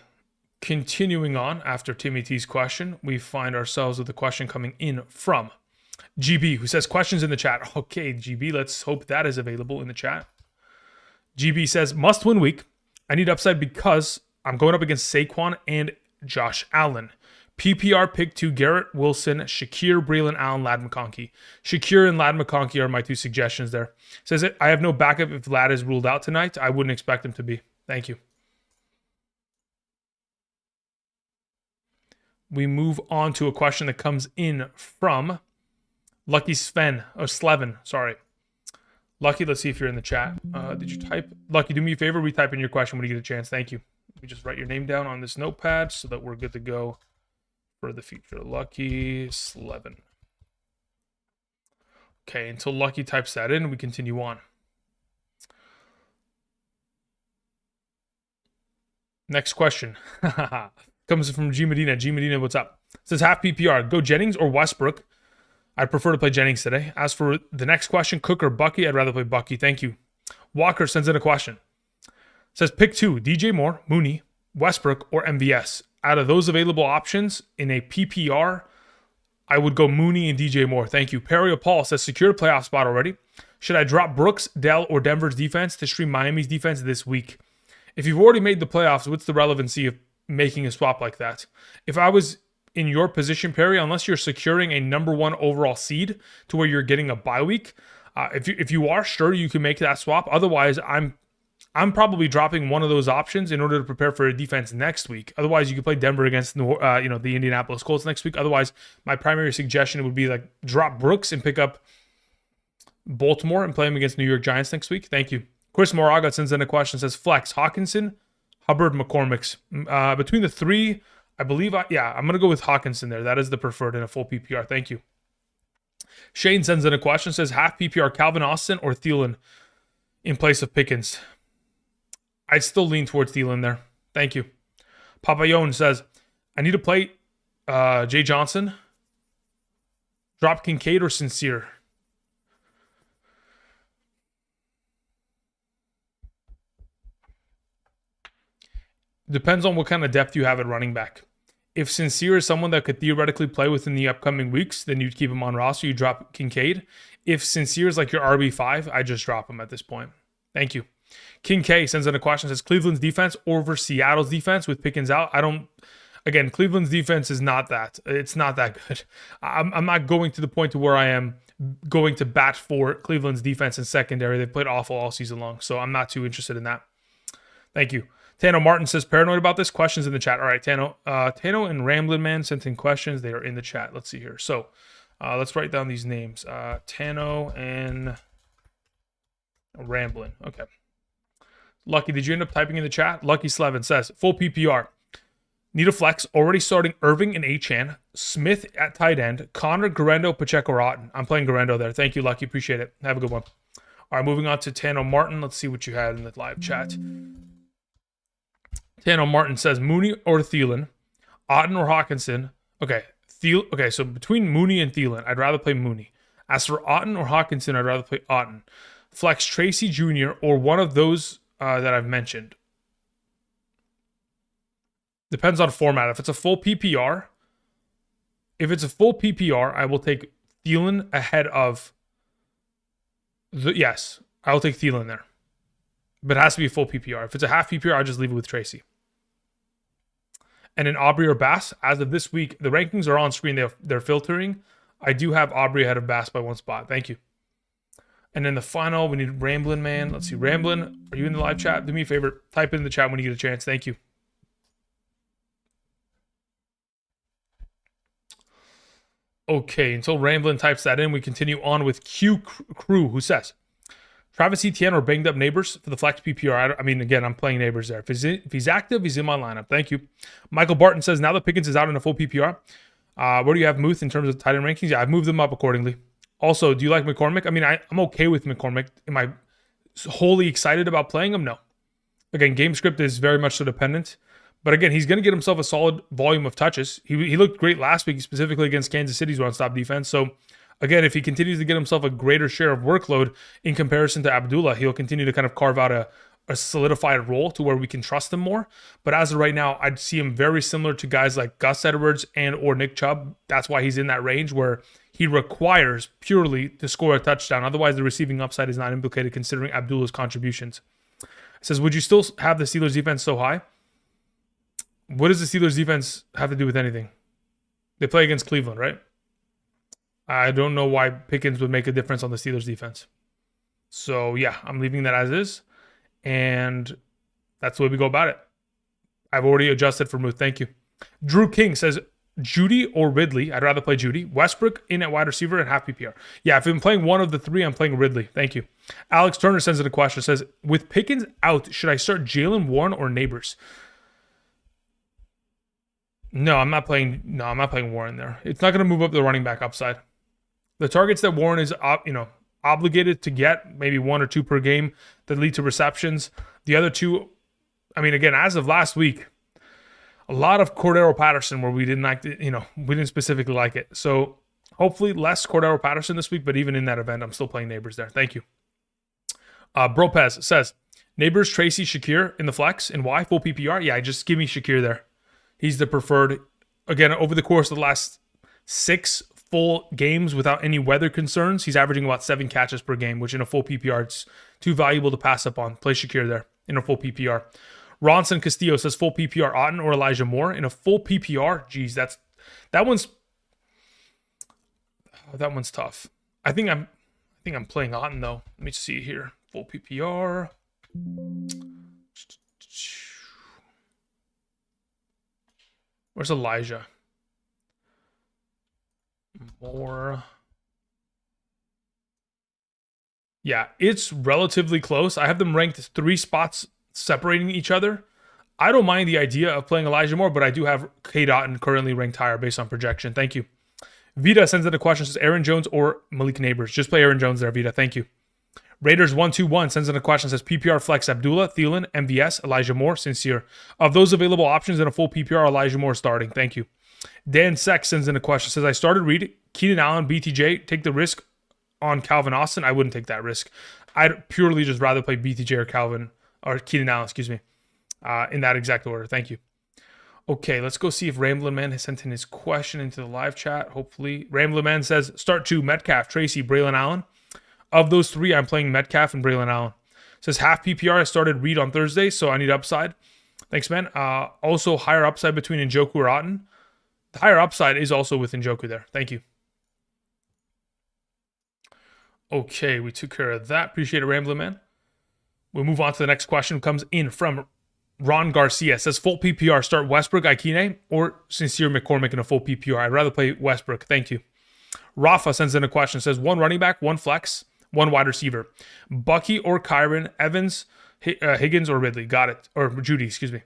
Speaker 1: Continuing on after Timmy T's question, we find ourselves with a question coming in from GB, who says questions in the chat. Okay, GB, let's hope that is available in the chat. GB says, must win week. I need upside because I'm going up against Saquon and Josh Allen. PPR pick 2, Garrett Wilson, Shakir, Braylon Allen, Lad McConkey. Shakir and Lad McConkey are my two suggestions there. Says it, I have no backup if Lad is ruled out tonight. I wouldn't expect him to be. Thank you. We move on to a question that comes in from Lucky Sven, or Slevin, sorry. Lucky, let's see if you're in the chat. Did you type? Lucky, do me a favor, retype in your question when you get a chance. Thank you. Let me just write your name down on this notepad so that we're good to go for the future. Lucky Slevin. Okay, until Lucky types that in, we continue on. Next question. Comes from G Medina. G Medina, what's up? Says half PPR. Go Jennings or Westbrook. I'd prefer to play Jennings today. As for the next question, Cook or Bucky, I'd rather play Bucky. Thank you. Walker sends in a question. Says pick 2, DJ Moore, Mooney, Westbrook, or MVS. Out of those available options in a PPR, I would go Mooney and DJ Moore. Thank you. Perry Paul says secure playoff spot already. Should I drop Brooks, Dell, or Denver's defense to stream Miami's defense this week? If you've already made the playoffs, what's the relevancy of making a swap like that? If I was in your position, Perry, unless you're securing a number 1 overall seed to where you're getting a bye week, if you are, sure, you can make that swap. Otherwise, I'm probably dropping one of those options in order to prepare for a defense next week. Otherwise, you could play Denver against the Indianapolis Colts next week. Otherwise, my primary suggestion would be like drop Brooks and pick up Baltimore and play him against New York Giants next week. Thank you. Chris Moraga sends in a question, says flex Hawkinson, Hubbard, McCormick's. Between the three, I believe, I'm going to go with Hawkinson there. That is the preferred in a full PPR. Thank you. Shane sends in a question, says half PPR Calvin Austin or Thielen in place of Pickens. I'd still lean towards Thielen there. Thank you. Papayone says, I need to play Jay Johnson. Drop Kincaid or Sincere. Depends on what kind of depth you have at running back. If Sincere is someone that could theoretically play within the upcoming weeks, then you'd keep him on roster. You drop Kincaid. If Sincere is like your RB5, I just drop him at this point. Thank you. King K sends in a question, says Cleveland's defense over Seattle's defense with Pickens out. Again, Cleveland's defense is not that. It's not that good. I'm not going to the point to where I am going to bat for Cleveland's defense and secondary. They've played awful all season long, so I'm not too interested in that. Thank you. Tano Martin says, paranoid about this? Questions in the chat. All right, Tano. Tano and Ramblin' Man sent in questions. They are in the chat. Let's see here. So let's write down these names. Tano and Ramblin'. Okay. Lucky, did you end up typing in the chat? Lucky Slevin says, full PPR. Need a flex. Already starting Irving and Achane. Smith at tight end. Connor, Garendo, Pacheco, Rotten. I'm playing Garendo there. Thank you, Lucky. Appreciate it. Have a good one. All right, moving on to Tano Martin. Let's see what you had in the live chat. Tano Martin says Mooney or Thielen, Otten or Hawkinson. Okay, so between Mooney and Thielen, I'd rather play Mooney. As for Otten or Hawkinson, I'd rather play Otten. Flex Tracy Jr. or one of those that I've mentioned. Depends on format. If it's a full PPR, I will take Thielen ahead of yes, I will take Thielen there. But it has to be a full PPR. If it's a half PPR, I'll just leave it with Tracy. And in Aubrey or Bass, as of this week, the rankings are on screen. They're filtering. I do have Aubrey ahead of Bass by one spot. Thank you. And then the final, we need Ramblin' Man. Let's see. Ramblin', are you in the live chat? Do me a favor. Type in the chat when you get a chance. Thank you. Okay, until Ramblin' types that in, we continue on with Q Crew, who says, Travis Etienne or banged up Neighbors for the flex PPR. I mean, again, I'm playing Neighbors there. If he's active, he's in my lineup. Thank you. Michael Barton says, now that Pickens is out in a full PPR, where do you have Muth in terms of tight end rankings? Yeah, I've moved them up accordingly. Also, do you like McCormick? I mean, I'm okay with McCormick. Am I wholly excited about playing him? No. Again, game script is very much so dependent. But again, he's going to get himself a solid volume of touches. He looked great last week, specifically against Kansas City's run-stop defense. So, again, if he continues to get himself a greater share of workload in comparison to Abdullah, he'll continue to kind of carve out a solidified role to where we can trust him more. But as of right now, I'd see him very similar to guys like Gus Edwards and or Nick Chubb. That's why he's in that range where he requires purely to score a touchdown. Otherwise, the receiving upside is not implicated considering Abdullah's contributions. It says, would you still have the Steelers defense so high? What does the Steelers defense have to do with anything? They play against Cleveland, right? I don't know why Pickens would make a difference on the Steelers defense. So, yeah, I'm leaving that as is. And that's the way we go about it. I've already adjusted for Muth. Thank you. Drew King says, Judy or Ridley? I'd rather play Judy. Westbrook in at wide receiver and half PPR. Yeah, if I'm playing one of the three, I'm playing Ridley. Thank you. Alex Turner sends in a question. Says, with Pickens out, should I start Jalen Warren or Neighbors? No, I'm not playing Warren there. It's not going to move up the running back upside. The targets that Warren is obligated to get, maybe one or two per game that lead to receptions. The other two, I mean, again, as of last week, a lot of Cordero Patterson where we didn't like it, we didn't specifically like it. So hopefully less Cordero Patterson this week, but even in that event, I'm still playing Neighbors there. Thank you. Bropez says, Neighbors, Tracy, Shakir in the flex, and why? Full PPR? Yeah, just give me Shakir there. He's the preferred. Again, over the course of the last 6 full games without any weather concerns, he's averaging about 7 catches per game, which in a full PPR, it's too valuable to pass up on. Play Shakir there in a full PPR. Ronson Castillo says full PPR Otten or Elijah Moore in a full PPR. Geez, that one's tough. I think I'm playing Otten though. Let me see here. Full PPR. Where's Elijah? Moore. Yeah, it's relatively close. I have them ranked 3 spots separating each other. I don't mind the idea of playing Elijah Moore, but I do have K. Otten currently ranked higher based on projection. Thank you. Vita sends in a question, says Aaron Jones or Malik Neighbors. Just play Aaron Jones there, Vita. Thank you. Raiders121 sends in a question, says PPR flex Abdullah, Thielen, MVS, Elijah Moore, Sincere. Of those available options in a full PPR, Elijah Moore starting. Thank you. Dan Seck sends in a question, says I started Reed, Keenan Allen, BTJ, take the risk on Calvin Austin. I wouldn't take that risk. I'd purely just rather play BTJ or Keenan Allen, excuse me. in that exact order. Thank you. Okay, let's go see if Ramblin' Man has sent in his question into the live chat. Hopefully. Ramblin' Man says, start 2, Metcalf, Tracy, Braylon Allen. Of those 3, I'm playing Metcalf and Braylon Allen. Says half PPR. I started Reed on Thursday, so I need upside. Thanks, man. Also, higher upside between Njoku or Otten. The higher upside is also with Njoku there. Thank you. Okay, we took care of that. Appreciate it, Ramblin' Man. We'll move on to the next question. Comes in from Ron Garcia. Says full PPR. Start Westbrook, Ikine, or Sincere McCormick in a full PPR. I'd rather play Westbrook. Thank you. Rafa sends in a question. Says 1 running back, 1 flex, 1 wide receiver. Bucky or Kyron, Evans, Higgins or Ridley. Got it. Or Judy, excuse me.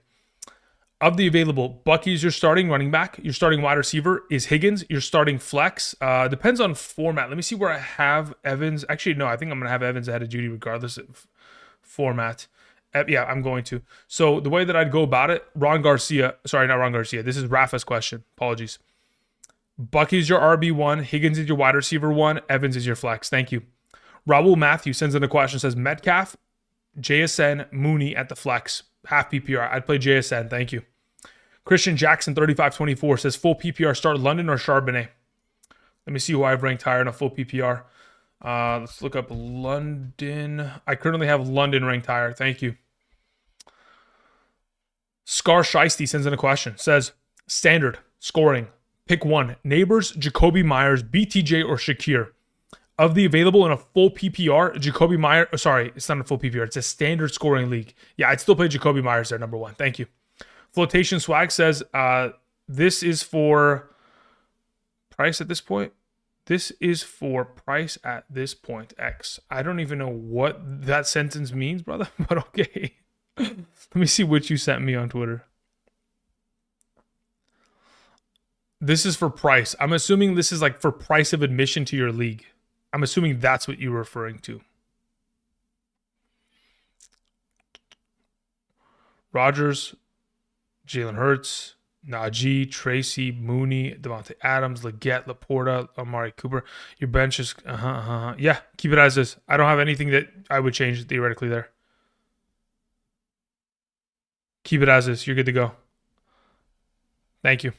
Speaker 1: Of the available, Bucky's your starting running back. Your starting wide receiver is Higgins. Your starting flex. Depends on format. Let me see where I have Evans. Actually, no, I think I'm going to have Evans ahead of Judy regardless of format. Yeah, I'm going to. So the way that I'd go about it, Ron Garcia. Sorry, not Ron Garcia. This is Rafa's question. Apologies. Bucky's your RB1. Higgins is your wide receiver 1. Evans is your flex. Thank you. Raul Matthew sends in a question. Says Metcalf, JSN, Mooney at the flex. Half PPR. I'd play JSN. Thank you. Christian Jackson, 3524, says full PPR start London or Charbonnet. Let me see who I've ranked higher in a full PPR. Let's look up London. I currently have London ranked higher. Thank you. Scar Shiesty sends in a question. Says standard scoring. Pick 1. Neighbors, Jacoby Myers, BTJ, or Shakir. Of the available in a full PPR, Jacoby Myers. Oh, sorry, it's not a full PPR. It's a standard scoring league. Yeah, I'd still play Jacoby Myers there, number 1. Thank you. Flotation Swag says, this is for price at this point. This is for price at this point, X. I don't even know what that sentence means, brother, but okay. Let me see what you sent me on Twitter. This is for price. I'm assuming this is like for price of admission to your league. I'm assuming that's what you're referring to. Rodgers, Jalen Hurts, Najee, Tracy, Mooney, Devontae Adams, Leggett, Laporta, Amari Cooper. Your bench is, yeah, keep it as is. I don't have anything that I would change theoretically there. Keep it as is. You're good to go. Thank you.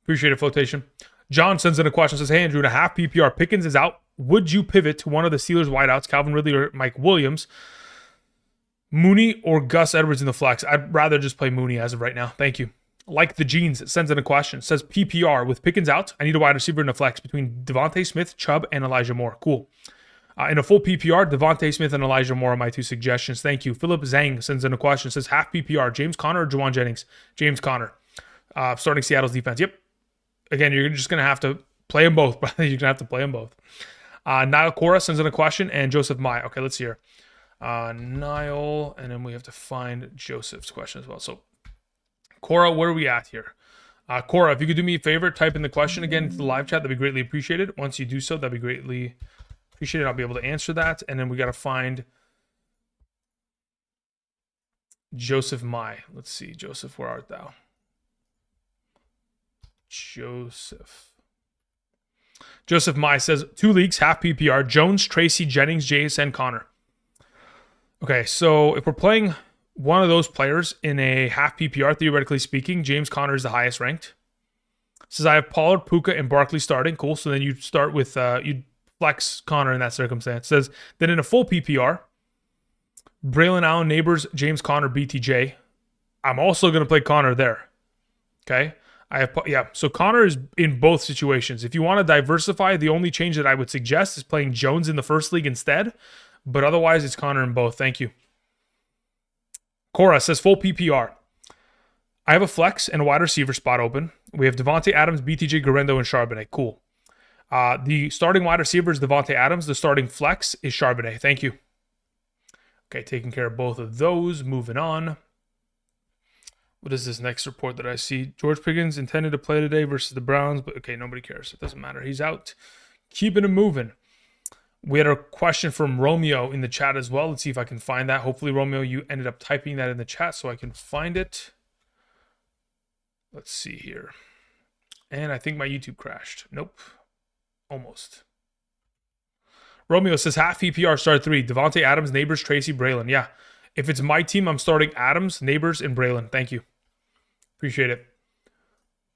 Speaker 1: Appreciate it, Flotation. John sends in a question. Says, hey, Andrew, in a half PPR, Pickens is out. Would you pivot to one of the Steelers wideouts, Calvin Ridley or Mike Williams? Mooney or Gus Edwards in the flex? I'd rather just play Mooney as of right now. Thank you. Like the Jeans sends in a question. Says PPR with Pickens out. I need a wide receiver in the flex between Devontae Smith, Chubb, and Elijah Moore. Cool. In a full PPR, Devontae Smith and Elijah Moore are my 2 suggestions. Thank you. Philip Zhang sends in a question. Says half PPR. James Conner or Juwan Jennings? James Conner. Starting Seattle's defense. Yep. Again, you're just going to have to play them both, brother. You're going to have to play them both. Niall Cora sends in a question, and Joseph Mai. Okay, let's see here. Niall, and then we have to find Joseph's question as well. So, Cora, where are we at here? Cora, if you could do me a favor, type in the question again into the live chat. That'd be greatly appreciated. Once you do so, that'd be greatly appreciated. I'll be able to answer that. And then we got to find Joseph Mai. Let's see. Joseph, where art thou? Joseph Mai says 2 leagues, half PPR. Jones, Tracy, Jennings, JSN, Connor. Okay, so if we're playing one of those players in a half PPR, theoretically speaking, James Conner is the highest ranked. Says I have Pollard, Puka, and Barkley starting. Cool. So then you start with you flex Connor in that circumstance. Says then in a full PPR, Braylon Allen, Neighbors, James Conner, BTJ. I'm also going to play Connor there. Okay. So Connor is in both situations. If you want to diversify, the only change that I would suggest is playing Jones in the first league instead. But otherwise, it's Connor in both. Thank you. Cora says full PPR. I have a flex and a wide receiver spot open. We have Devontae Adams, BTJ, Garendo, and Charbonnet. Cool. The starting wide receiver is Devontae Adams. The starting flex is Charbonnet. Thank you. Okay, taking care of both of those. Moving on. What is this next report that I see? George Pickens intended to play today versus the Browns, but okay, nobody cares. It doesn't matter. He's out. Keeping it moving. We had a question from Romeo in the chat as well. Let's see if I can find that. Hopefully, Romeo, you ended up typing that in the chat so I can find it. Let's see here. And I think my YouTube crashed. Nope. Almost. Romeo says half PPR start 3. Devontae Adams, Neighbors, Tracy, Braylon. Yeah. If it's my team, I'm starting Adams, Neighbors, and Braylon. Thank you. Appreciate it.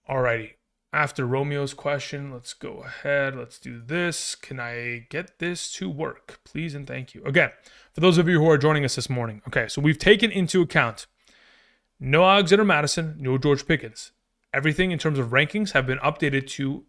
Speaker 1: Alrighty. After Romeo's question, let's go ahead. Let's do this. Can I get this to work? Please and thank you. Again, for those of you who are joining us this morning. Okay, so we've taken into account no Alexander Madison, no George Pickens. Everything in terms of rankings have been updated to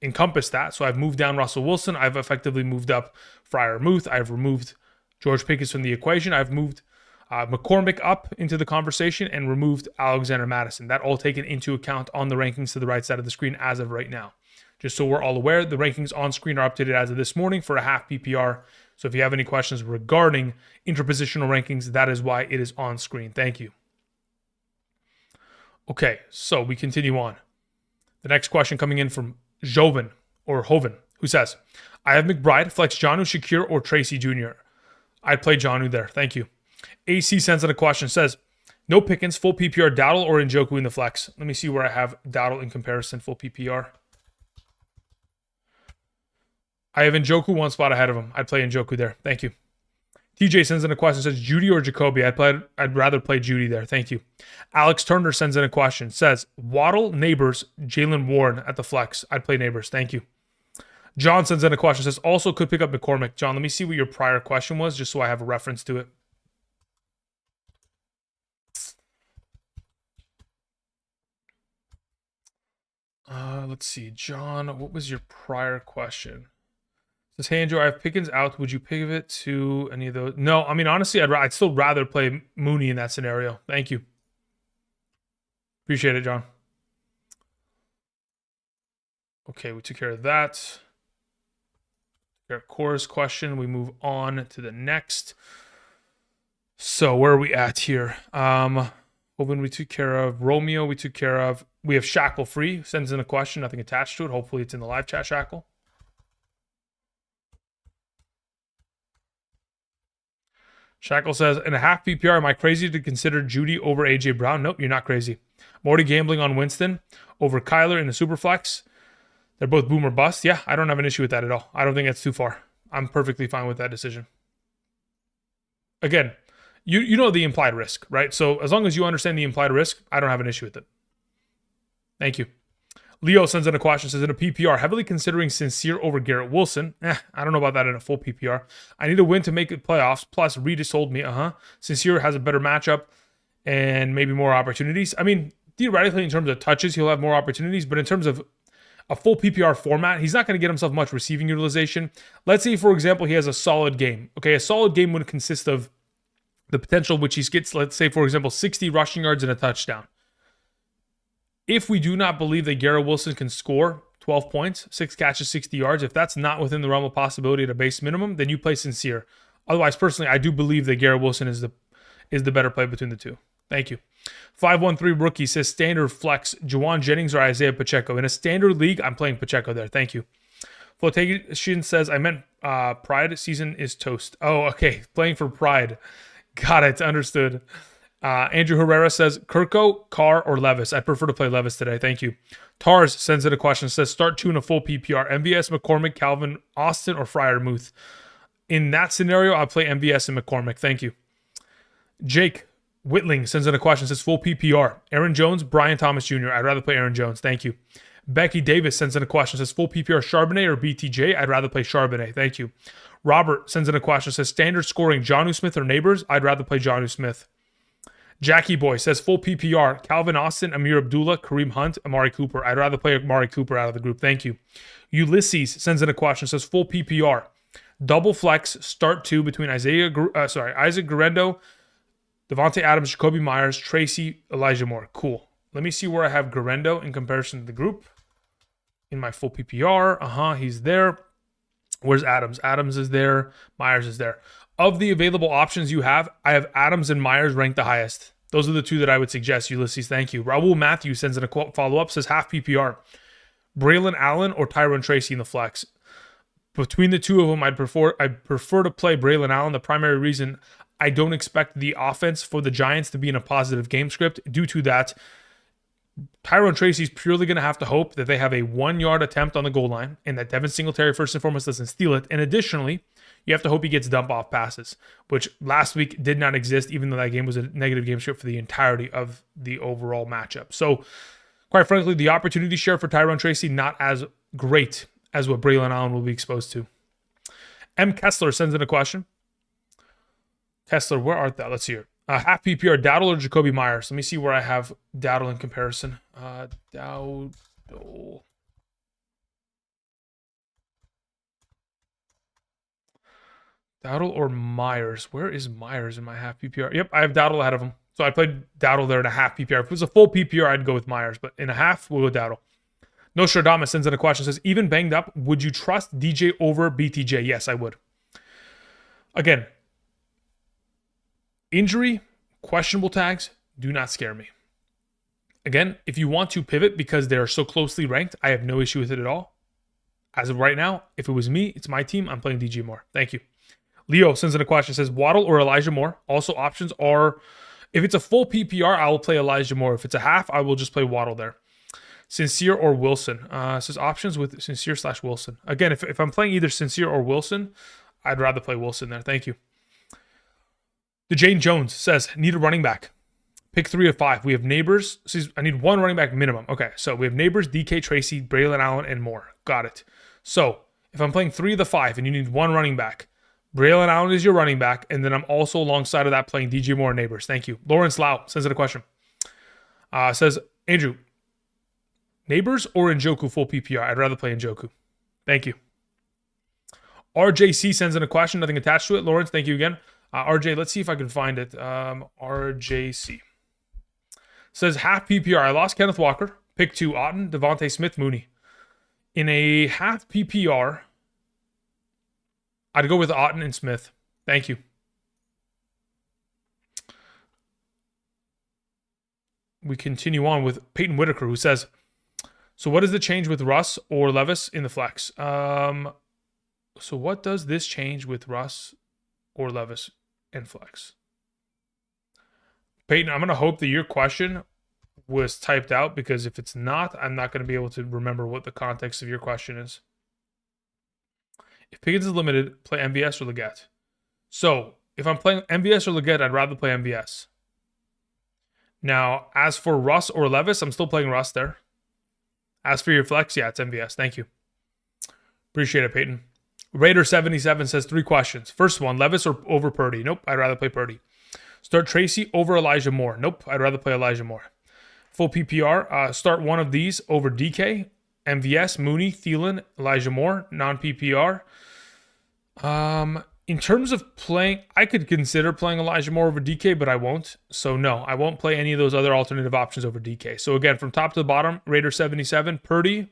Speaker 1: encompass that. So I've moved down Russell Wilson. I've effectively moved up Freiermuth. I've removed George Pickens from the equation. I've moved McCormick up into the conversation and removed Alexander Madison. That all taken into account on the rankings to the right side of the screen as of right now. Just so we're all aware, the rankings on screen are updated as of this morning for a half PPR. So if you have any questions regarding interpositional rankings, that is why it is on screen. Thank you. Okay, so we continue on. The next question coming in from Joven, who says, I have McBride, flex Jonnu, Shakir, or Tracy Jr. I'd play Jonnu there. Thank you. AC sends in a question, says, no Pickens, full PPR, Dowdle, or Njoku in the flex. Let me see where I have Dowdle in comparison, full PPR. I have Njoku one spot ahead of him. I'd play Njoku there. Thank you. TJ sends in a question, says, Judy or Jacoby? I'd rather play Judy there. Thank you. Alex Turner sends in a question, says, Waddle, Neighbors, Jalen Warren at the flex. I'd play Neighbors. Thank you. John sends in a question, says, also could pick up McCormick. John, let me see what your prior question was, just so I have a reference to it. Let's see. John, what was your prior question? Says, hey, Andrew, I have Pickens out. Would you pivot to any of those? No, I mean, honestly, I'd still rather play Mooney in that scenario. Thank you. Appreciate it, John. Okay, we took care of that. Our chorus question. We move on to the next. So where are we at here? When we took care of Romeo, we took care of. We have Shackle Free. Sends in a question, nothing attached to it. Hopefully it's in the live chat, Shackle. Shackle says, in a half PPR, am I crazy to consider Judy over AJ Brown? Nope, you're not crazy. I'm already gambling on Winston over Kyler in the Superflex. They're both boom or bust. Yeah, I don't have an issue with that at all. I don't think that's too far. I'm perfectly fine with that decision. Again, you know the implied risk, right? So as long as you understand the implied risk, I don't have an issue with it. Thank you. Leo sends in a question, says, in a PPR, heavily considering Sincere over Garrett Wilson. I don't know about that in a full PPR. I need a win to make it playoffs. Plus, Reed has told me, Sincere has a better matchup and maybe more opportunities. I mean, theoretically, in terms of touches, he'll have more opportunities. But in terms of a full PPR format, he's not going to get himself much receiving utilization. Let's say, for example, he has a solid game. Okay, a solid game would consist of the potential which he gets, let's say, for example, 60 rushing yards and a touchdown. If we do not believe that Garrett Wilson can score 12 points, 6 catches, 60 yards, if that's not within the realm of possibility at a base minimum, then you play Sincere. Otherwise, personally, I do believe that Garrett Wilson is the better play between the two. Thank you. 513 Rookie says, standard flex, Juwan Jennings or Isaiah Pacheco. In a standard league, I'm playing Pacheco there. Thank you. Flotation says, I meant Pride season is toast. Oh, okay. Playing for Pride. Got it. Understood. Andrew Herrera says, Kirko, Carr, or Levis? I prefer to play Levis today. Thank you. Tars sends in a question, says, start 2 in a full PPR. MVS, McCormick, Calvin, Austin, or Freiermuth? In that scenario, I'll play MVS and McCormick. Thank you. Jake Whitling sends in a question, says, full PPR. Aaron Jones, Brian Thomas Jr. I'd rather play Aaron Jones. Thank you. Becky Davis sends in a question, says, full PPR Charbonnet or BTJ? I'd rather play Charbonnet. Thank you. Robert sends in a question, says, standard scoring, Jonnu Smith or Neighbors? I'd rather play Jonnu Smith. Jackie Boy says, full PPR, Calvin Austin, Amir Abdullah, Kareem Hunt, Amari Cooper. I'd rather play Amari Cooper out of the group. Thank you. Ulysses sends in a question, says, full PPR, double flex, start 2 between Isaac Guerrero, Devontae Adams, Jacoby Myers, Tracy, Elijah Moore. Cool. Let me see where I have Guerrero in comparison to the group. In my full PPR, he's there. Where's Adams? Adams is there. Myers is there. Of the available options you have, I have Adams and Myers ranked the highest. Those are the two that I would suggest, Ulysses. Thank you. Raul Matthews sends in a follow-up, says half PPR. Braylon Allen or Tyrone Tracy in the flex. Between the two of them, I'd prefer to play Braylon Allen. The primary reason, I don't expect the offense for the Giants to be in a positive game script. Due to that, Tyrone Tracy's purely going to have to hope that they have a 1-yard attempt on the goal line and that Devin Singletary, first and foremost, doesn't steal it. And additionally, you have to hope he gets dump off passes, which last week did not exist, even though that game was a negative game script for the entirety of the overall matchup. So, quite frankly, the opportunity share for Tyrone Tracy not as great as what Braylon Allen will be exposed to. M. Kessler sends in a question. Kessler, where art thou? Let's hear. Half PPR, Dowdle or Jacoby Myers? Let me see where I have Dowdle in comparison. Dowdle. Dowdle or Myers? Where is Myers in my half PPR? Yep, I have Dowdle ahead of him. So I played Dowdle there in a half PPR. If it was a full PPR, I'd go with Myers. But in a half, we'll go Dowdle. Nostradamus sends in a question. Says, even banged up, would you trust DJ over BTJ? Yes, I would. Again, injury, questionable tags do not scare me. Again, if you want to pivot because they're so closely ranked, I have no issue with it at all. As of right now, if it was me, it's my team, I'm playing DJ Moore. Thank you. Leo sends in a question. Says, Waddle or Elijah Moore? Also, options are, if it's a full PPR, I will play Elijah Moore. If it's a half, I will just play Waddle there. Sincere or Wilson? Says options with Sincere / Wilson. Again, if I'm playing either Sincere or Wilson, I'd rather play Wilson there. Thank you. DeJane Jones says, need a running back. Pick 3 of 5. We have Neighbors. Says, I need one running back minimum. Okay, so we have Neighbors, DK, Tracy, Braylon Allen, and Moore. Got it. So if I'm playing 3 of the 5 and you need one running back, Braylon Allen is your running back, and then I'm also alongside of that playing DJ Moore and Neighbors. Thank you. Lawrence Lau sends in a question. Says, Andrew, Neighbors or Njoku full PPR? I'd rather play Njoku. Thank you. RJC sends in a question. Nothing attached to it. Lawrence, thank you again. RJ, let's see if I can find it. RJC says, half PPR. I lost Kenneth Walker. Pick 2, Otten, Devontae Smith, Mooney. In a half PPR, I'd go with Otten and Smith. Thank you. We continue on with Peyton Whitaker, who says, so what is the change with Russ or Levis in the flex? So what does this change with Russ or Levis in flex? Peyton, I'm going to hope that your question was typed out, because if it's not, I'm not going to be able to remember what the context of your question is. If Pickens is limited, play MVS or Leggett. So if I'm playing MVS or Leggett, I'd rather play MVS. Now, as for Russ or Levis, I'm still playing Russ there. As for your flex, yeah, it's MVS. Thank you. Appreciate it, Peyton. Raider77 says 3 questions. First one, Levis or over Purdy? Nope, I'd rather play Purdy. Start Tracy over Elijah Moore? Nope, I'd rather play Elijah Moore. Full PPR, start one of these over DK, MVS, Mooney, Thielen, Elijah Moore, non-PPR. In terms of playing, I could consider playing Elijah Moore over DK, but I won't. So no, I won't play any of those other alternative options over DK. So again, from top to the bottom, Raider77, Purdy,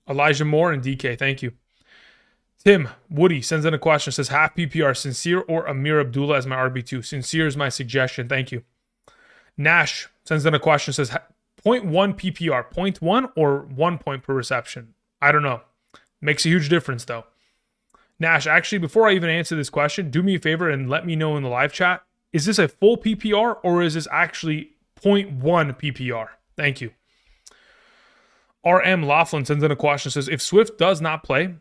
Speaker 1: Elijah Moore, and DK. Thank you. Tim Woody sends in a question, says half PPR, Sincere or Amir Abdullah as my RB2. Sincere is my suggestion. Thank you. Nash sends in a question, says 0.1 PPR, 0.1 or 1 point per reception. I don't know. Makes a huge difference though. Nash, actually, before I even answer this question, do me a favor and let me know in the live chat. Is this a full PPR or is this actually 0.1 PPR? Thank you. RM Laughlin sends in a question, says, if Swift does not play,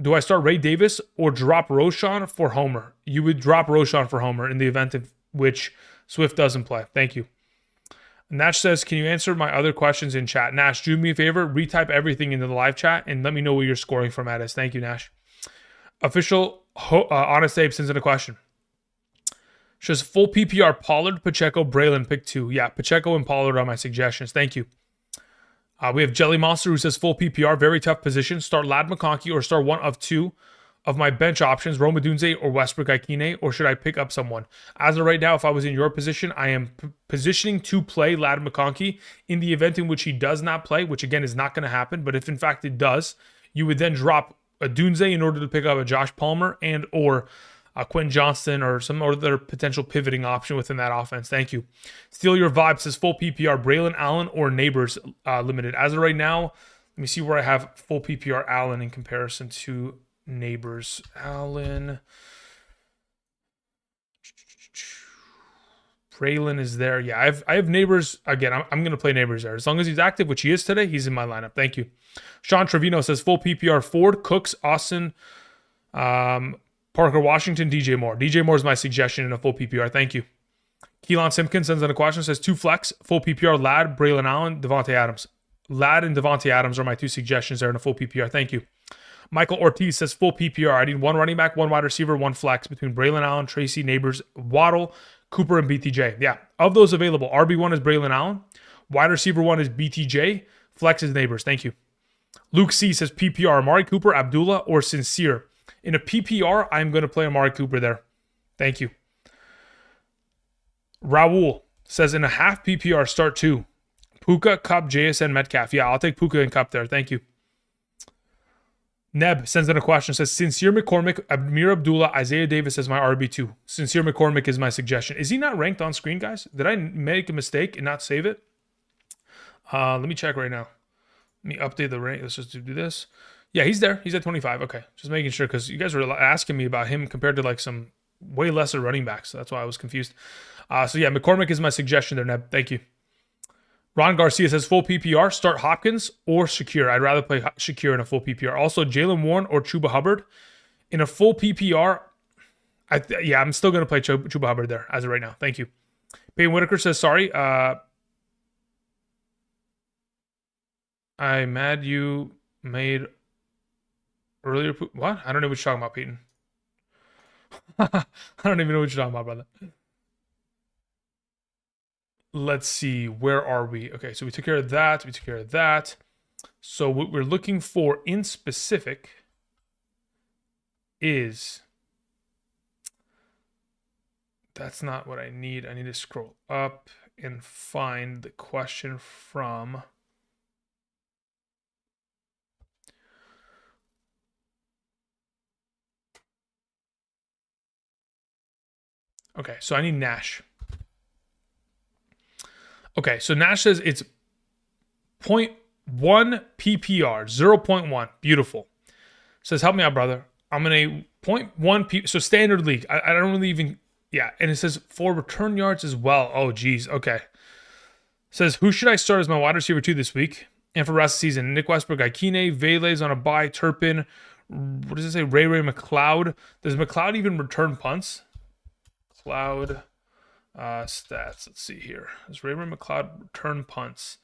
Speaker 1: do I start Ray Davis or drop Roschon for Homer? You would drop Roschon for Homer in the event of which Swift doesn't play. Thank you. Nash says, can you answer my other questions in chat? Nash, do me a favor, retype everything into the live chat and let me know what you're scoring from at us. Thank you, Nash. Official Honest Abe sends in a question. She says, full PPR, Pollard, Pacheco, Braylon, pick 2. Yeah, Pacheco and Pollard are my suggestions. Thank you. We have Jelly Monster who says full PPR, very tough position. Start Lad McConkey or start one of 2 of my bench options, Roma Dunze or Westbrook Ikine, or should I pick up someone? As of right now, if I was in your position, I am positioning to play Lad McConkey in the event in which he does not play, which again is not going to happen. But if in fact it does, you would then drop a Dunze in order to pick up a Josh Palmer and or Quentin Johnston or some other potential pivoting option within that offense. Thank you. Steal Your Vibe says full PPR, Braylon Allen or Neighbors limited. As of right now, let me see where I have full PPR Allen in comparison to Neighbors. Allen. Braylon is there. Yeah, I have Neighbors. Again, I'm going to play Neighbors there. As long as he's active, which he is today, he's in my lineup. Thank you. Sean Trevino says full PPR, Ford, Cooks, Austin, Parker Washington, DJ Moore. DJ Moore is my suggestion in a full PPR. Thank you. Keelan Simpkins sends in a question. Says 2 flex, full PPR, Ladd, Braylon Allen, Devontae Adams. Ladd and Devontae Adams are my 2 suggestions there in a full PPR. Thank you. Michael Ortiz says full PPR. I need 1 running back, 1 wide receiver, 1 flex between Braylon Allen, Tracy, Neighbors, Waddle, Cooper, and BTJ. Yeah, of those available, RB1 is Braylon Allen. Wide receiver 1 is BTJ. Flex is Neighbors. Thank you. Luke C says PPR, Amari Cooper, Abdullah, or Sincere. In a PPR, I'm going to play Amari Cooper there. Thank you. Raul says in a half PPR, start 2. Puka, Cup, JSN, Metcalf. Yeah, I'll take Puka and Cup there. Thank you. Neb sends in a question. Says Sincere McCormick, Amir Abdullah, Isaiah Davis as my RB2. Sincere McCormick is my suggestion. Is he not ranked on screen, guys? Did I make a mistake and not save it? Let me check right now. Let me update the rank. Let's just do this. Yeah, he's there. He's at 25. Okay. Just making sure because you guys were asking me about him compared to like some way lesser running backs. So that's why I was confused. So yeah, McCormick is my suggestion there, Neb. Thank you. Ron Garcia says full PPR, start Hopkins or Shakir. I'd rather play Shakir in a full PPR. Also, Jalen Warren or Chuba Hubbard. In a full PPR, I'm still going to play Chuba Hubbard there as of right now. Thank you. Payne Whitaker says, sorry. I'm mad you made earlier. What? I don't know what you're talking about, Peyton. I don't even know what you're talking about, brother. Let's see. Where are we? Okay, so we took care of that. We took care of that. So what we're looking for in specific is... That's not what I need. I need to scroll up and find the question from... Okay, so I need Nash. Okay, so Nash says it's 0.1 PPR, 0.1. Beautiful. Says, help me out, brother. I'm in a 0.1 so standard league. I don't really even, yeah. And it says 4 return yards as well. Oh, geez. Okay. Says, who should I start as my wide receiver 2 this week? And for the rest of the season, Nick Westbrook, Ikine, Vele's on a bye, Turpin. What does it say? Ray McLeod. Does McLeod even return punts? McLeod stats. Let's see here. Does Raymond McLeod return punts?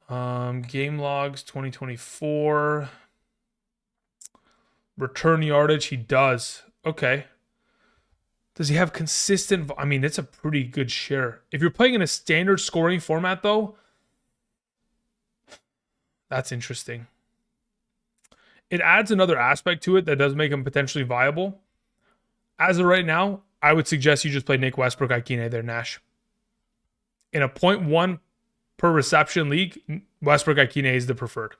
Speaker 1: Game logs 2024. Return yardage. He does. Okay. Does he have consistent? I mean, it's a pretty good share. If you're playing in a standard scoring format, though, that's interesting. It adds another aspect to it that does make him potentially viable. As of right now, I would suggest you just play Nick Westbrook, Ikine there, Nash. In a 0.1 per reception league, Westbrook, Ikine is the preferred.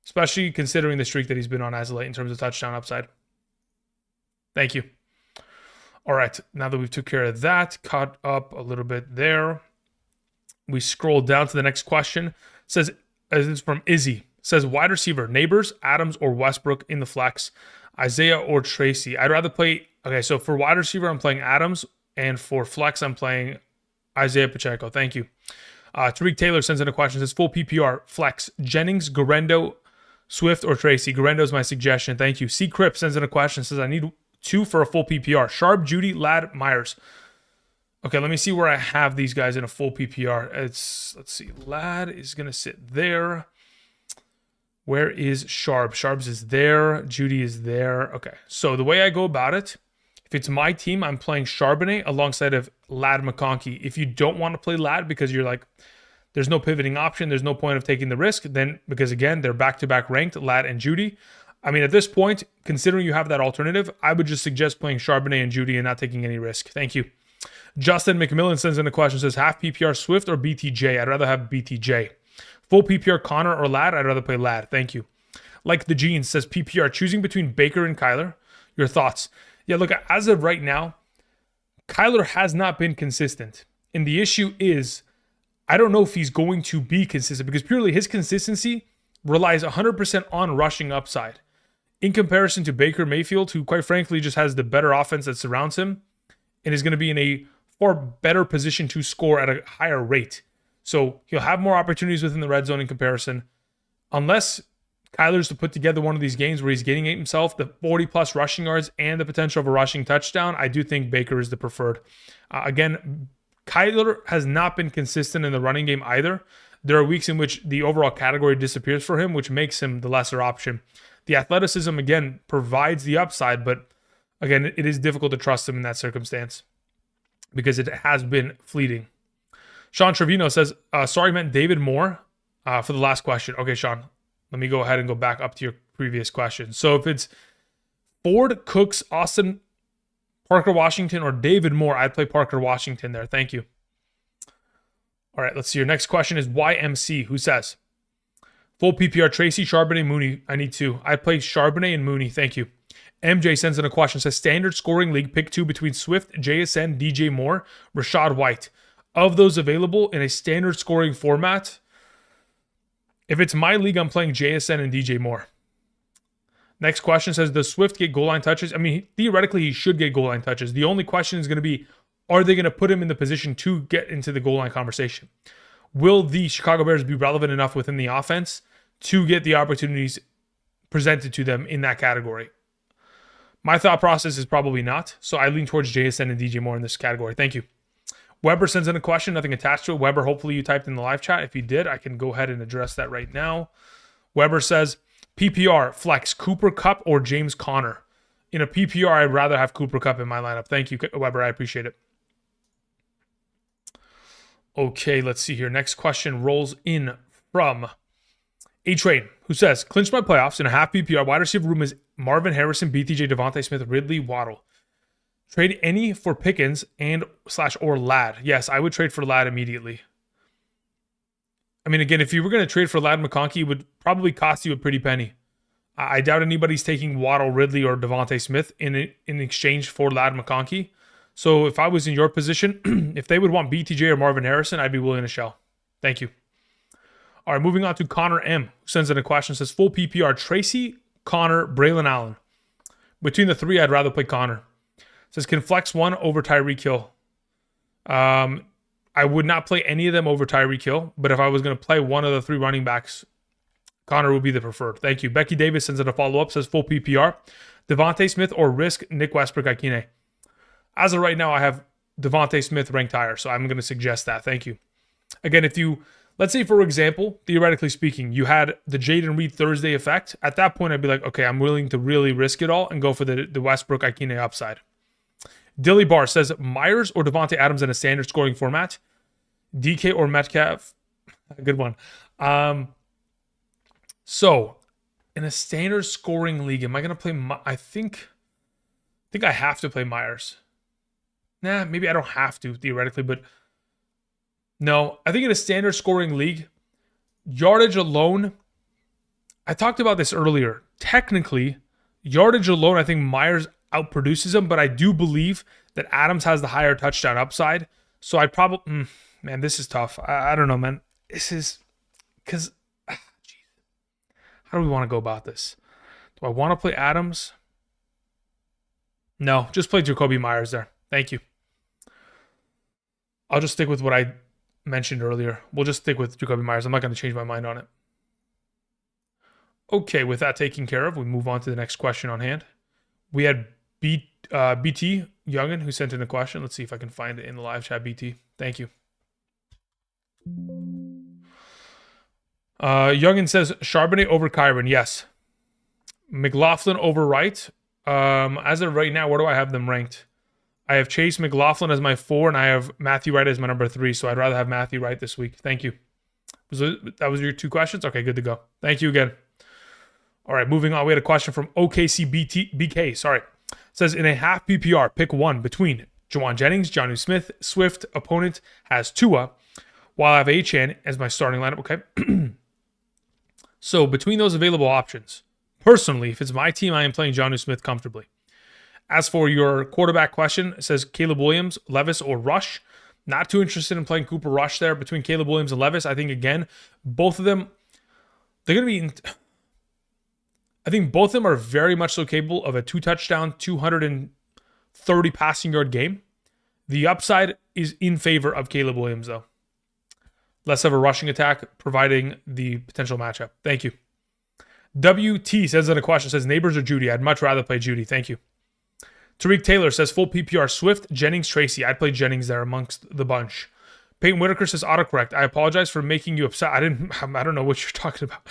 Speaker 1: Especially considering the streak that he's been on as of late in terms of touchdown upside. Thank you. All right, now that we've took care of that, caught up a little bit there. We scroll down to the next question. It says, this is from Izzy. It says, wide receiver, Neighbors, Adams, or Westbrook in the flex. Isaiah or Tracy. I'd rather play... Okay, so for wide receiver, I'm playing Adams. And for flex, I'm playing Isaiah Pacheco. Thank you. Tariq Taylor sends in a question. Says, full PPR, flex, Jennings, Garendo, Swift, or Tracy. Garendo is my suggestion. Thank you. C. Crip sends in a question. Says, I need 2 for a full PPR. Sharp, Judy, Ladd, Myers. Okay, let me see where I have these guys in a full PPR. Let's see. Ladd is going to sit there. Where is Sharp? Sharps is there. Judy is there. Okay, so the way I go about it, if it's my team, I'm playing Charbonnet alongside of Ladd McConkey. If you don't want to play Ladd because you're like, there's no pivoting option, there's no point of taking the risk, then because again, they're back-to-back ranked, Ladd and Judy. I mean, at this point, considering you have that alternative, I would just suggest playing Charbonnet and Judy and not taking any risk. Thank you. Justin McMillan sends in a question, says, half PPR Swift or BTJ? I'd rather have BTJ. Full PPR Connor or Ladd? I'd rather play Ladd. Thank you. Like the Jeans says, PPR, choosing between Baker and Kyler. Your thoughts? Yeah, look, as of right now, Kyler has not been consistent. And the issue is, I don't know if he's going to be consistent because purely his consistency relies 100% on rushing upside. In comparison to Baker Mayfield, who quite frankly just has the better offense that surrounds him and is going to be in a far better position to score at a higher rate. So he'll have more opportunities within the red zone in comparison. Unless Kyler's to put together one of these games where he's getting himself the 40-plus rushing yards and the potential of a rushing touchdown, I do think Baker is the preferred. Again, Kyler has not been consistent in the running game either. There are weeks in which the overall category disappears for him, which makes him the lesser option. The athleticism, again, provides the upside, but again, it is difficult to trust him in that circumstance because it has been fleeting. Sean Trevino says, sorry, meant David Moore for the last question. Okay, Sean, let me go ahead and go back up to your previous question. So if it's Ford, Cooks, Austin, Parker Washington, or David Moore, I'd play Parker Washington there. Thank you. All right, let's see. Your next question is YMC, who says, full PPR, Tracy, Charbonnet, Mooney. I need two. I play Charbonnet and Mooney. Thank you. MJ sends in a question. Says, standard scoring league, pick two between Swift, JSN, DJ Moore, Rashad White. Of those available in a standard scoring format, if it's my league, I'm playing JSN and DJ Moore. Next question says, does Swift get goal line touches? I mean, theoretically, he should get goal line touches. The only question is going to be, are they going to put him in the position to get into the goal line conversation? Will the Chicago Bears be relevant enough within the offense to get the opportunities presented to them in that category? My thought process is probably not, so I lean towards JSN and DJ Moore in this category. Thank you. Weber sends in a question, nothing attached to it. Weber, hopefully you typed in the live chat. If you did, I can go ahead and address that right now. Weber says, PPR, flex, Cooper Kupp or James Conner. In a PPR, I'd rather have Cooper Kupp in my lineup. Thank you, Weber. I appreciate it. Okay, let's see here. Next question rolls in from A-Train, who says, clinch my playoffs in a half PPR. Wide receiver room is Marvin Harrison, BTJ, Devontae Smith, Ridley, Waddle. Trade any for Pickens and/or Ladd. Yes, I would trade for Ladd immediately. I mean, again, if you were going to trade for Ladd McConkey, it would probably cost you a pretty penny. I doubt anybody's taking Waddle, Ridley, or Devontae Smith in exchange for Ladd McConkey. So if I was in your position, if they would want BTJ or Marvin Harrison, I'd be willing to shell. Thank you. All right, moving on to Connor M, who sends in a question, says, full PPR, Tracy, Connor, Braylon Allen. Between the three, I'd rather play Connor. Says, can flex one over Tyreek Hill. I would not play any of them over Tyreek Hill, but if I was going to play one of the three running backs, Connor would be the preferred. Thank you. Becky Davis sends in a follow-up, says full PPR. Devontae Smith or risk Nick Westbrook-Ikine. As of right now, I have Devontae Smith ranked higher, so I'm going to suggest that. Thank you. Again, if you, let's say, for example, theoretically speaking, you had the Jaden Reed Thursday effect. At that point, I'd be like, okay, I'm willing to really risk it all and go for the Westbrook-Ikine upside. Dilly Bar says, Myers or Devontae Adams in a standard scoring format? DK or Metcalf? Good one. So, in a standard scoring league, am I going to play? I think I have to play Myers. Nah, maybe I don't have to theoretically, but no. I think in a standard scoring league, yardage alone. I talked about this earlier. Technically, yardage alone, I think Myers outproduces him, but I do believe that Adams has the higher touchdown upside. So I'd probably, man, this is tough. I don't know, man. This is because. How do we want to go about this? Do I want to play Adams? No, just play Jacoby Myers there. Thank you. I'll just stick with what I mentioned earlier. We'll just stick with Jacoby Myers. I'm not going to change my mind on it. Okay, with that taken care of, we move on to the next question on hand. We had BT Youngin who sent in a question. Let's see if I can find it in the live chat, BT. Thank you. Youngin says, Charbonnet over Kyron. Yes. McLaughlin over Wright. As of right now, where do I have them ranked? I have Chase McLaughlin as my 4, and I have Matthew Wright as my number 3, so I'd rather have Matthew Wright this week. Thank you. That was your 2 questions? Okay, good to go. Thank you again. All right, moving on. We had a question from BK. Sorry. It says, in a half PPR, pick one between Jawan Jennings, Jonnu Smith, Swift. Opponent has Tua, while I have Achane as my starting lineup. Okay. So between those available options, personally, if it's my team, I am playing Jonnu Smith comfortably. As for your quarterback question, it says Caleb Williams, Levis, or Rush. Not too interested in playing Cooper Rush there between Caleb Williams and Levis. I think, again, both of them, they're going to be... I think both of them are very much so capable of a 2-touchdown, 230 passing yard game. The upside is in favor of Caleb Williams, though. Less of a rushing attack, providing the potential matchup. Thank you. WT says in a question, says Neighbors or Judy? I'd much rather play Judy. Thank you. Tariq Taylor says full PPR Swift, Jennings, Tracy. I'd play Jennings there amongst the bunch. Peyton Whitaker says autocorrect. I apologize for making you upset. I don't know what you're talking about.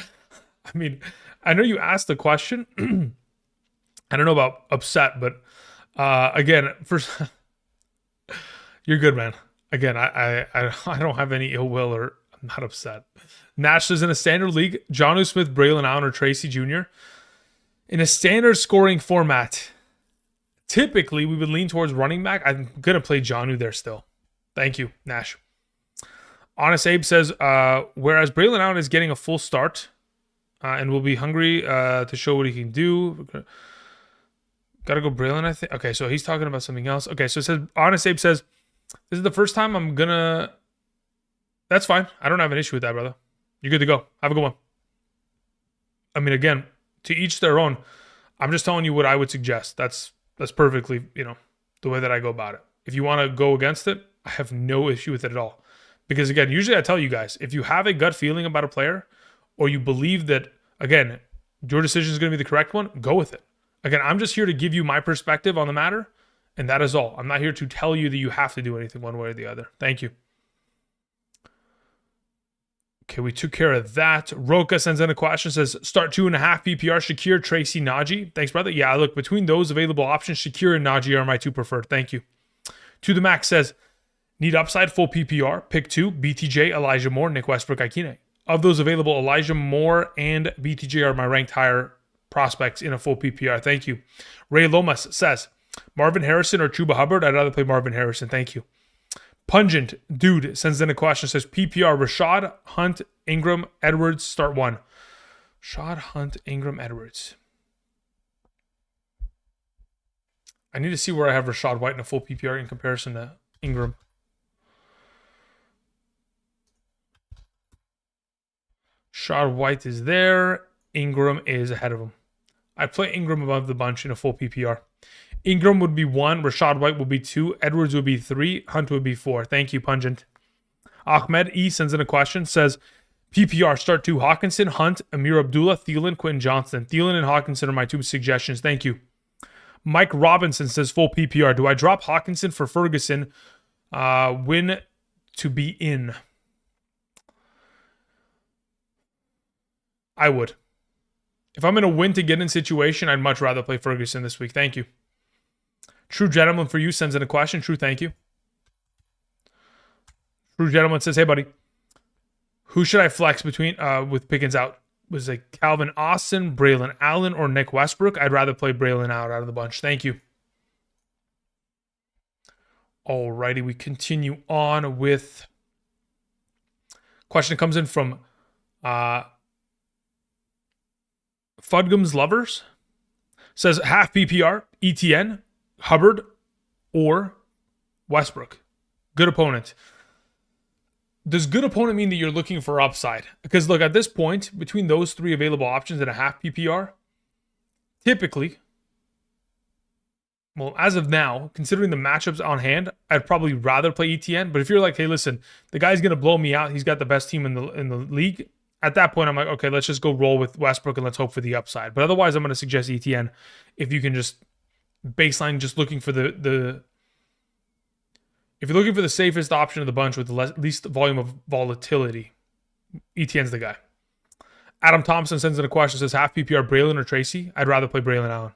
Speaker 1: I mean, I know you asked the question. I don't know about upset, but again, first, you're good, man. Again, I don't have any ill will or I'm not upset. Nash says in a standard league, Jonnu Smith, Braylon Allen, or Tracy Jr. In a standard scoring format, typically we would lean towards running back. I'm going to play Jonnu there still. Thank you, Nash. Honest Abe says, whereas Braylon Allen is getting a full start and will be hungry to show what he can do. Got to go Braylon, I think. Okay, so he's talking about something else. Okay, so it says, Honest Abe says, this is the first time I'm going to... That's fine. I don't have an issue with that, brother. You're good to go. Have a good one. I mean, again, to each their own. I'm just telling you what I would suggest. That's perfectly, the way that I go about it. If you want to go against it, I have no issue with it at all. Because again, usually I tell you guys, if you have a gut feeling about a player or you believe that, again, your decision is going to be the correct one, go with it. Again, I'm just here to give you my perspective on the matter, and that is all. I'm not here to tell you that you have to do anything one way or the other. Thank you. Okay, we took care of that. Roca sends in a question, says, start 2.5 PPR, Shakir, Tracy, Najee. Thanks, brother. Yeah, look, between those available options, Shakir and Najee are my two preferred. Thank you. To the Max says, need upside, full PPR, pick 2, BTJ, Elijah Moore, Nick Westbrook, Ikine. Of those available, Elijah Moore and BTJ are my ranked higher prospects in a full PPR. Thank you. Ray Lomas says, Marvin Harrison or Chuba Hubbard? I'd rather play Marvin Harrison. Thank you. Pungent Dude sends in a question, says PPR, Rashad, Hunt, Ingram, Edwards, start 1. Rashad, Hunt, Ingram, Edwards. I need to see where I have Rashad White in a full PPR in comparison to Ingram. Rashad White is there. Ingram is ahead of him. I'd play Ingram above the bunch in a full PPR. Ingram would be 1. Rashad White would be 2. Edwards would be 3. Hunt would be 4. Thank you, Pungent. Ahmed E. sends in a question. Says, PPR, start 2. Hawkinson, Hunt, Amir Abdullah, Thielen, Quentin Johnston. Thielen and Hawkinson are my 2 suggestions. Thank you. Mike Robinson says, full PPR. Do I drop Hawkinson for Ferguson? Win to be in. I would. If I'm in a win to get in situation, I'd much rather play Ferguson this week. Thank you. True Gentleman for you sends in a question. True, thank you. True Gentleman says, hey, buddy. Who should I flex between with Pickens out? Was it Calvin Austin, Braylon Allen, or Nick Westbrook? I'd rather play Braylon out of the bunch. Thank you. Alrighty, we continue on with question that comes in from Fudgum's Lovers. Says half PPR, ETN, Hubbard, or Westbrook. Good opponent. Does good opponent mean that you're looking for upside? Because look, at this point, between those 3 available options and a half PPR, typically, well, as of now, considering the matchups on hand, I'd probably rather play ETN. But if you're like, hey, listen, the guy's going to blow me out. He's got the best team in the league. At that point, I'm like, okay, let's just go roll with Westbrook and let's hope for the upside. But otherwise, I'm going to suggest ETN if you can just baseline, just looking for the if you're looking for the safest option of the bunch with the least volume of volatility, ETN's the guy. Adam Thompson sends in a question, says half PPR, Braylon or Tracy? I'd rather play Braylon Allen.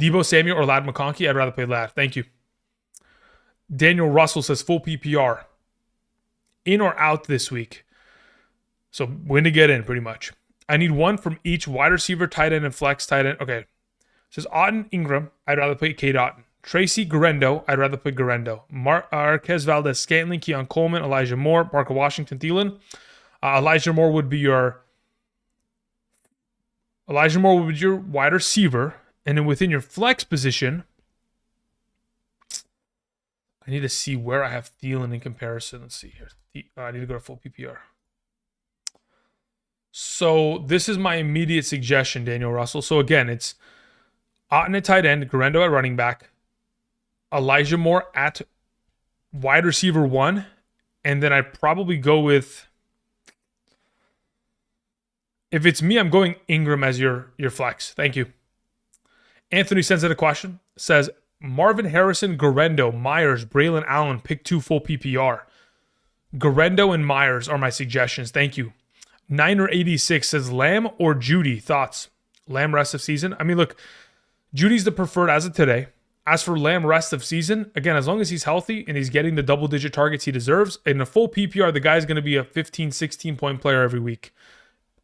Speaker 1: Debo Samuel or Lad McConkey? I'd rather play Lad. Thank you. Daniel Russell says full PPR. In or out this week? So win to get in, pretty much. I need 1 from each wide receiver, tight end, and flex tight end. Okay. It says Otten, Ingram. I'd rather play Cade Otten. Tracy, Garendo. I'd rather play Garendo. Marquez Valdez, Scantling, Keon Coleman, Elijah Moore, Parker Washington, Thielen. Elijah Moore would be your wide receiver. And then within your flex position, I need to see where I have Thielen in comparison. Let's see here. I need to go to full PPR. So this is my immediate suggestion, Daniel Russell. So again, it's Otten at tight end, Garendo at running back, Elijah Moore at wide receiver 1, and then I'd probably go with If it's me, I'm going Ingram as your flex. Thank you. Anthony sends in a question. Says, Marvin Harrison, Garendo, Myers, Braylon Allen, pick 2 full PPR. Garendo and Myers are my suggestions. Thank you. Niner86 says, Lamb or Judy? Thoughts? Lamb rest of season? I mean, look, Judy's the preferred as of today. As for Lamb rest of season, again, as long as he's healthy and he's getting the double-digit targets he deserves, in a full PPR, the guy's going to be a 15, 16-point player every week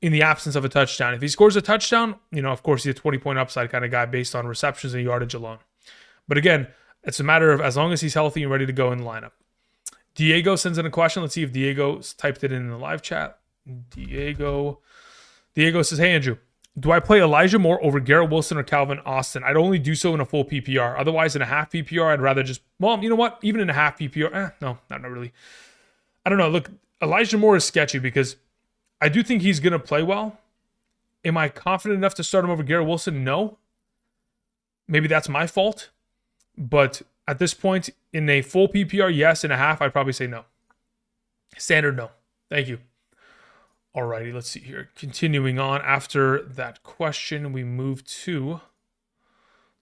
Speaker 1: in the absence of a touchdown. If he scores a touchdown, of course, he's a 20-point upside kind of guy based on receptions and yardage alone. But again, it's a matter of as long as he's healthy and ready to go in the lineup. Diego sends in a question. Let's see if Diego's typed it in the live chat. Diego says, hey, Andrew, do I play Elijah Moore over Garrett Wilson or Calvin Austin? I'd only do so in a full PPR. Otherwise, in a half PPR, I'd rather just, well, you know what? Even in a half PPR, no, not really. I don't know. Look, Elijah Moore is sketchy because I do think he's going to play well. Am I confident enough to start him over Garrett Wilson? No. Maybe that's my fault. But at this point, in a full PPR, yes. In a half, I'd probably say no. Standard, no. Thank you. Alrighty, let's see here. Continuing on after that question, we move to...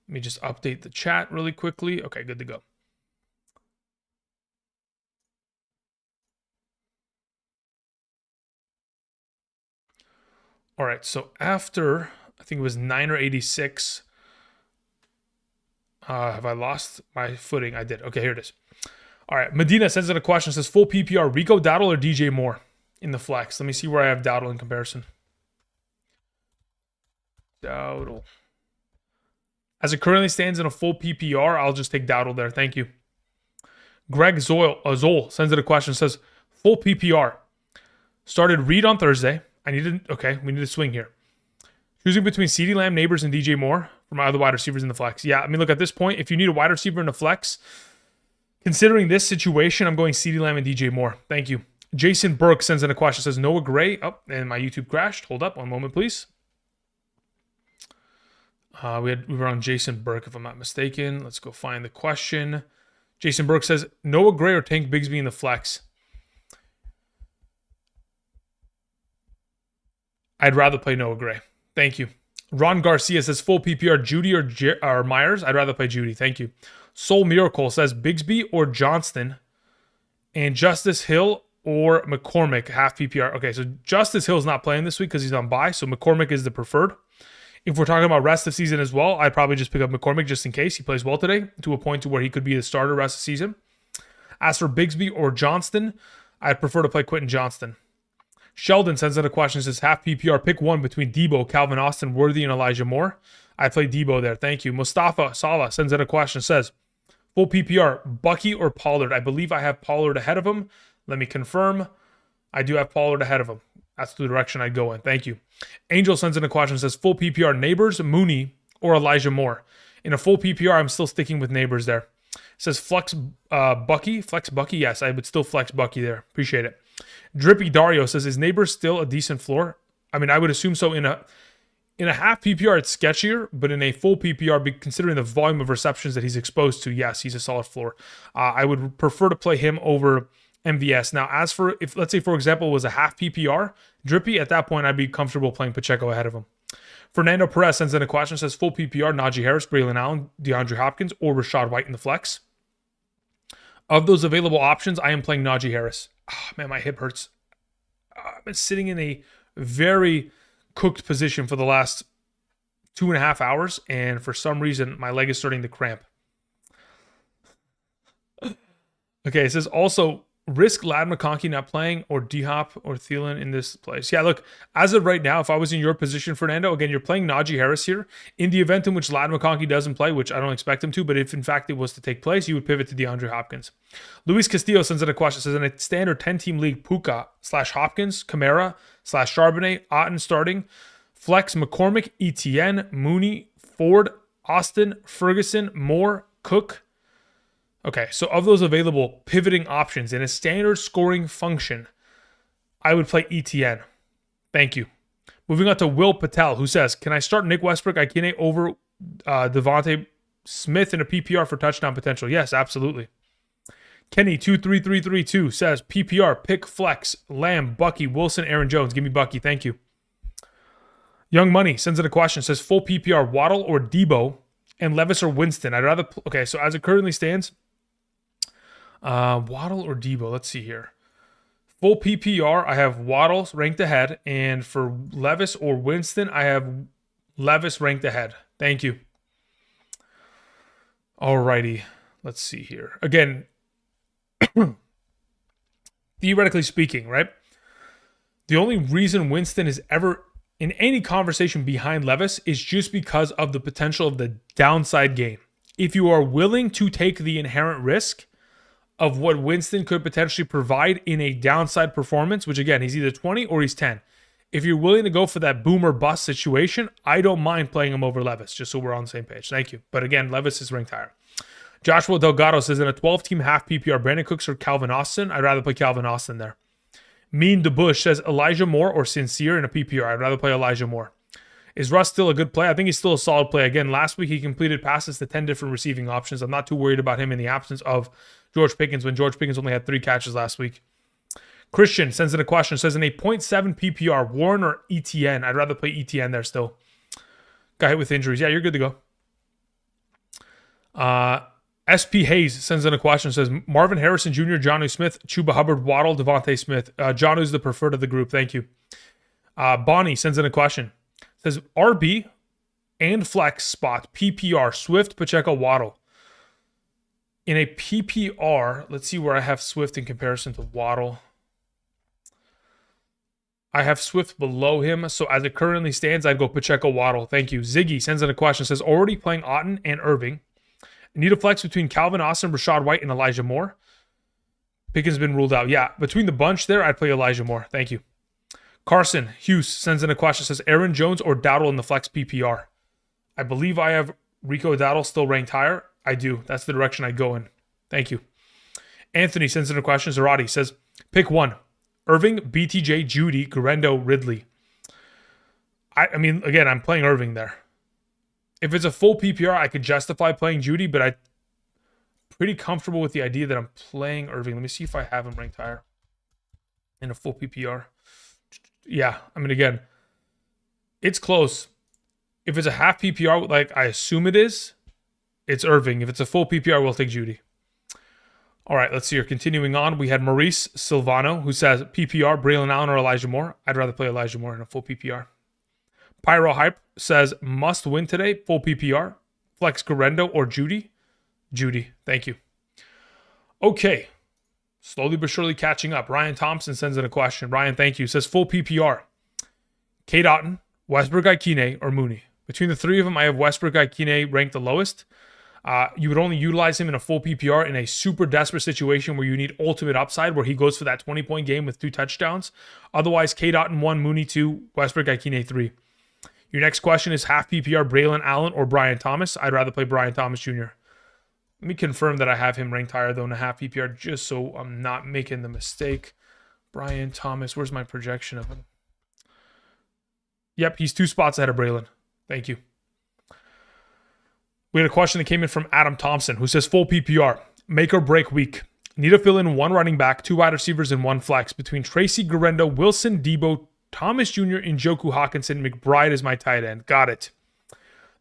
Speaker 1: Let me just update the chat really quickly. Okay, good to go. All right, so after, I think it was Niner86. Have I lost my footing? I did. Okay, here it is. All right, Medina sends in a question. Says, full PPR, Rico Dowdle or DJ Moore in the flex? Let me see where I have Dowdle in comparison. Dowdle. As it currently stands in a full PPR, I'll just take Dowdle there. Thank you. Greg Zoll sends in a question. Says, full PPR. Started Reed on Thursday. we need to swing here. Choosing between CeeDee Lamb, Neighbors, and DJ Moore for my other wide receivers in the flex. Yeah, I mean, look, at this point, if you need a wide receiver in the flex, considering this situation, I'm going CeeDee Lamb and DJ Moore. Thank you. Jason Burke sends in a question. Says, Noah Gray. Oh, and my YouTube crashed. Hold up one moment, please. We were on Jason Burke, if I'm not mistaken. Let's go find the question. Jason Burke says, Noah Gray or Tank Bigsby in the flex? I'd rather play Noah Gray. Thank you. Ron Garcia says, full PPR, Judy or Myers? I'd rather play Judy. Thank you. Soul Miracle says, Bigsby or Johnston? And Justice Hill or McCormick, half PPR. Okay, so Justice Hill's not playing this week because he's on bye, so McCormick is the preferred. If we're talking about rest of season as well, I'd probably just pick up McCormick just in case he plays well today to a point to where he could be the starter rest of season. As for Bigsby or Johnston, I'd prefer to play Quentin Johnston. Sheldon sends out a question, says half PPR, pick one between Debo, Calvin Austin, Worthy, and Elijah Moore. I play Debo there. Thank you. Mustafa Salah sends out a question, says full PPR, Bucky or Pollard? I believe I have Pollard ahead of him. Let me confirm. I do have Pollard ahead of him. That's the direction I'd go in. Thank you. Angel sends in a question, says full PPR, Neighbors, Mooney, or Elijah Moore. In a full PPR, I'm still sticking with Neighbors there. Says flex Bucky. Flex Bucky? Yes, I would still flex Bucky there. Appreciate it. Drippy Dario says, is Neighbors still a decent floor? I mean, I would assume so. In a half PPR, it's sketchier, but in a full PPR, considering the volume of receptions that he's exposed to, yes, he's a solid floor. I would prefer to play him over MVS. Now, as for, if let's say, for example, it was a half PPR, Drippy, at that point, I'd be comfortable playing Pacheco ahead of him. Fernando Perez sends in a question, says full PPR, Najee Harris, Braylon Allen, DeAndre Hopkins, or Rachaad White in the flex. Of those available options, I am playing Najee Harris. Oh, man, my hip hurts. I've been sitting in a very cooked position for the last 2.5 hours, and for some reason, my leg is starting to cramp. Okay, it says also, risk Lad McConkey not playing or D-Hop or Thielen in this place. Yeah, look, as of right now, if I was in your position, Fernando, again, you're playing Najee Harris here. In the event in which Lad McConkey doesn't play, which I don't expect him to, but if in fact it was to take place, you would pivot to DeAndre Hopkins. Luis Castillo sends in a question, says in a standard 10-team league, Puka / Hopkins, Kamara / Charbonnet, Otten starting, flex McCormick, ETN, Mooney, Ford, Austin, Ferguson, Moore, Cook. Okay, so of those available pivoting options in a standard scoring function, I would play ETN. Thank you. Moving on to Will Patel, who says, can I start Nick Westbrook-Ikene over Devontae Smith in a PPR for touchdown potential? Yes, absolutely. Kenny23332 says, PPR, pick flex, Lamb, Bucky, Wilson, Aaron Jones. Give me Bucky. Thank you. Young Money sends in a question. Says full PPR Waddle or Debo and Levis or Winston. I'd rather. Okay, so as it currently stands, Waddle or Debo. Let's see here. Full PPR, I have Waddle ranked ahead, and for Levis or Winston, I have Levis ranked ahead. Thank you. Alrighty, let's see here. Again, theoretically speaking, right? The only reason Winston is ever in any conversation behind Levis is just because of the potential of the downside game. If you are willing to take the inherent risk of what Winston could potentially provide in a downside performance, which again, he's either 20 or he's 10. If you're willing to go for that boom or bust situation, I don't mind playing him over Levis, just so we're on the same page. Thank you. But again, Levis is ranked higher. Joshua Delgado says, in a 12-team half PPR, Brandon Cooks or Calvin Austin? I'd rather play Calvin Austin there. Mean DeBush says, Elijah Moore or Sincere in a PPR? I'd rather play Elijah Moore. Is Russ still a good play? I think he's still a solid play. Again, last week he completed passes to 10 different receiving options. I'm not too worried about him in the absence of George Pickens when George Pickens only had 3 catches last week. Christian sends in a question. Says, in a 0.7 PPR, Warren or ETN? I'd rather play ETN there still. Got hit with injuries. Yeah, you're good to go. SP Hayes sends in a question. Says, Marvin Harrison Jr., Jonnu Smith, Chuba Hubbard, Waddle, Devontae Smith. Jonnu's the preferred of the group. Thank you. Bonnie sends in a question. Says, RB and flex spot, PPR, Swift, Pacheco, Waddle. In a PPR, let's see where I have Swift in comparison to Waddle. I have Swift below him, so as it currently stands, I'd go Pacheco, Waddle. Thank you. Ziggy sends in a question. Says, already playing Otten and Irving. Need a flex between Calvin Austin, Rashad White, and Elijah Moore. Pickens has been ruled out. Yeah, between the bunch there, I'd play Elijah Moore. Thank you. Carson Hughes sends in a question. Says, Aaron Jones or Dowdle in the flex PPR? I believe I have Rico Dowdle still ranked higher. I do. That's the direction I go in. Thank you. Anthony sends in a question. Zarati says, pick one. Irving, BTJ, Judy, Garendo, Ridley. I mean, again, I'm playing Irving there. If it's a full PPR, I could justify playing Judy, but I'm pretty comfortable with the idea that I'm playing Irving. Let me see if I have him ranked higher in a full PPR. Yeah, I mean, again, it's close. If it's a half PPR, like I assume it is, it's Irving. If it's a full PPR, we'll take Judy. All right, let's see here. Continuing on, we had Maurice Silvano, who says PPR, Braylon Allen or Elijah Moore. I'd rather play Elijah Moore in a full PPR. Pyro Hype says must win today, full PPR. Flex Garendo or Judy. Judy, thank you. Okay, slowly but surely catching up. Ryan Thompson sends in a question. Ryan, thank you. Says full PPR. Kate Otten, Westbrook Ikine, or Mooney. Between the three of them, I have Westbrook Ikine ranked the lowest. You would only utilize him in a full PPR in a super desperate situation where you need ultimate upside, where he goes for that 20-point game with 2 touchdowns. Otherwise, Kate Otten 1, Mooney 2, Westbrook Ikine 3. Your next question is half PPR, Braylon Allen or Brian Thomas. I'd rather play Brian Thomas Jr. Let me confirm that I have him ranked higher, though, in a half PPR, just so I'm not making the mistake. Brian Thomas, where's my projection of him? Yep, he's 2 spots ahead of Braylon. Thank you. We had a question that came in from Adam Thompson, who says full PPR, make or break week. Need to fill in 1 running back, 2 wide receivers, and 1 flex. Between Tracy, Garendo, Wilson, Debo, Thomas Jr., Njoku, Hawkinson, McBride is my tight end. Got it.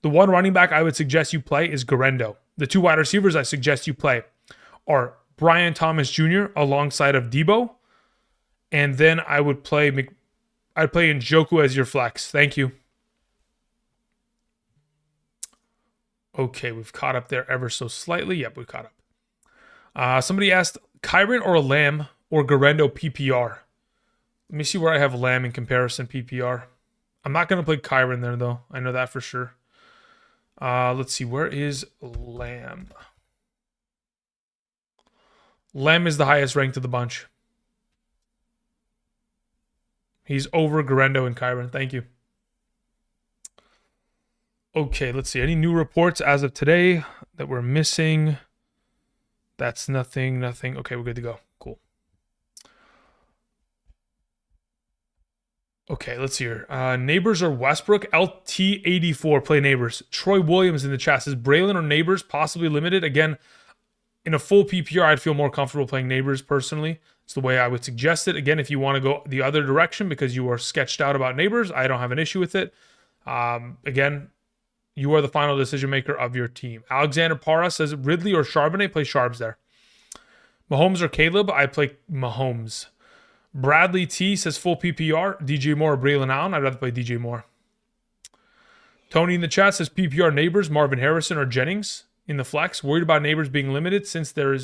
Speaker 1: The 1 running back I would suggest you play is Garendo. The 2 wide receivers I suggest you play are Brian Thomas Jr. alongside of Debo. And then I would play I'd play Njoku as your flex. Thank you. Okay, we've caught up there ever so slightly. Yep, we've caught up. Somebody asked, Kyron or Lamb or Garendo PPR? Let me see where I have Lamb in comparison PPR. I'm not going to play Kyron there, though. I know that for sure. Let's see. Where is Lamb? Lamb is the highest ranked of the bunch. He's over Garendo and Kyron. Thank you. Okay, let's see. Any new reports as of today that we're missing? That's nothing. Okay, we're good to go. Cool. Okay, let's see here. Neighbors or Westbrook? LT84 play Neighbors. Troy Williams in the chat says Braylon or Neighbors, possibly limited. Again, in a full PPR, I'd feel more comfortable playing Neighbors personally. It's the way I would suggest it. Again, if you want to go the other direction because you are sketched out about Neighbors, I don't have an issue with it. Again, you are the final decision maker of your team. Alexander Parra says Ridley or Charbonnet. Play Charbs there. Mahomes or Caleb. I play Mahomes. Bradley T says full PPR. DJ Moore or Braylon Allen. I'd rather play DJ Moore. Tony in the chat says PPR Neighbors, Marvin Harrison or Jennings in the flex. Worried about Neighbors being limited since their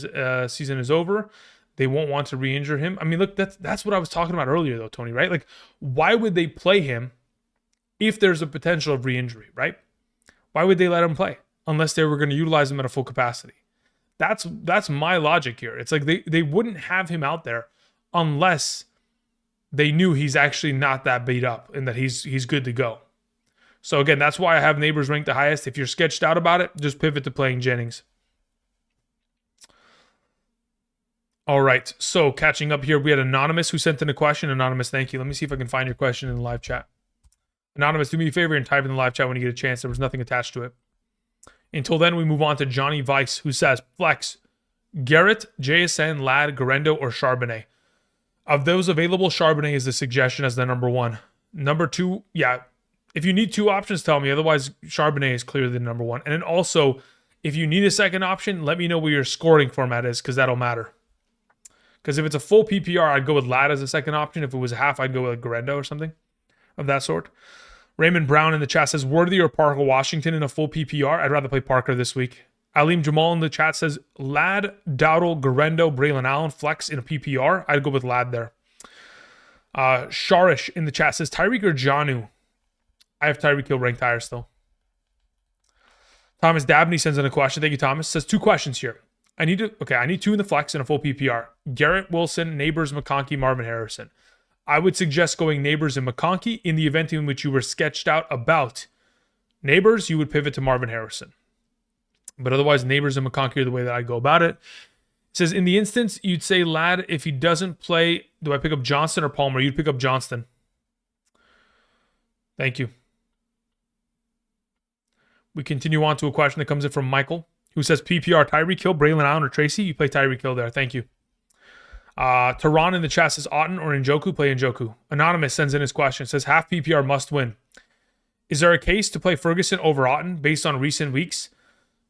Speaker 1: season is over. They won't want to re-injure him. I mean, look, that's what I was talking about earlier, though, Tony, right? Like, why would they play him if there's a potential of re-injury, right? Why would they let him play unless they were going to utilize him at a full capacity? That's my logic here. It's like they wouldn't have him out there unless they knew he's actually not that beat up and that he's good to go. So again, that's why I have Neighbors ranked the highest. If you're sketched out about it, just pivot to playing Jennings. All right, so catching up here, we had Anonymous who sent in a question. Anonymous, thank you. Let me see if I can find your question in the live chat. Anonymous, do me a favor and type in the live chat when you get a chance. There was nothing attached to it. Until then, we move on to Johnny Vice, who says, Flex, Garrett, JSN, Ladd, Garendo, or Charbonnet. Of those available, Charbonnet is the suggestion as the number one. Number two, yeah, if you need two options, tell me. Otherwise, Charbonnet is clearly the number one. And then also, if you need a second option, let me know what your scoring format is, because that'll matter. Because if it's a full PPR, I'd go with Ladd as a second option. If it was a half, I'd go with Garendo or something of that sort. Raymond Brown in the chat says, Worthy or Parker Washington in a full PPR? I'd rather play Parker this week. Aleem Jamal in the chat says, Ladd, Dowdle, Garendo, Braylon Allen, flex in a PPR. I'd go with Ladd there. Sharish in the chat says, Tyreek or Jonnu? I have Tyreek Hill ranked higher still. Thomas Dabney sends in a question. Thank you, Thomas. Says 2 questions here. I need 2 in the flex and a full PPR. Garrett Wilson, Neighbors, McConkey, Marvin Harrison. I would suggest going Neighbors and McConkey. In the event in which you were sketched out about Neighbors, you would pivot to Marvin Harrison. But otherwise, Neighbors and McConkey are the way that I go about it. It says, in the instance, you'd say Ladd, if he doesn't play, do I pick up Johnston or Palmer? You'd pick up Johnston. Thank you. We continue on to a question that comes in from Michael, who says PPR, Tyreek Hill, Braylon Allen, or Tracy. You play Tyreek Hill there. Thank you. Tehran in the chat says Otten or Njoku. Play Njoku. Anonymous sends in his question. Says half PPR must win. Is there a case to play Ferguson over Otten based on recent weeks?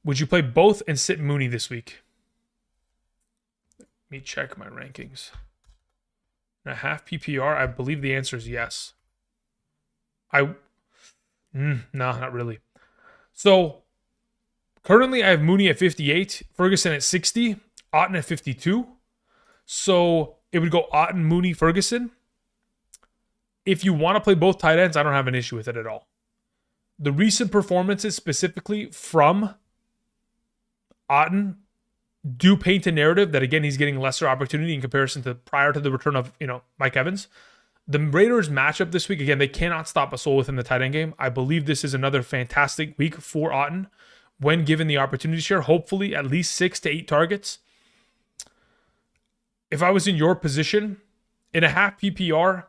Speaker 1: Would you play both and sit Mooney this week? Let me check my rankings. In a half PPR, I believe the answer is yes. No, not really. So currently I have Mooney at 58, Ferguson at 60, Otten at 52. So it would go Otten, Mooney, Ferguson. If you want to play both tight ends, I don't have an issue with it at all. The recent performances specifically from Otten do paint a narrative that, again, he's getting lesser opportunity in comparison to prior to the return of, Mike Evans. The Raiders matchup this week, again, they cannot stop a soul within the tight end game. I believe this is another fantastic week for Otten when given the opportunity to share, hopefully at least 6 to 8 targets. If I was in your position, in a half PPR,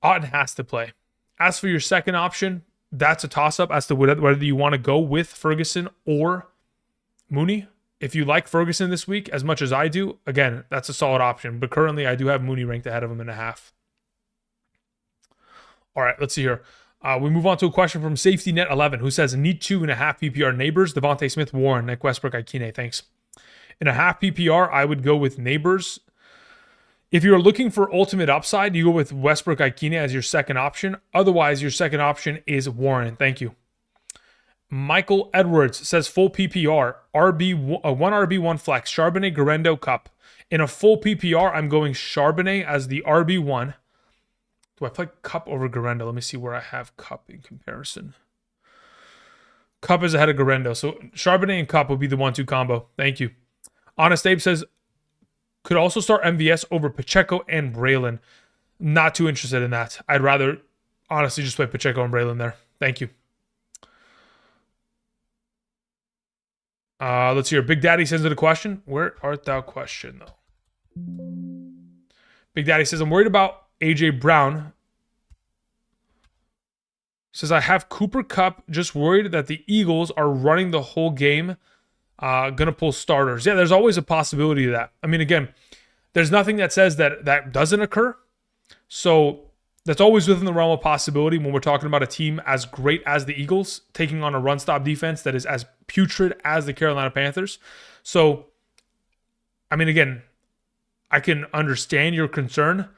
Speaker 1: Otten has to play. As for your second option, that's a toss-up as to whether you want to go with Ferguson or Mooney. If you like Ferguson this week as much as I do, again, that's a solid option. But currently, I do have Mooney ranked ahead of him in a half. All right, let's see here. We move on to a question from SafetyNet11, who says, need 2.5 PPR Neighbors, Devontae Smith, Warren, Nick Westbrook, Ikine. Thanks. In a half PPR, I would go with Neighbors. If you're looking for ultimate upside, you go with Westbrook, Ikine as your second option. Otherwise, your second option is Warren. Thank you. Michael Edwards says full PPR, one RB, one flex, Charbonnet, Garendo, Cup. In a full PPR, I'm going Charbonnet as the RB1. Do I play Cup over Garendo? Let me see where I have Cup in comparison. Cup is ahead of Garendo, so Charbonnet and Cup will be the 1-2 combo. Thank you. Honest Abe says, could also start MVS over Pacheco and Braylon. Not too interested in that. I'd rather honestly just play Pacheco and Braylon there. Thank you. Let's hear. Big Daddy sends in a question. Where art thou question, though? Big Daddy says, I'm worried about AJ Brown. Says, I have Cooper Kupp. Just worried that the Eagles are running the whole game. Gonna pull starters. Yeah, there's always a possibility of that. I mean, again, there's nothing that says that doesn't occur. So That's always within the realm of possibility when we're talking about a team as great as the Eagles taking on a run-stop defense that is as putrid as the Carolina Panthers. So, I mean, again, I can understand your concern.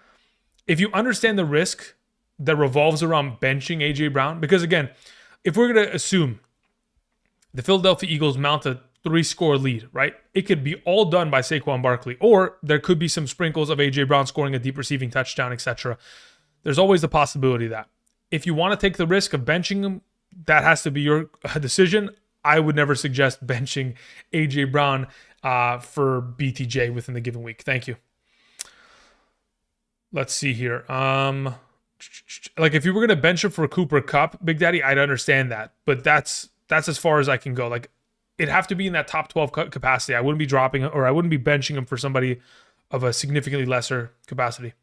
Speaker 1: If you understand the risk that revolves around benching A.J. Brown, because again, if we're going to assume the Philadelphia Eagles mount a 3-score lead, right? It could be all done by Saquon Barkley, or there could be some sprinkles of A.J. Brown scoring a deep receiving touchdown, etc. There's always the possibility of that. If you want to take the risk of benching him, that has to be your decision. I would never suggest benching A.J. Brown for BTJ within the given week. Thank you. Let's see here. Like if you were going to bench him for Cooper Kupp, Big Daddy, I'd understand that. But that's as far as I can go. Like it'd have to be in that top 12 capacity. I wouldn't be dropping or I wouldn't be benching him for somebody of a significantly lesser capacity.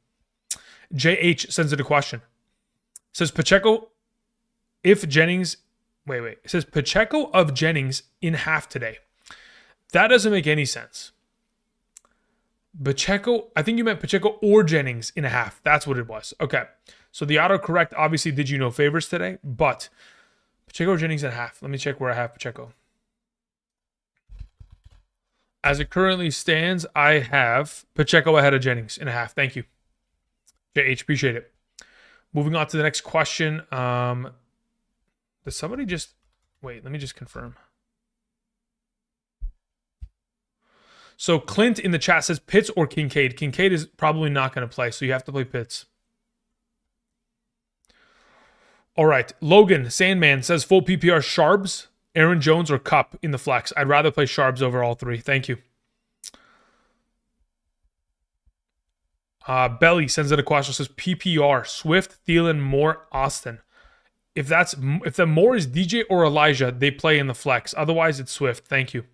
Speaker 1: JH sends it a question. Says Pacheco if Jennings it says Pacheco of Jennings in half today. That doesn't make any sense. Pacheco, I think you meant Pacheco or Jennings in a half. That's what it was. Okay. So the autocorrect obviously did you no favors today, but Pacheco or Jennings in a half. Let me check where I have Pacheco. As it currently stands, I have Pacheco ahead of Jennings in a half. Thank you. JH, appreciate it. Moving on to the next question. Does somebody just... Wait, let me just confirm. So Clint in the chat says Pitts or Kincaid. Kincaid is probably not going to play, so you have to play Pitts. All right. Logan Sandman says full PPR Sharps, Aaron Jones, or Kupp in the flex. I'd rather play Sharps over all three. Thank you. Belly sends in a question. Says PPR Swift, Thielen, Moore, Austin. If the Moore is DJ or Elijah, they play in the flex. Otherwise, it's Swift. Thank you.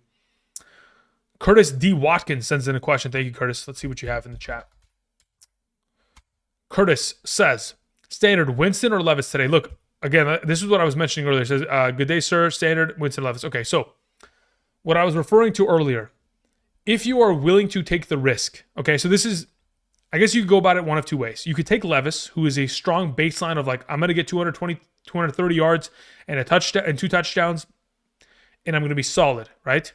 Speaker 1: Curtis D. Watkins sends in a question. Thank you, Curtis. Let's see what you have in the chat. Curtis says, standard Winston or Levis today? Look, again, this is what I was mentioning earlier. It says, good day, sir. Standard Winston, Levis. Okay, so what I was referring to earlier, if you are willing to take the risk, okay, so this is, I guess you could go about it one of two ways. You could take Levis, who is a strong baseline of like, I'm going to get 220, 230 yards and a touchdown and 2 touchdowns, and I'm going to be solid, right?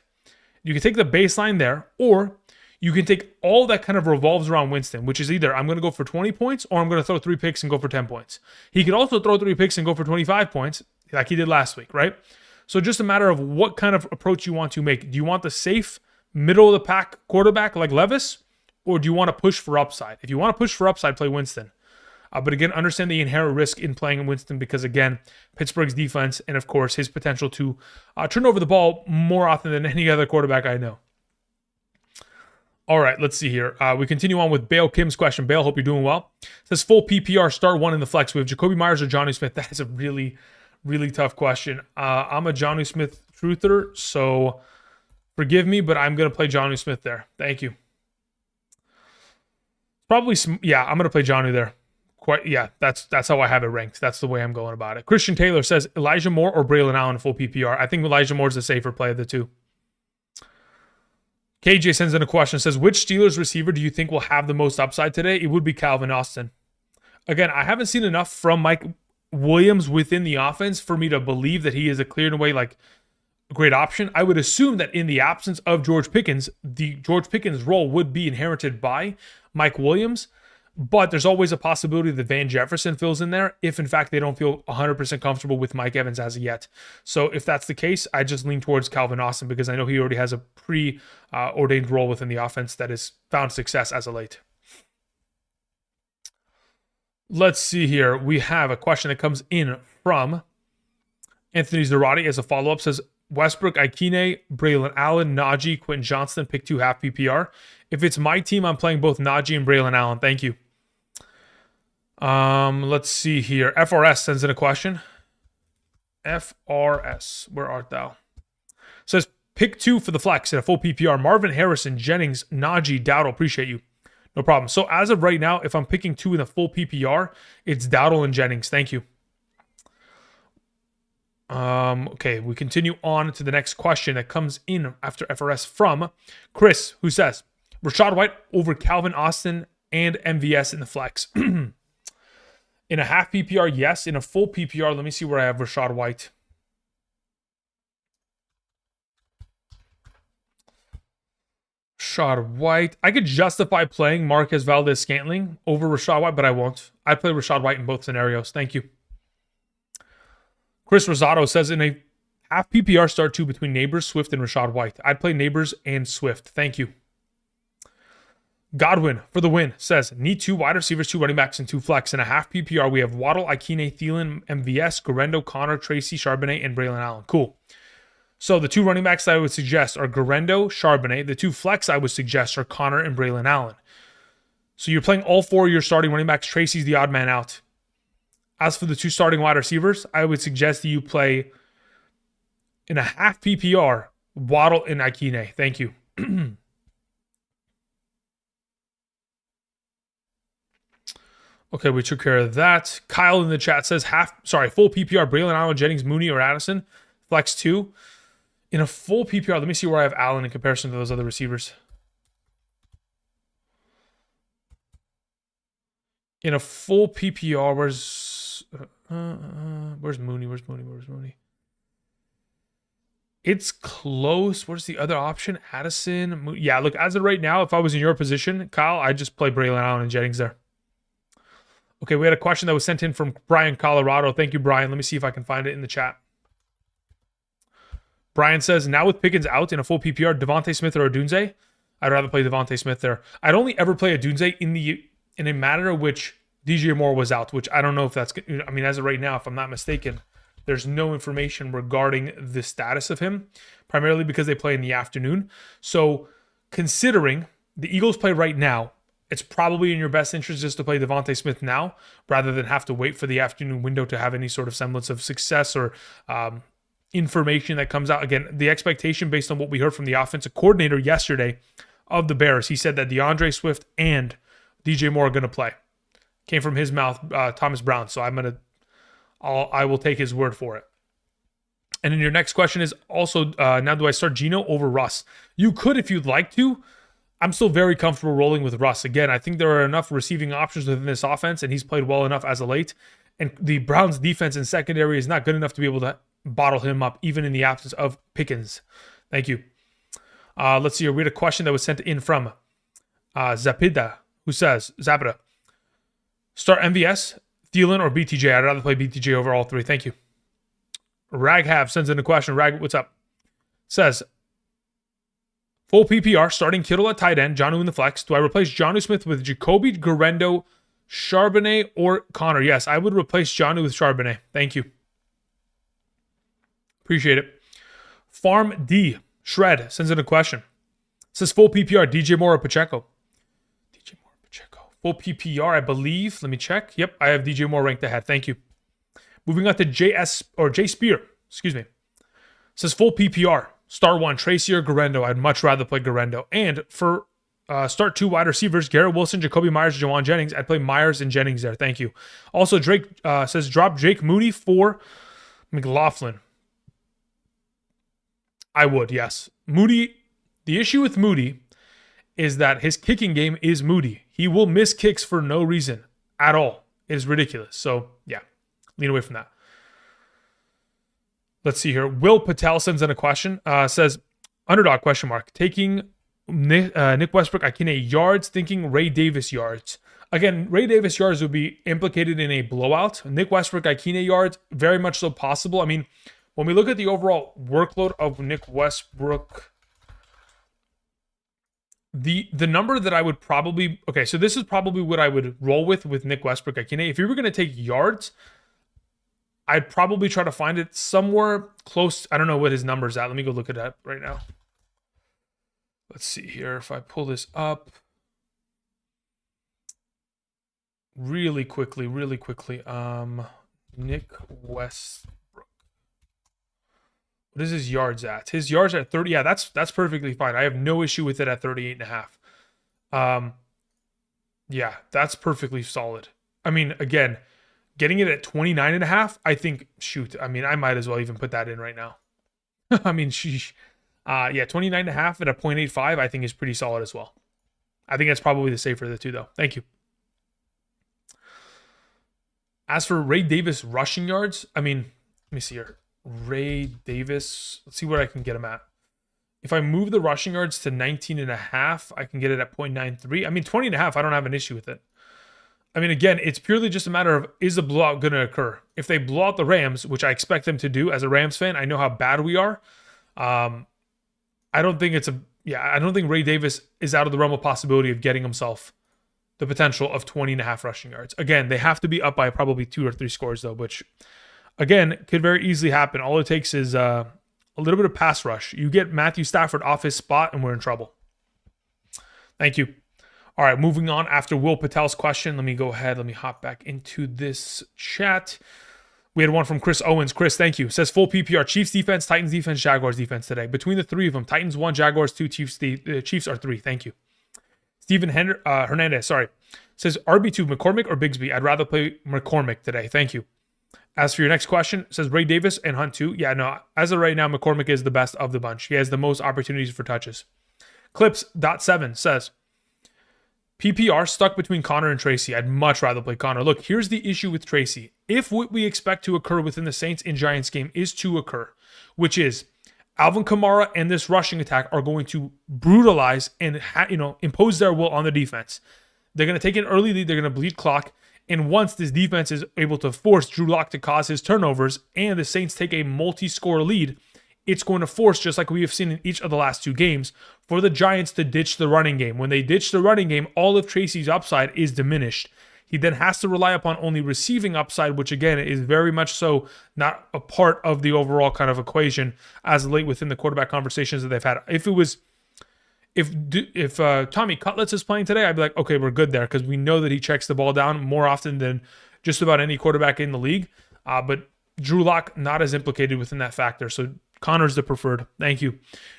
Speaker 1: You can take the baseline there, or you can take all that kind of revolves around Winston, which is either I'm going to go for 20 points or I'm going to throw 3 picks and go for 10 points. He could also throw 3 picks and go for 25 points like he did last week, right? So just a matter of what kind of approach you want to make. Do you want the safe, middle of the pack quarterback like Levis, or do you want to push for upside? If you want to push for upside, play Winston. But again, understand the inherent risk in playing in Winston because, again, Pittsburgh's defense and, of course, his potential to turn over the ball more often than any other quarterback I know. All right, let's see here. We continue on with Bale Kim's question. Bale, hope you're doing well. It says full PPR, start 1 in the flex. We have Jacoby Myers or Jonnu Smith. That is a really, really tough question. I'm a Jonnu Smith truther, so forgive me, but I'm going to play Jonnu Smith there. Thank you. Probably, yeah, I'm going to play Jonnu there. That's how I have it ranked. That's the way I'm going about it. Christian Taylor says Elijah Moore or Braylon Allen full PPR. I think Elijah Moore is the safer play of the two. KJ sends in a question. Says, which Steelers receiver do you think will have the most upside today? It would be Calvin Austin. Again, I haven't seen enough from Mike Williams within the offense for me to believe that he is a clear and away like a great option. I would assume that in the absence of George Pickens, the George Pickens role would be inherited by Mike Williams. But there's always a possibility that Van Jefferson fills in there if, in fact, they don't feel 100% comfortable with Mike Evans as of yet. So if that's the case, I just lean towards Calvin Austin because I know he already has a pre-ordained role within the offense that has found success as of late. Let's see here. We have a question that comes in from Anthony Zarate as a follow-up. Says, Westbrook, Ikine, Braylon Allen, Najee, Quentin Johnston, pick 2 half PPR. If it's my team, I'm playing both Najee and Braylon Allen. Thank you. Let's see here. FRS sends in a question. FRS, where art thou? Says, pick 2 for the flex in a full PPR. Marvin Harrison, Jennings, Najee, Dowdle. Appreciate you. No problem. So as of right now, if I'm picking 2 in the full PPR, it's Dowdle and Jennings. Thank you. Okay, we continue on to the next question that comes in after FRS from Chris, who says, Rachaad White over Calvin Austin and MVS in the flex. In In a half PPR, yes. In a full PPR, let me see where I have Rachaad White. Rachaad White. I could justify playing Marquez Valdez-Scantling over Rachaad White, but I won't. I'd play Rachaad White in both scenarios. Thank you. Chris Rosado says in a half PPR start two between Neighbors, Swift, and Rachaad White. I'd play Neighbors and Swift. Thank you. Godwin for the win says, need 2 wide receivers, 2 running backs, and 2 flex. In a half PPR, we have Waddle, Ikine, Thielen, MVS, Garendo, Connor, Tracy, Charbonnet, and Braylon Allen. Cool. So the 2 running backs that I would suggest are Garendo, Charbonnet. The 2 flex I would suggest are Connor and Braylon Allen. So you're playing all 4 of your starting running backs. Tracy's the odd man out. As for the 2 starting wide receivers, I would suggest that you play in a half PPR, Waddle and Ikine. Thank you. Okay, we took care of that. Kyle in the chat says full PPR, Braylon Allen, Jennings, Mooney, or Addison. Flex 2. In a full PPR, let me see where I have Allen in comparison to those other receivers. In a full PPR, where's Mooney? Where's Mooney? It's close. Where's the other option? Addison. Yeah, look, as of right now, if I was in your position, Kyle, I'd just play Braylon Allen and Jennings there. Okay, we had a question that was sent in from Brian, Colorado. Thank you, Brian. Let me see if I can find it in the chat. Brian says, now with Pickens out in a full PPR, Devontae Smith or Odunze? I'd rather play Devontae Smith there. I'd only ever play Odunze in a matter of which DJ Moore was out, which I don't know if that's... I mean, as of right now, if I'm not mistaken, there's no information regarding the status of him, primarily because they play in the afternoon. So considering the Eagles play right now, it's probably in your best interest just to play Devontae Smith now rather than have to wait for the afternoon window to have any sort of semblance of success or information that comes out. Again, the expectation based on what we heard from the offensive coordinator yesterday of the Bears, he said that DeAndre Swift and DJ Moore are going to play. Came from his mouth, Thomas Brown. So I will take his word for it. And then your next question is also, now do I start Geno over Russ? You could if you'd like to. I'm still very comfortable rolling with Russ. Again, I think there are enough receiving options within this offense, and he's played well enough as of late. And the Browns' defense and secondary is not good enough to be able to bottle him up, even in the absence of Pickens. Thank you. Let's see here. We had a question that was sent in from Zapida, who says, Zapida, start MVS, Thielen, or BTJ? I'd rather play BTJ over all 3. Thank you. Raghav sends in a question. Rag, what's up? Says, full PPR, starting Kittle at tight end, Jonnu in the flex. Do I replace Jonnu Smith with Jacoby, Garendo, Charbonnet, or Connor? Yes, I would replace Jonnu with Charbonnet. Thank you. Appreciate it. Farm D, Shred, sends in a question. Says full PPR, DJ Moore or Pacheco? DJ Moore or Pacheco. Full PPR, I believe. Let me check. Yep, I have DJ Moore ranked ahead. Thank you. Moving on to J Spear. Excuse me. Says full PPR. Star 1, Tracy or Garendo. I'd much rather play Garendo. And for start 2 wide receivers, Garrett Wilson, Jacoby Myers, Jawan Jennings. I'd play Myers and Jennings there. Thank you. Also, Drake says drop Jake Moody for McLaughlin. I would, yes. Moody, the issue with Moody is that his kicking game is Moody. He will miss kicks for no reason at all. It is ridiculous. So, yeah, lean away from that. Let's see here. Will Patel sends in a question. Says, underdog question mark. Taking Nick Westbrook, Ikine yards, thinking Ray Davis yards. Again, Ray Davis yards would be implicated in a blowout. Nick Westbrook, Ikine yards, very much so possible. I mean, when we look at the overall workload of Nick Westbrook, the number that I would probably... Okay, so this is probably what I would roll with Nick Westbrook, Ikine. If you were going to take yards, I'd probably try to find it somewhere close. I don't know what his number's at. Let me go look at that right now. Let's see here. If I pull this up really quickly. Nick Westbrook. What is his yards at? His yards are at 30. Yeah, that's perfectly fine. I have no issue with it at 38.5. Yeah, that's perfectly solid. I mean, again, getting it at 29.5, I think, shoot, I mean, I might as well even put that in right now. I mean, sheesh. Yeah, 29.5 at a 0.85, I think is pretty solid as well. I think that's probably the safer of the two, though. Thank you. As for Ray Davis rushing yards, I mean, let me see here. Ray Davis, let's see where I can get him at. If I move the rushing yards to 19.5, I can get it at 0.93. I mean, 20.5, I don't have an issue with it. I mean, again, it's purely just a matter of, is a blowout going to occur? If they blow out the Rams, which I expect them to do as a Rams fan, I know how bad we are. I don't think I don't think Ray Davis is out of the realm of possibility of getting himself the potential of 20.5 rushing yards. Again, they have to be up by probably 2 or 3 scores though, which again, could very easily happen. All it takes is a little bit of pass rush. You get Matthew Stafford off his spot and we're in trouble. Thank you. All right, moving on after Will Patel's question. Let me go ahead. Let me hop back into this chat. We had one from Chris Owens. Chris, thank you. Says full PPR. Chiefs defense, Titans defense, Jaguars defense today. Between the 3 of them, Titans 1, Jaguars 2, Chiefs are 3. Thank you. Steven Hernandez, says RB2, McCormick or Bigsby? I'd rather play McCormick today. Thank you. As for your next question, says Ray Davis and Hunt 2. Yeah, no, as of right now, McCormick is the best of the bunch. He has the most opportunities for touches. Clips.7 says, PPR stuck between Connor and Tracy. I'd much rather play Connor. Look, here's the issue with Tracy. If what we expect to occur within the Saints and Giants game is to occur, which is Alvin Kamara and this rushing attack are going to brutalize and impose their will on the defense. They're going to take an early lead. They're going to bleed clock. And once this defense is able to force Drew Lock to cause his turnovers and the Saints take a multi-score lead, it's going to force, just like we have seen in each of the last 2 games, for the Giants to ditch the running game. When they ditch the running game, all of Tracy's upside is diminished. He then has to rely upon only receiving upside, which again is very much so not a part of the overall kind of equation as late within the quarterback conversations that they've had. If Tommy Cutlets is playing today, I'd be like, okay, we're good there because we know that he checks the ball down more often than just about any quarterback in the league. But Drew Lock not as implicated within that factor. So Connor's the preferred. Thank you.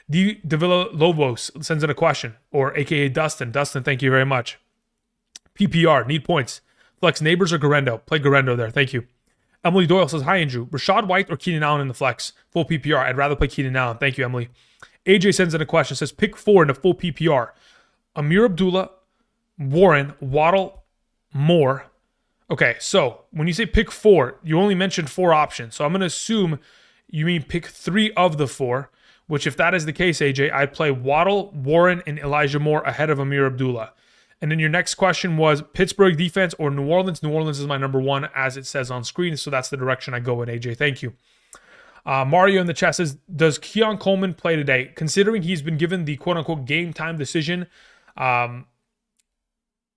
Speaker 1: Davila Lobos sends in a question, or AKA Dustin. Dustin, thank you very much. PPR, need points. Flex Neighbors or Garendo? Play Garendo there. Thank you. Emily Doyle says, hi, Andrew. Rashad White or Keenan Allen in the flex? Full PPR. I'd rather play Keenan Allen. Thank you, Emily. AJ sends in a question. Says, pick 4 in a full PPR. Amir Abdullah, Warren, Waddle, Moore. Okay, so when you say pick 4, you only mentioned 4 options. So I'm going to assume you mean pick 3 of the 4, which if that is the case, AJ, I'd play Waddle, Warren, and Elijah Moore ahead of Amir Abdullah. And then your next question was Pittsburgh defense or New Orleans. New Orleans is my number 1 as it says on screen. So that's the direction I go in, AJ. Thank you. Mario in the chat says, does Keon Coleman play today? Considering he's been given the quote-unquote game time decision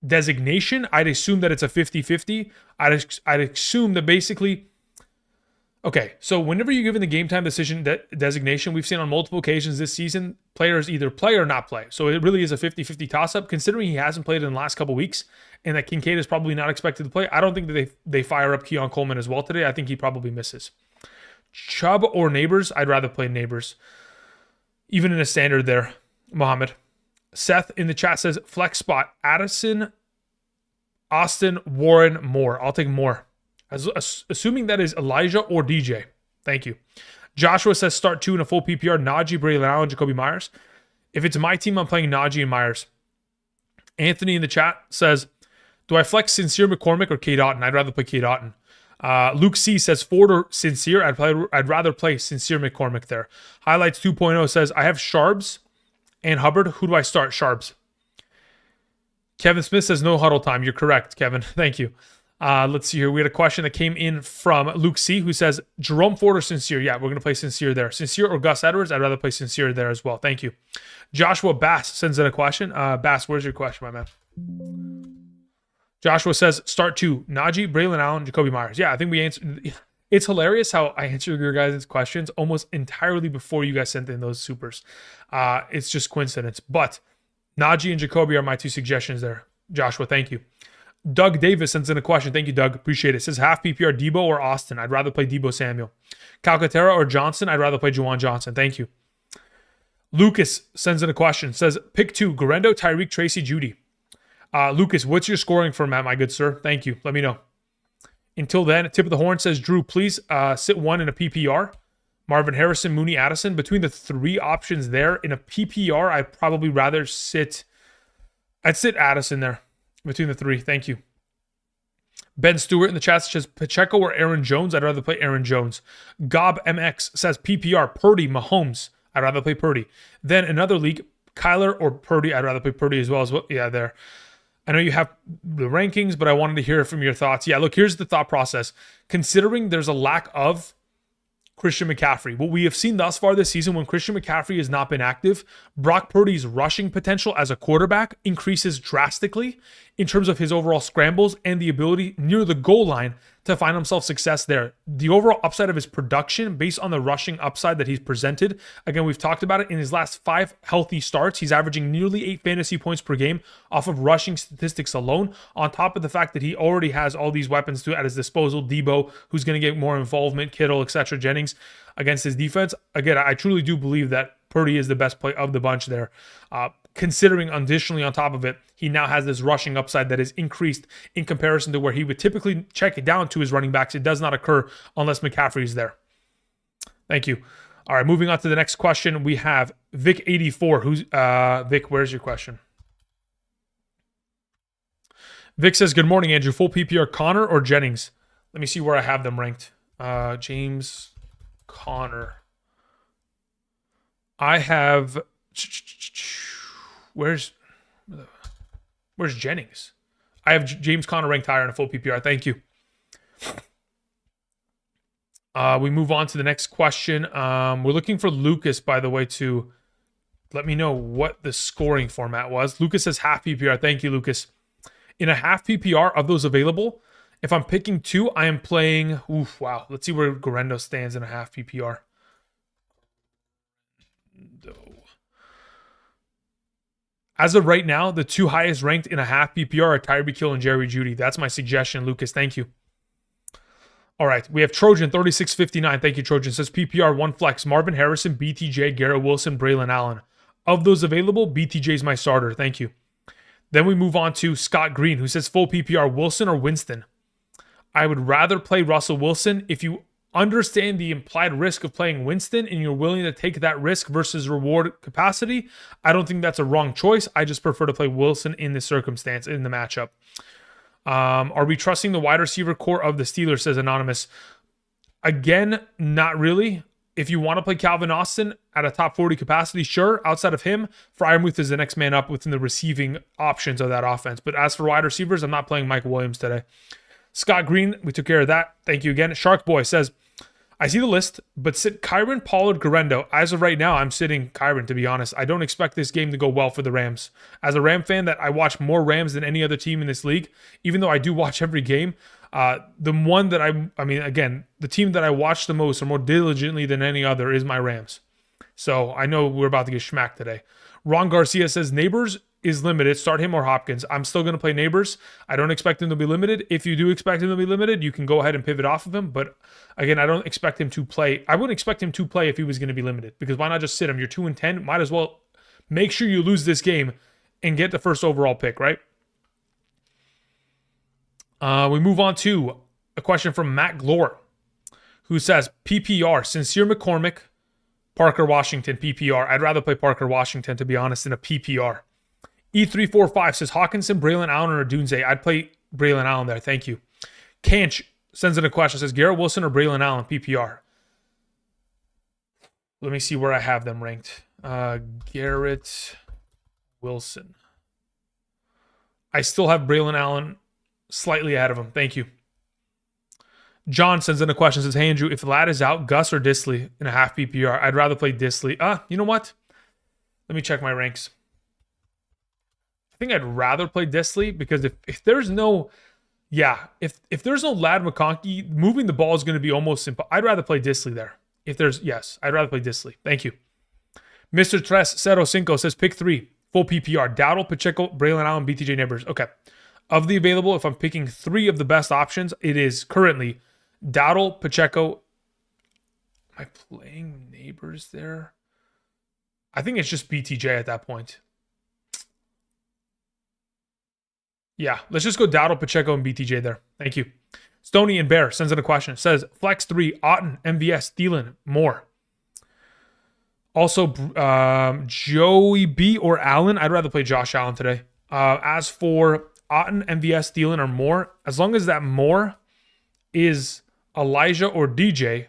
Speaker 1: designation, I'd assume that it's a 50-50. I'd assume that basically... Okay, so whenever you're given the game time decision designation, we've seen on multiple occasions this season, players either play or not play. So it really is a 50-50 toss-up. Considering he hasn't played in the last couple weeks and that Kincaid is probably not expected to play, I don't think that they fire up Keon Coleman as well today. I think he probably misses. Chubb or Neighbors? I'd rather play Neighbors. Even in a standard there, Mohammed. Seth in the chat says, flex spot, Addison, Austin, Warren, Moore. I'll take Moore. Assuming that is Elijah or DJ. Thank you. Joshua says start 2 in a full PPR. Najee, Braylon Allen, Jacoby Myers. If it's my team, I'm playing Najee and Myers. Anthony in the chat says, do I flex Sincere McCormick or Cade Otton? I'd rather play Cade Otton. Luke C says Ford or Sincere. I'd rather play Sincere McCormick there. Highlights 2.0 says I have Sharbs and Hubbard. Who do I start? Sharbs. Kevin Smith says no huddle time. You're correct, Kevin. Thank you. Let's see here. We had a question that came in from Luke C, who says Jerome Ford or Sincere. Yeah, we're going to play Sincere there. Sincere or Gus Edwards. I'd rather play Sincere there as well. Thank you. Joshua Bass sends in a question. Bass, where's your question, my man? Joshua says start 2. Najee, Braylon Allen, Jacoby Myers. Yeah, I think we answered. It's hilarious how I answered your guys' questions almost entirely before you guys sent in those supers. It's just coincidence. But Najee and Jacoby are my 2 suggestions there. Joshua, thank you. Doug Davis sends in a question. Thank you, Doug. Appreciate it. Says half PPR, Debo or Austin. I'd rather play Debo Samuel. Calcaterra or Johnson. I'd rather play Juwan Johnson. Thank you. Lucas sends in a question. Says pick 2, Garendo, Tyreek, Tracy, Judy. Lucas, what's your scoring format, my good sir? Thank you. Let me know. Until then, tip of the horn says, Drew, please sit 1 in a PPR. Marvin Harrison, Mooney, Addison. Between the 3 options there, in a PPR, I'd probably rather sit... I'd sit Addison there. Between the 3. Thank you. Ben Stewart in the chat says Pacheco or Aaron Jones. I'd rather play Aaron Jones. Gob MX says PPR, Purdy, Mahomes. I'd rather play Purdy. Then another league, Kyler or Purdy. I'd rather play Purdy as well. Yeah, there. I know you have the rankings, but I wanted to hear from your thoughts. Yeah, look, here's the thought process. Considering there's a lack of Christian McCaffrey, what we have seen thus far this season when Christian McCaffrey has not been active, Brock Purdy's rushing potential as a quarterback increases drastically in terms of his overall scrambles and the ability near the goal line to find himself success there. The overall upside of his production based on the rushing upside that he's presented. Again, we've talked about it in his last 5 healthy starts. He's averaging nearly 8 fantasy points per game off of rushing statistics alone, on top of the fact that he already has all these weapons at his disposal. Debo, who's going to get more involvement, Kittle, etc., Jennings against his defense. Again, I truly do believe that Purdy is the best play of the bunch there. Considering additionally on top of it, he now has this rushing upside that is increased in comparison to where he would typically check it down to his running backs. It does not occur unless McCaffrey is there. Thank you. All right, moving on to the next question. We have Vic84. Who's Vic, where's your question? Vic says, good morning, Andrew. Full PPR, Connor or Jennings? Let me see where I have them ranked. James Conner. I have... Where's Jennings? I have James Conner ranked higher in a full PPR. Thank you. We move on to the next question. We're looking for Lucas, by the way, to let me know what the scoring format was. Lucas says half PPR. Thank you, Lucas. In a half PPR of those available, if I'm picking 2, I am playing... wow. Let's see where Guerrero stands in a half PPR. As of right now, the 2 highest ranked in a half PPR are Tyreek Hill and Jerry Jeudy. That's my suggestion, Lucas. Thank you. All right, we have Trojan 3659. Thank you, Trojan. Says PPR 1 flex. Marvin Harrison, BTJ, Garrett Wilson, Braylon Allen. Of those available, BTJ is my starter. Thank you. Then we move on to Scott Green, who says full PPR, Wilson or Winston. I would rather play Russell Wilson. If you understand the implied risk of playing Winston and you're willing to take that risk versus reward capacity, I don't think that's a wrong choice. I just prefer to play Wilson in this circumstance, in the matchup. Are we trusting the wide receiver core of the Steelers, says Anonymous? Again, not really. If you want to play Calvin Austin at a top 40 capacity, sure. Outside of him, Freiermuth is the next man up within the receiving options of that offense. But as for wide receivers, I'm not playing Mike Williams today. Scott Green, we took care of that. Thank you again. Shark Boy says, I see the list, but sit Kyron, Pollard, Guerrero. As of right now, I'm sitting Kyron, to be honest. I don't expect this game to go well for the Rams. As a Ram fan, that I watch more Rams than any other team in this league, even though I do watch every game. The one that the team that I watch the most or more diligently than any other is my Rams. So I know we're about to get schmacked today. Ron Garcia says, Neighbors is limited. Start him or Hopkins. I'm still going to play Neighbors. I don't expect him to be limited. If you do expect him to be limited, you can go ahead and pivot off of him. But again, I don't expect him to play. I wouldn't expect him to play if he was going to be limited, because why not just sit him? You're 2-10. Might as well make sure you lose this game and get the first overall pick, right? We move on to a question from Matt Glore, who says, PPR, Sincere McCormick, Parker Washington, PPR. I'd rather play Parker Washington, to be honest, in a PPR. E345 says, Hawkinson, Braylon Allen, or Dunze. I'd play Braylon Allen there. Thank you. Kanch sends in a question. Says, Garrett Wilson or Braylon Allen, PPR. Let me see where I have them ranked. Garrett Wilson. I still have Braylon Allen slightly ahead of him. Thank you. John sends in a question. Says, hey, Andrew, if Ladd is out, Gus or Disley in a half PPR? I'd rather play Disley. You know what? Let me check my ranks. I think I'd rather play Disley, because if there's no... if there's no Ladd McConkey, moving the ball is going to be almost simple. I'd rather play Disley there. I'd rather play Disley. Thank you. Mr. Tres05 says, pick 3. Full PPR. Dowdle, Pacheco, Braylon Allen, BTJ Neighbors. Okay. Of the available, if I'm picking 3 of the best options, it is currently Dowdle, Pacheco. Am I playing Neighbors there? I think it's just BTJ at that point. Yeah, let's just go Dowdle, Pacheco, and BTJ there. Thank you. Stoney and Bear sends in a question. It says, Flex 3, Otten, MVS, Thielen, more. Also, Joey B or Allen. I'd rather play Josh Allen today. As for Otten, MVS, Thielen, or Moore. As long as that Moore is Elijah or DJ,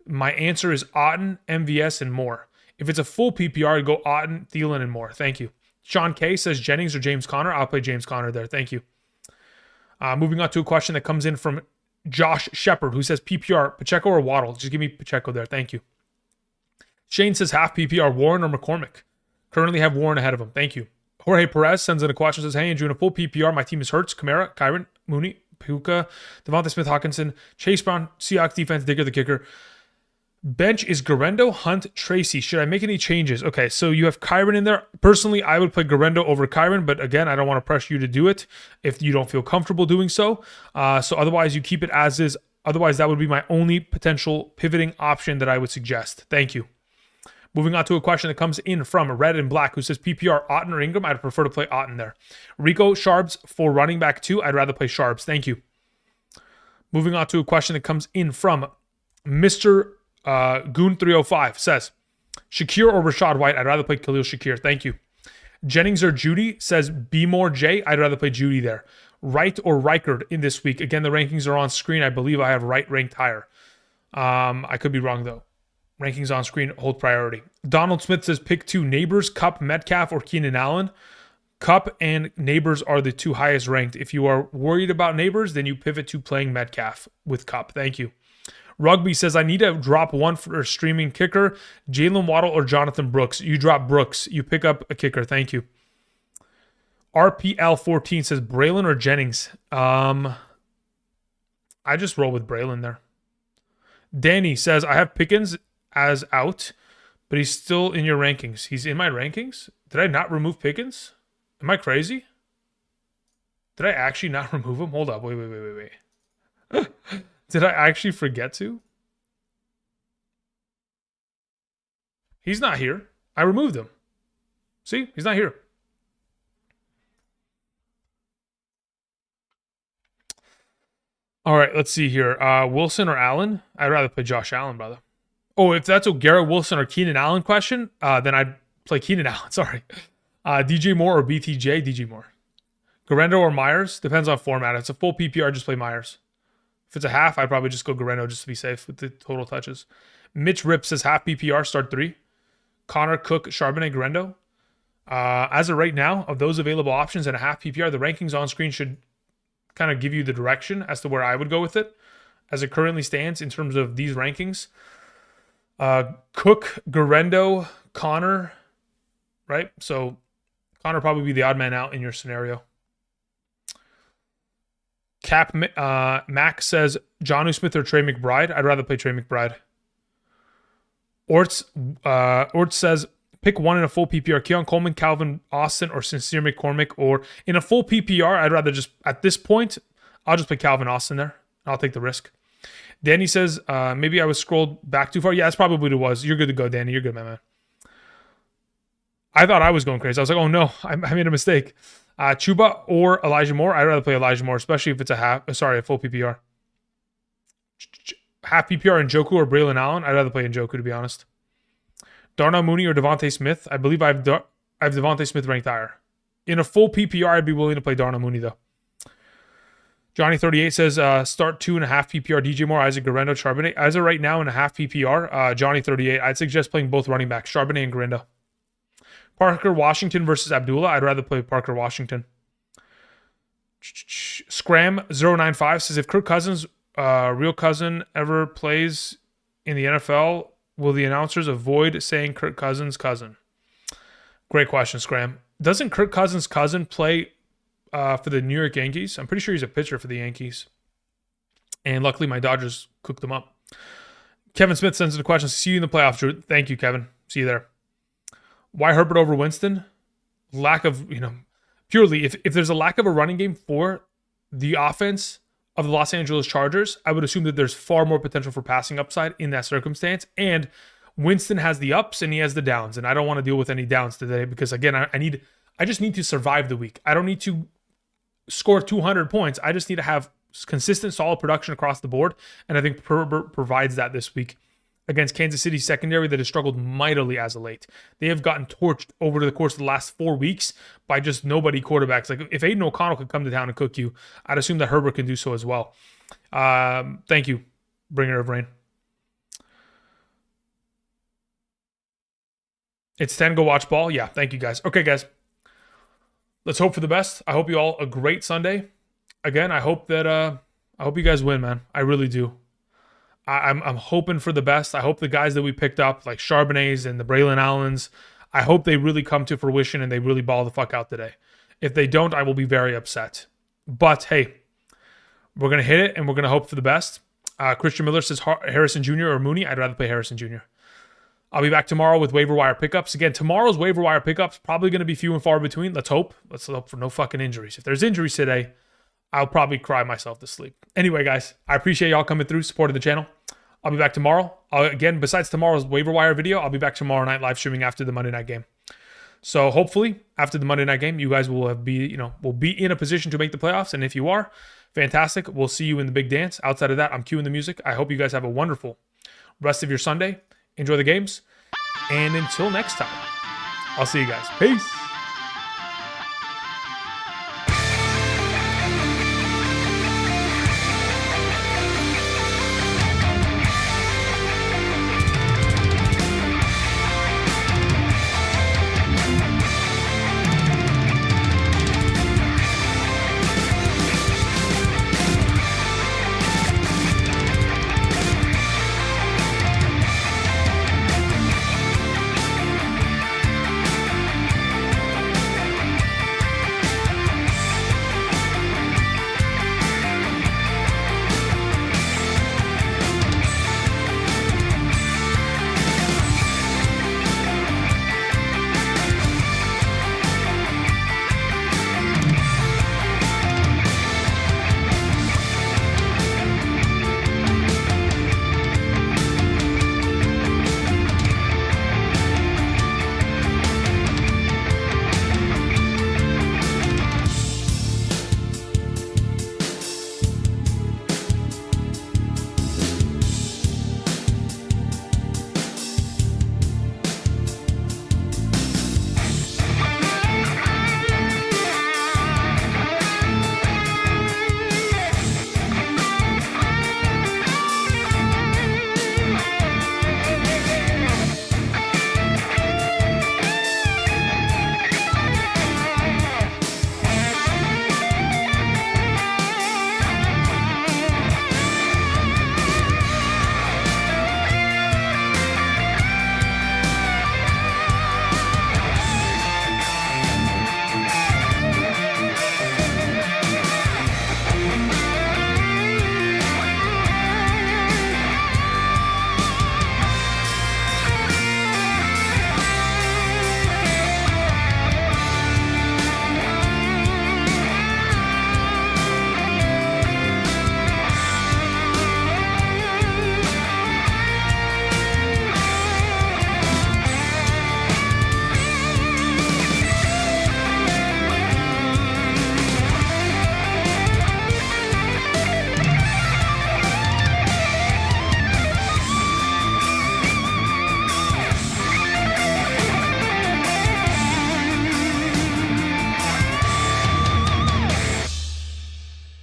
Speaker 1: my answer is Otten, MVS, and Moore. If it's a full PPR, I'd go Otten, Thielen, and Moore. Thank you. Sean K says Jennings or James Conner. I'll play James Conner there. Thank you. Moving on to a question that comes in from Josh Shepard, who says PPR, Pacheco or Waddle. Just give me Pacheco there. Thank you. Shane says half PPR, Warren or McCormick. Currently have Warren ahead of him. Thank you. Jorge Perez sends in a question, says, hey, Andrew, in a full PPR, my team is Hurts, Kamara, Kyron, Mooney, Puka, Devontae Smith, Hawkinson, Chase Brown, Seahawks defense, Digger the kicker. Bench is Garendo, Hunt, Tracy. Should I make any changes? Okay, so you have Kyron in there. Personally, I would play Garendo over Kyron, but again, I don't want to pressure you to do it if you don't feel comfortable doing so. So otherwise, you keep it as is. Otherwise, that would be my only potential pivoting option that I would suggest. Thank you. Moving on to a question that comes in from Red and Black, who says PPR, Otten or Ingram. I'd prefer to play Otten there. Rico Sharps for running back 2. I'd rather play Sharps. Thank you. Moving on to a question that comes in from Mr. Goon305 says, Shakir or Rashad White? I'd rather play Khalil Shakir. Thank you. Jennings or Judy says B more J. I'd rather play Judy there. Wright or Reichard in this week? Again, the rankings are on screen. I believe I have Wright ranked higher. I could be wrong though. Rankings on screen hold priority. Donald Smith says pick 2 Neighbors, Kupp, Metcalf, or Keenan Allen. Kupp and Neighbors are the 2 highest ranked. If you are worried about Neighbors, then you pivot to playing Metcalf with Kupp. Thank you. Rugby says, I need to drop one for a streaming kicker, Jalen Waddle or Jonathan Brooks. You drop Brooks. You pick up a kicker. Thank you. RPL14 says, Braylon or Jennings? I just roll with Braylon there. Danny says, I have Pickens as out, but he's still in your rankings. He's in my rankings? Did I not remove Pickens? Am I crazy? Did I actually not remove him? Hold up. Wait. Did I actually forget to? He's not here. I removed him. See? He's not here. All right, let's see here. Wilson or Allen? I'd rather play Josh Allen, brother. Oh, if that's a Garrett Wilson or Keenan Allen question, then I'd play Keenan Allen. Sorry. DJ Moore or BTJ? DJ Moore. Garendo or Myers? Depends on format. If it's a full PPR, just play Myers. If it's a half, I'd probably just go Garendo just to be safe with the total touches. Mitch Rip says half PPR, start 3. Connor, Cook, Charbonnet, Garendo. As of right now, of those available options and a half PPR, the rankings on screen should kind of give you the direction as to where I would go with it. As it currently stands in terms of these rankings. Cook, Garendo, Connor, right? So Connor probably be the odd man out in your scenario. Cap Max says Jonnu Smith or Trey McBride. I'd rather play Trey McBride. Orts says pick one in a full PPR. Keon Coleman, Calvin Austin, or Sincere McCormick. Or in a full PPR, I'd rather just, at this point, I'll just play Calvin Austin there. I'll take the risk. Danny says, maybe I was scrolled back too far. Yeah, that's probably what it was. You're good to go, Danny. You're good, man. I thought I was going crazy. I was like, oh no, I made a mistake. Chuba or Elijah Moore. I'd rather play Elijah Moore, especially if it's a full PPR. Half PPR Njoku or Braylon Allen. I'd rather play Njoku, to be honest. Darnell Mooney or Devontae Smith. I believe I have Devontae Smith ranked higher. In a full PPR, I'd be willing to play Darnell Mooney, though. Johnny38 says start 2.5 PPR DJ Moore, Isaac Garendo, Charbonnet. As of right now, in a half PPR, Johnny38, I'd suggest playing both running backs, Charbonnet and Garendo. Parker Washington versus Abdullah. I'd rather play Parker Washington. Scram095 says, if Kirk Cousins, real cousin, ever plays in the NFL, will the announcers avoid saying Kirk Cousins' cousin? Great question, Scram. Doesn't Kirk Cousins' cousin play for the New York Yankees? I'm pretty sure he's a pitcher for the Yankees. And luckily, my Dodgers cooked them up. Kevin Smith sends in a question. See you in the playoffs, Drew. Thank you, Kevin. See you there. Why Herbert over Winston? Lack of, purely, if there's a lack of a running game for the offense of the Los Angeles Chargers, I would assume that there's far more potential for passing upside in that circumstance. And Winston has the ups and he has the downs. And I don't want to deal with any downs today because, again, I just need to survive the week. I don't need to score 200 points. I just need to have consistent, solid production across the board. And I think Herbert provides that this week. against Kansas City secondary that has struggled mightily as of late. They have gotten torched over the course of the last 4 weeks by just nobody quarterbacks. Like if Aiden O'Connell could come to town and cook you, I'd assume that Herbert can do so as well. Thank you, bringer of rain. It's 10. Go watch ball. Yeah, thank you guys. Okay, guys. Let's hope for the best. I hope you all a great Sunday. Again, I hope that I hope you guys win, man. I really do. I'm hoping for the best. I hope the guys that we picked up, like Charbonnets and the Braylon Allens, I hope they really come to fruition and they really ball the fuck out today. If they don't, I will be very upset. But hey, we're gonna hit it and we're gonna hope for the best. Christian Miller says Harrison Jr. or Mooney. I'd rather play Harrison Jr. I'll be back tomorrow with waiver wire pickups. Again, tomorrow's waiver wire pickups probably going to be few and far between. Let's hope. Let's hope for no fucking injuries. If there's injuries today, I'll probably cry myself to sleep. Anyway, guys, I appreciate y'all coming through, supporting the channel. I'll be back tomorrow. Again, besides tomorrow's waiver wire video, I'll be back tomorrow night live streaming after the Monday night game. So hopefully, after the Monday night game, you guys will be in a position to make the playoffs. And if you are, fantastic. We'll see you in the big dance. Outside of that, I'm cueing the music. I hope you guys have a wonderful rest of your Sunday. Enjoy the games. And until next time, I'll see you guys. Peace.